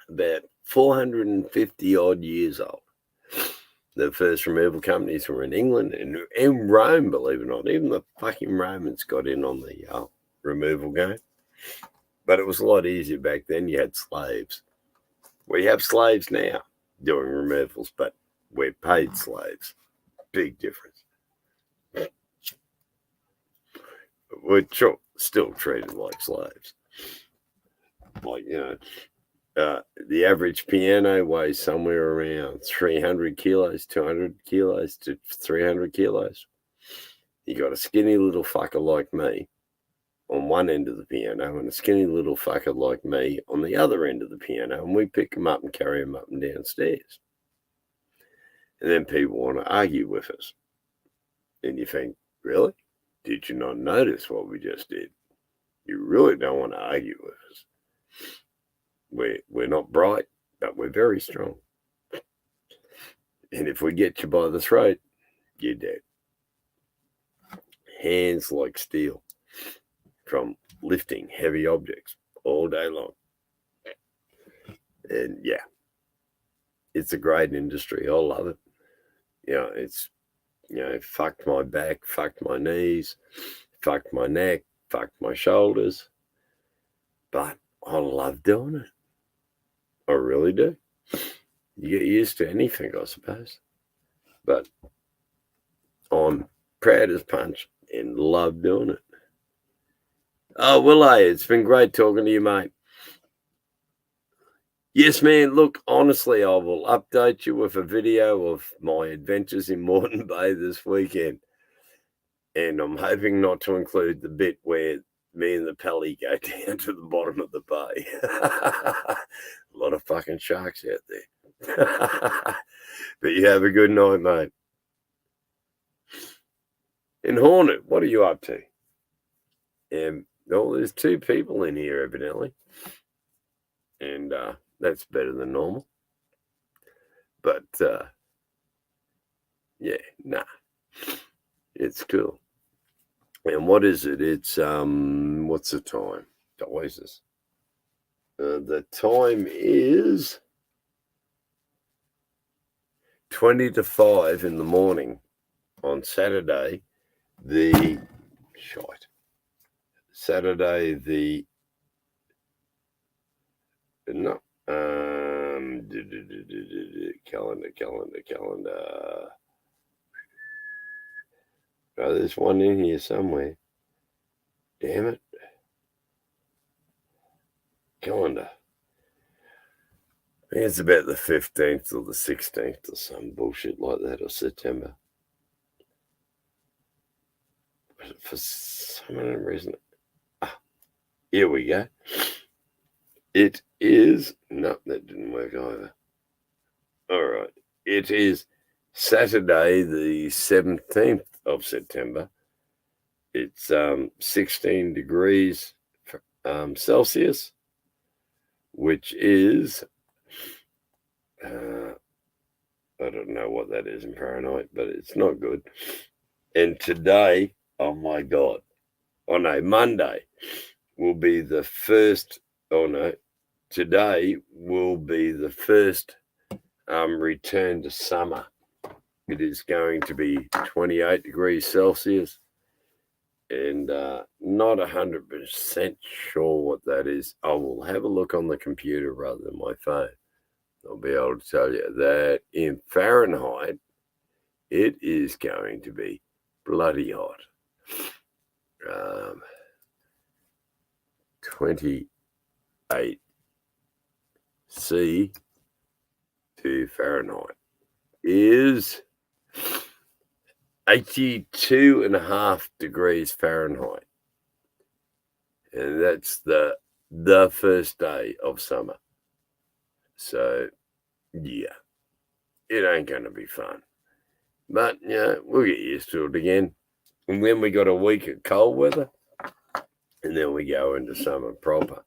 about 450 odd years old. The first removal companies were in England and in Rome, believe it or not. Even the fucking Romans got in on the removal game. But it was a lot easier back then. You had slaves. We have slaves now doing removals, but we're paid slaves. Big difference. We're still treated like slaves. Like, the average piano weighs somewhere around 300 kilos, 200 kilos to 300 kilos. You got a skinny little fucker like me on one end of the piano and a skinny little fucker like me on the other end of the piano, and we pick them up and carry them up and downstairs. And then people want to argue with us. And you think, really? Did you not notice what we just did? You really don't want to argue with us. We're not bright, but we're very strong. And if we get you by the throat, you're dead. Hands like steel from lifting heavy objects all day long. And yeah, it's a great industry. I love it. It's, fucked my back, fucked my knees, fucked my neck, fucked my shoulders. But I love doing it. I really do. You get used to anything, I suppose. But I'm proud as punch and love doing it. Oh, Willow, it's been great talking to you, mate. Yes, man. Look, honestly, I will update you with a video of my adventures in Moreton Bay this weekend. And I'm hoping not to include the bit where me and the Pelican go down to the bottom of the bay. A lot of fucking sharks out there. But you have a good night, mate. And Hornet, what are you up to? There's two people in here, evidently. And that's better than normal. But, yeah, nah. It's cool. And what is it? It's, what's the time? Devices. The time is 20 to 5 in the morning on Saturday, calendar. Oh, there's one in here somewhere. Damn it. Calendar. I think it's about the 15th or the 16th or some bullshit like that of September. For some reason. Here we go. It is. No, that didn't work either. All right. It is Saturday, the 17th of September. It's 16 degrees Celsius, which is, I don't know what that is in Fahrenheit, but it's not good. And today, oh my God, Monday will be the first, today will be the first return to summer. It is going to be 28 degrees Celsius. And not 100% sure what that is. I will have a look on the computer rather than my phone. I'll be able to tell you that in Fahrenheit, it is going to be bloody hot. 28 C to Fahrenheit is 82.5 degrees Fahrenheit. And that's the first day of summer. So, yeah, it ain't going to be fun. But, we'll get used to it again. And then we got a week of cold weather. And then we go into summer proper.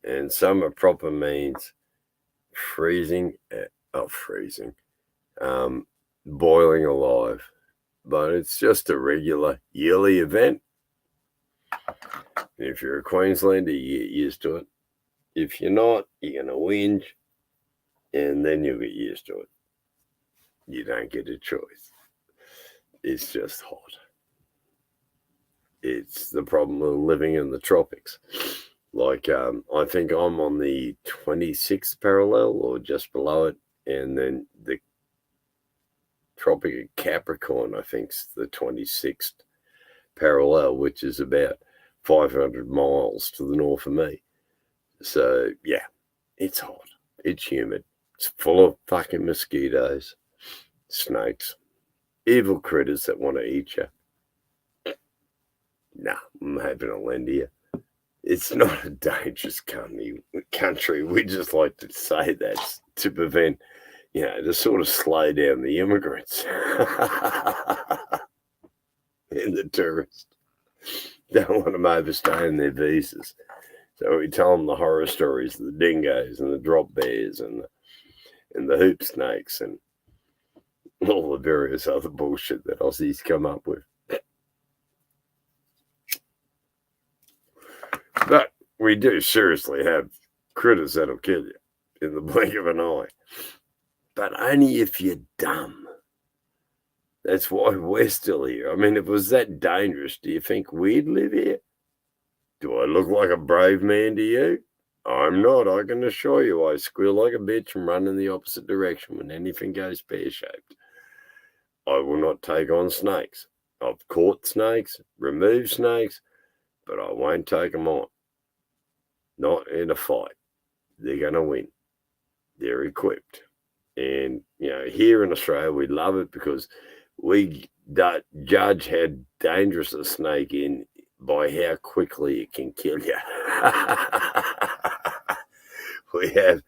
And summer proper means freezing, boiling alive. But it's just a regular yearly event. If you're a Queenslander, you get used to it. If you're not, you're going to whinge, and then you'll get used to it. You don't get a choice. It's just hot. It's the problem of living in the tropics. Like, I think I'm on the 26th parallel or just below it, and then the Tropic of Capricorn, I think, is the 26th parallel, which is about 500 miles to the north of me. So, yeah, it's hot. It's humid. It's full of fucking mosquitoes, snakes, evil critters that want to eat you. Nah, I'm having a lend to you. It's not a dangerous country. We just like to say that to prevent, to sort of slow down the immigrants and the tourists. Don't want them overstaying their visas. So we tell them the horror stories of the dingoes and the drop bears and the hoop snakes and all the various other bullshit that Aussies come up with. But we do seriously have critters that'll kill you in the blink of an eye. But only if you're dumb. That's why we're still here. I mean, if it was that dangerous, do you think we'd live here? Do I look like a brave man to you? I'm not, I can assure you. I squeal like a bitch and run in the opposite direction when anything goes pear-shaped. I will not take on snakes. I've caught snakes, removed snakes, but I won't take them on. Not in a fight. They're going to win. They're equipped. And, here in Australia, we love it because we judge how dangerous a snake is by how quickly it can kill you. We have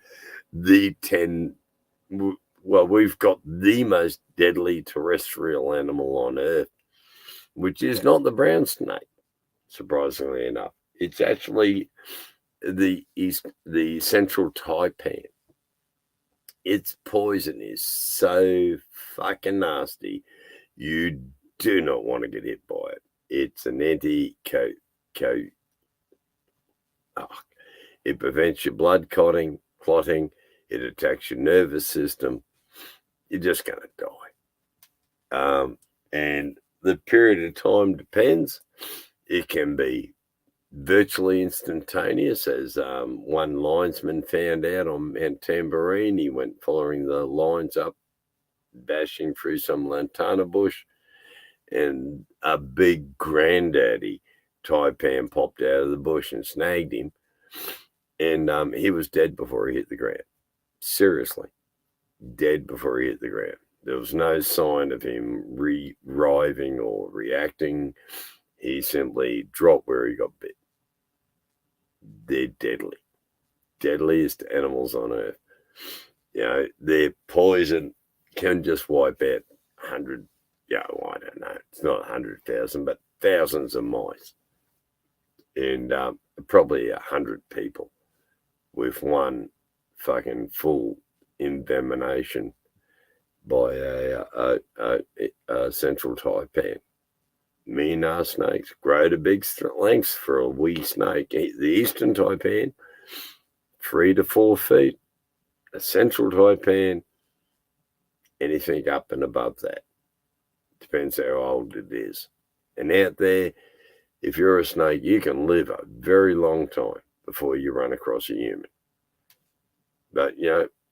we've got the most deadly terrestrial animal on Earth, which is not the brown snake, surprisingly enough. It's actually the central taipan. Its poison is so fucking nasty, you do not want to get hit by it. It's an it prevents your blood clotting. It attacks your nervous system. You're just going to die. And the period of time depends. It can be virtually instantaneous, as one linesman found out on Mount Tambourine. He went following the lines up, bashing through some lantana bush, and a big granddaddy taipan popped out of the bush and snagged him, and he was dead before he hit the ground. Seriously, dead before he hit the ground. There was no sign of him reviving or reacting. He simply dropped where he got bit. They're deadly. Deadliest animals on Earth. Their poison can just wipe out 100, I don't know. It's not 100,000, but thousands of mice. And probably 100 people with one fucking full envenomation by a central taipan. Mean ass snakes grow to big lengths for a wee snake. The eastern taipan, 3 to 4 feet. A central taipan, anything up and above that. Depends how old it is. And out there, if you're a snake, you can live a very long time before you run across a human. But,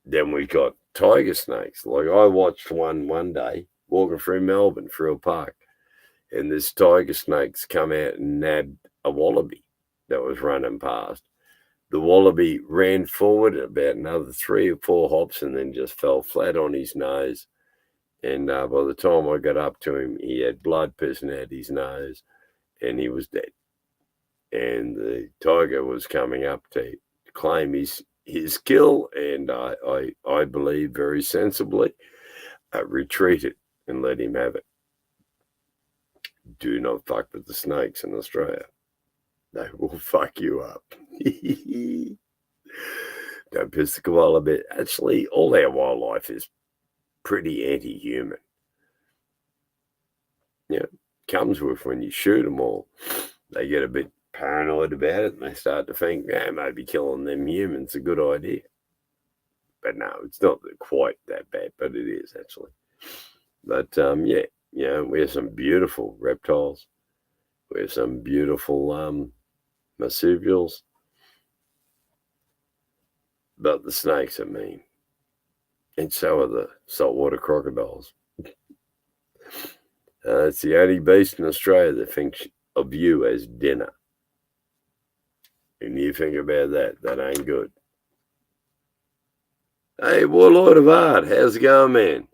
then we got tiger snakes. Like I watched one day walking through Melbourne, through a park. and this tiger snake's come out and nabbed a wallaby that was running past. The wallaby ran forward about another 3 or 4 hops and then just fell flat on his nose. And by the time I got up to him, he had blood pissing out his nose and he was dead. And the tiger was coming up to claim his kill, and I believe very sensibly retreated and let him have it. Do not fuck with the snakes in Australia. They will fuck you up. Don't piss the koala bit. Actually, all our wildlife is pretty anti-human. Yeah, comes with when you shoot them all. They get a bit paranoid about it and they start to think, maybe killing them humans a good idea. But no, it's not quite that bad, but it is actually. But we have some beautiful reptiles. We have some beautiful marsupials. But the snakes are mean. And so are the saltwater crocodiles. It's the only beast in Australia that thinks of you as dinner. And you think about that, that ain't good. Hey, Warlord of Art, how's it going, man?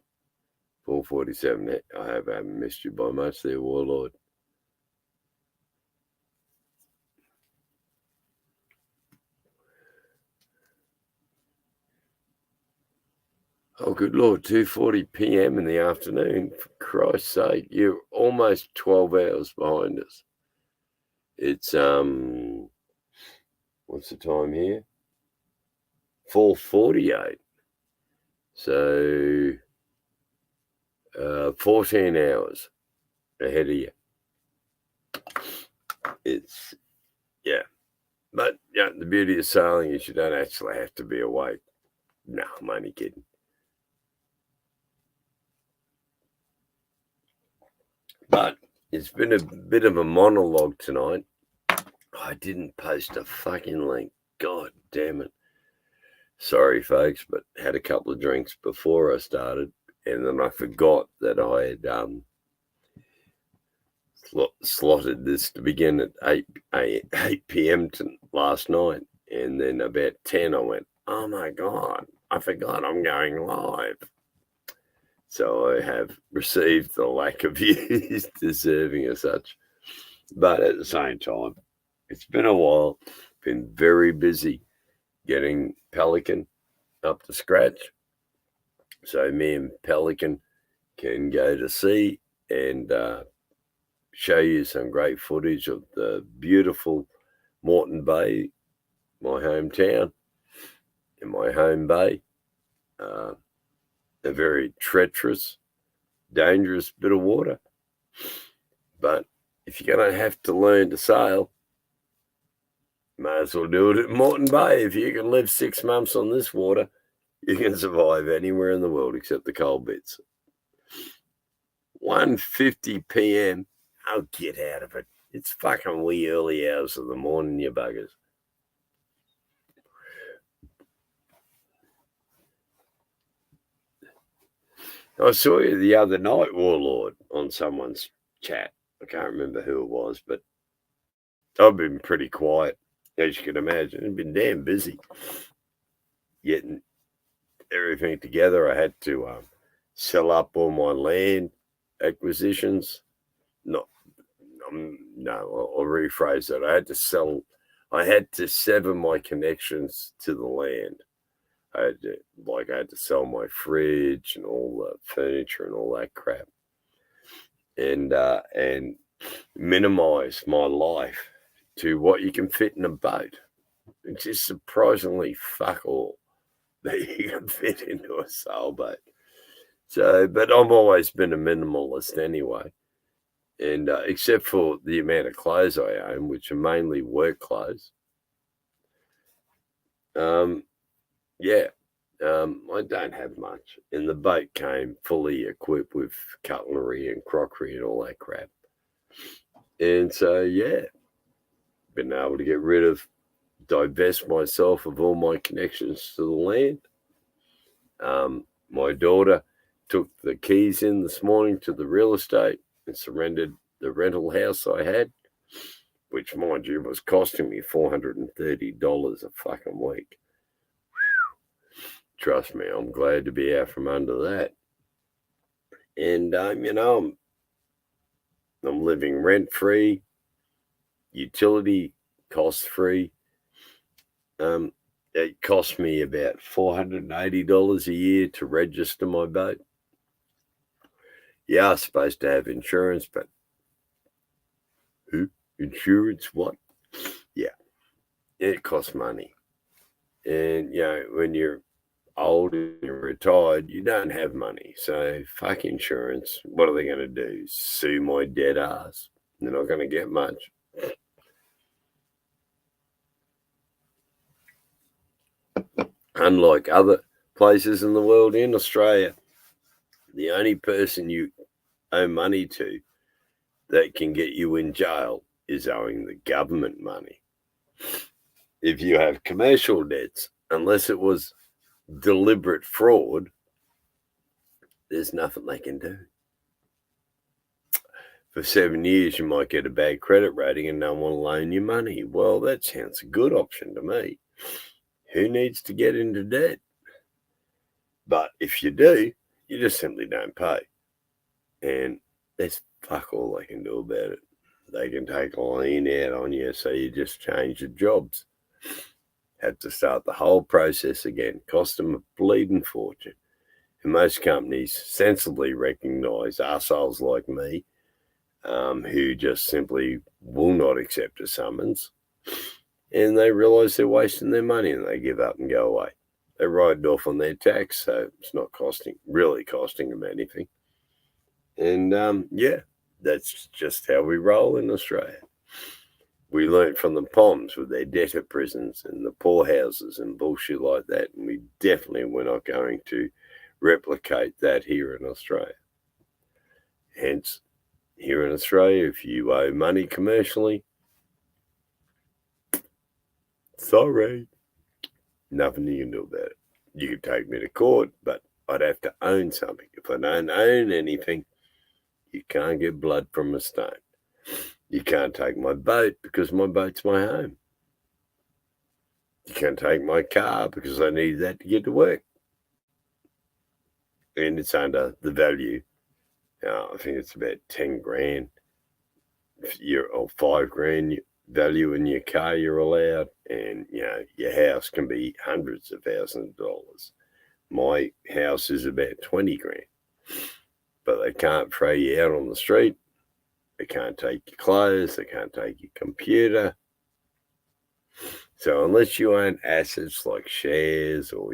447, I hope I haven't missed you by much there, Warlord. Oh, good Lord, 2:40 p.m. in the afternoon. For Christ's sake, you're almost 12 hours behind us. It's, what's the time here? 4:48. So, 14 hours ahead of you. It's, yeah. But, yeah, the beauty of sailing is you don't actually have to be awake. No, I'm only kidding. But it's been a bit of a monologue tonight. I didn't post a fucking link. God damn it. Sorry, folks, but had a couple of drinks before I started, and then I forgot that I had slotted this to begin at 8 p.m. last night, and then about 10 I went, oh my God, I forgot I'm going live. So I have received the lack of views deserving of such. But at the same time, it's been a while, been very busy getting Pelican up to scratch. So me and Pelican can go to sea and show you some great footage of the beautiful Moreton Bay, my hometown, in my home bay. A very treacherous, dangerous bit of water. But if you're going to have to learn to sail, might as well do it at Moreton Bay. If you can live 6 months on this water, you can survive anywhere in the world except the cold bits. 1:50 p.m. I'll get out of it. It's fucking wee early hours of the morning, you buggers. I saw you the other night, Warlord, on someone's chat. I can't remember who it was, but I've been pretty quiet, as you can imagine. I've been damn busy getting everything together. I had to sell up all my land acquisitions. No, I'll rephrase that. I had to sever my connections to the land. I had to sell my fridge and all the furniture and all that crap, and minimize my life to what you can fit in a boat. It's just surprisingly fuck all that you can fit into a sailboat. So, but I've always been a minimalist anyway, and except for the amount of clothes I own, which are mainly work clothes. I don't have much. And the boat came fully equipped with cutlery and crockery and all that crap. And so, been able to divest myself of all my connections to the land. My daughter took the keys in this morning to the real estate and surrendered the rental house I had, which, mind you, was costing me $430 a fucking week. Trust me, I'm glad to be out from under that. And, I'm living rent-free, utility cost-free. It cost me about $480 a year to register my boat. Yeah, I was supposed to have insurance, but who? Insurance? What? Yeah, it costs money. And, when you're old and you're retired, you don't have money. So, fuck insurance. What are they going to do? Sue my dead ass? They're not going to get much. Unlike other places in the world, in Australia, the only person you owe money to that can get you in jail is owing the government money. If you have commercial debts, unless it was deliberate fraud, there's nothing they can do. For 7 years, you might get a bad credit rating and no one will loan you money. Well, that sounds a good option to me. Who needs to get into debt? But if you do, you just simply don't pay. And there's fuck all they can do about it. They can take a lien out on you, so you just change your jobs. Had to start the whole process again. Cost them a bleeding fortune. And most companies sensibly recognise arseholes like me, who just simply will not accept a summons. And they realise they're wasting their money and they give up and go away. They write it off on their tax, so it's not really costing them anything. And that's just how we roll in Australia. We learnt from the Poms with their debtor prisons and the poorhouses and bullshit like that, and we definitely were not going to replicate that here in Australia. Hence, here in Australia, if you owe money commercially, sorry, nothing you can do about it. You could take me to court, but I'd have to own something. If I don't own anything, you can't get blood from a stone. You can't take my boat because my boat's my home. You can't take my car because I need that to get to work. And it's under the value. I think it's about 10 grand or 5 grand value in your car you're allowed. And, your house can be hundreds of thousands of dollars. My house is about 20 grand. But they can't throw you out on the street. They can't take your clothes. They can't take your computer. So unless you own assets like shares or,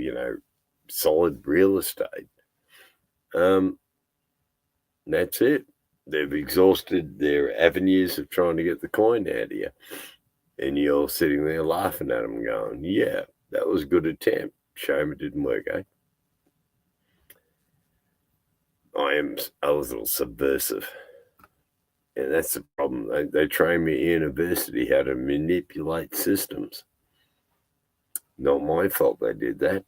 solid real estate, that's it. They've exhausted their avenues of trying to get the coin out of you. And you're sitting there laughing at them going, yeah, that was a good attempt. Shame it didn't work, eh? I am a little subversive. And that's the problem. They train me at university how to manipulate systems. Not my fault they did that.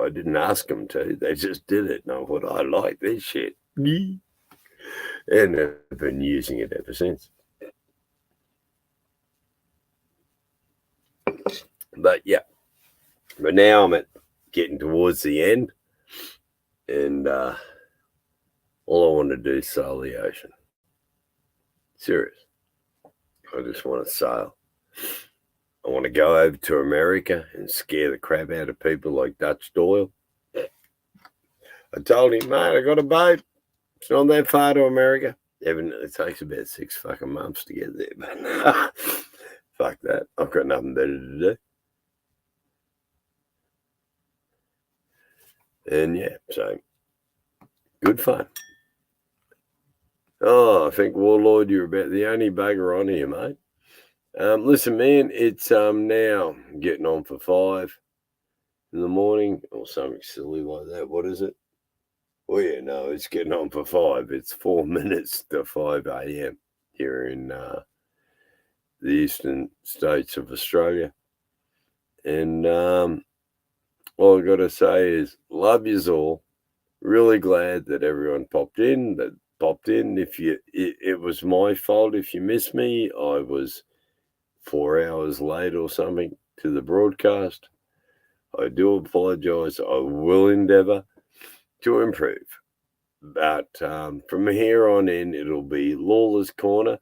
I didn't ask them to. They just did it. And I thought, I like this shit. And I've been using it ever since. But yeah. But now I'm getting towards the end. And all I want to do is sail the ocean. Serious. I just want to sail. I want to go over to America and scare the crap out of people like Dutch Doyle. I told him, mate, I got a boat. It's not that far to America. Evidently, it takes about 6 fucking months to get there. But fuck that. I've got nothing better to do. And yeah, so good fun. Oh, I think, Warlord, you're about the only bugger on here, mate. Listen, man, it's now getting on for 5 in the morning or something silly like that. What is it? Oh, yeah, no, it's getting on for 5. It's 4 minutes to 5 a.m. here in the eastern states of Australia. And all I got to say is love yous all. Really glad that everyone popped in, that popped in. It was my fault if you missed me. I was 4 hours late or something to the broadcast. I do apologise. I will endeavour to improve. But from here on in, it'll be Lawler's Corner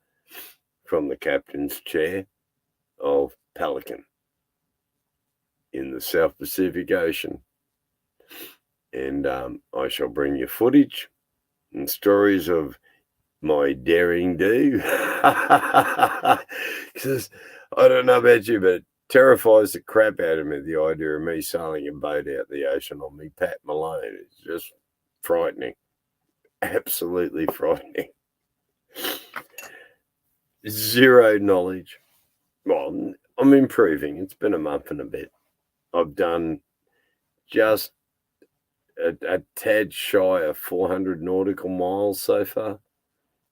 from the captain's chair of Pelican in the South Pacific Ocean. And I shall bring you footage and stories of my daring do. Because I don't know about you, but it terrifies the crap out of me, the idea of me sailing a boat out the ocean on me Pat Malone. It's just frightening. Absolutely frightening. Zero knowledge. Well, I'm improving. It's been a month and a bit. I've done just a tad shy of 400 nautical miles so far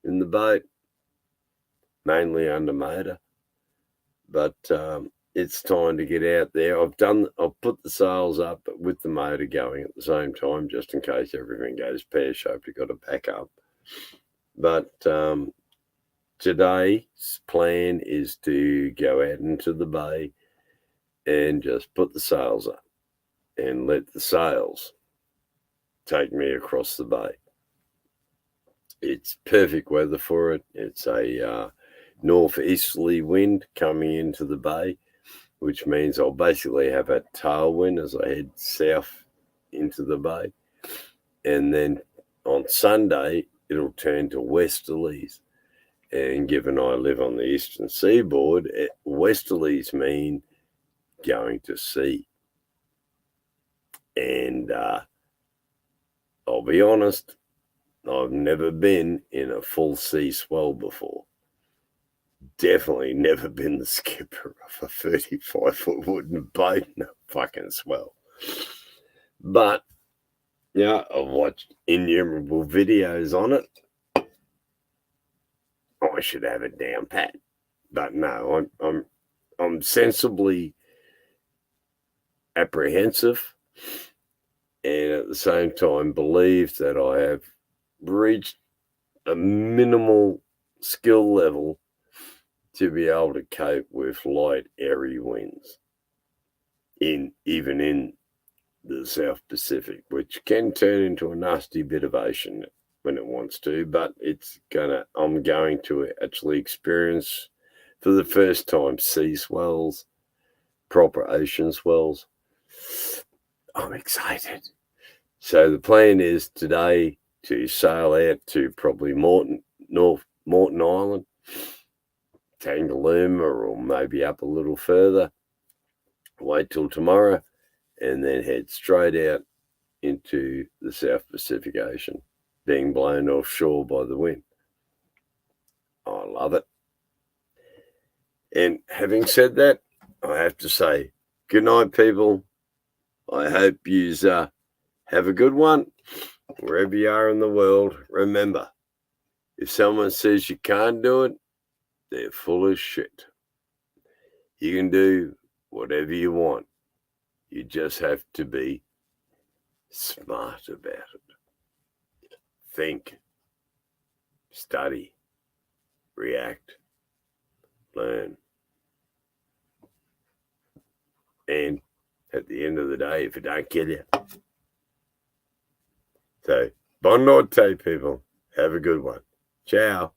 in the boat, mainly under motor. But it's time to get out there. I've put the sails up with the motor going at the same time, just in case everything goes pear-shaped. You've got to pack up. But today's plan is to go out into the bay and just put the sails up and let the sails take me across the bay. It's perfect weather for it. It's a northeasterly wind coming into the bay, which means I'll basically have a tailwind as I head south into the bay. And then on Sunday, it'll turn to westerlies. And given I live on the eastern seaboard, westerlies mean going to sea. And I'll be honest, I've never been in a full sea swell before. Definitely never been the skipper of a 35-foot wooden boat in a fucking swell. But, yeah, I've watched innumerable videos on it. I should have it down pat. But no, I'm sensibly apprehensive, and at the same time believe that I have reached a minimal skill level to be able to cope with light, airy winds, even in the South Pacific, which can turn into a nasty bit of ocean when it wants to, but I'm going to actually experience for the first time sea swells, proper ocean swells. I'm excited. So the plan is today to sail out to probably Morton Island, Tangalooma, or maybe up a little further. Wait till tomorrow, and then head straight out into the South Pacific Ocean, being blown offshore by the wind. I love it. And having said that, I have to say, good night, people. I hope you have a good one. Wherever you are in the world, remember, if someone says you can't do it, they're full of shit. You can do whatever you want. You just have to be smart about it. Think, study, react, learn. And at the end of the day, if it don't kill you. So, bon notte, people. Have a good one. Ciao.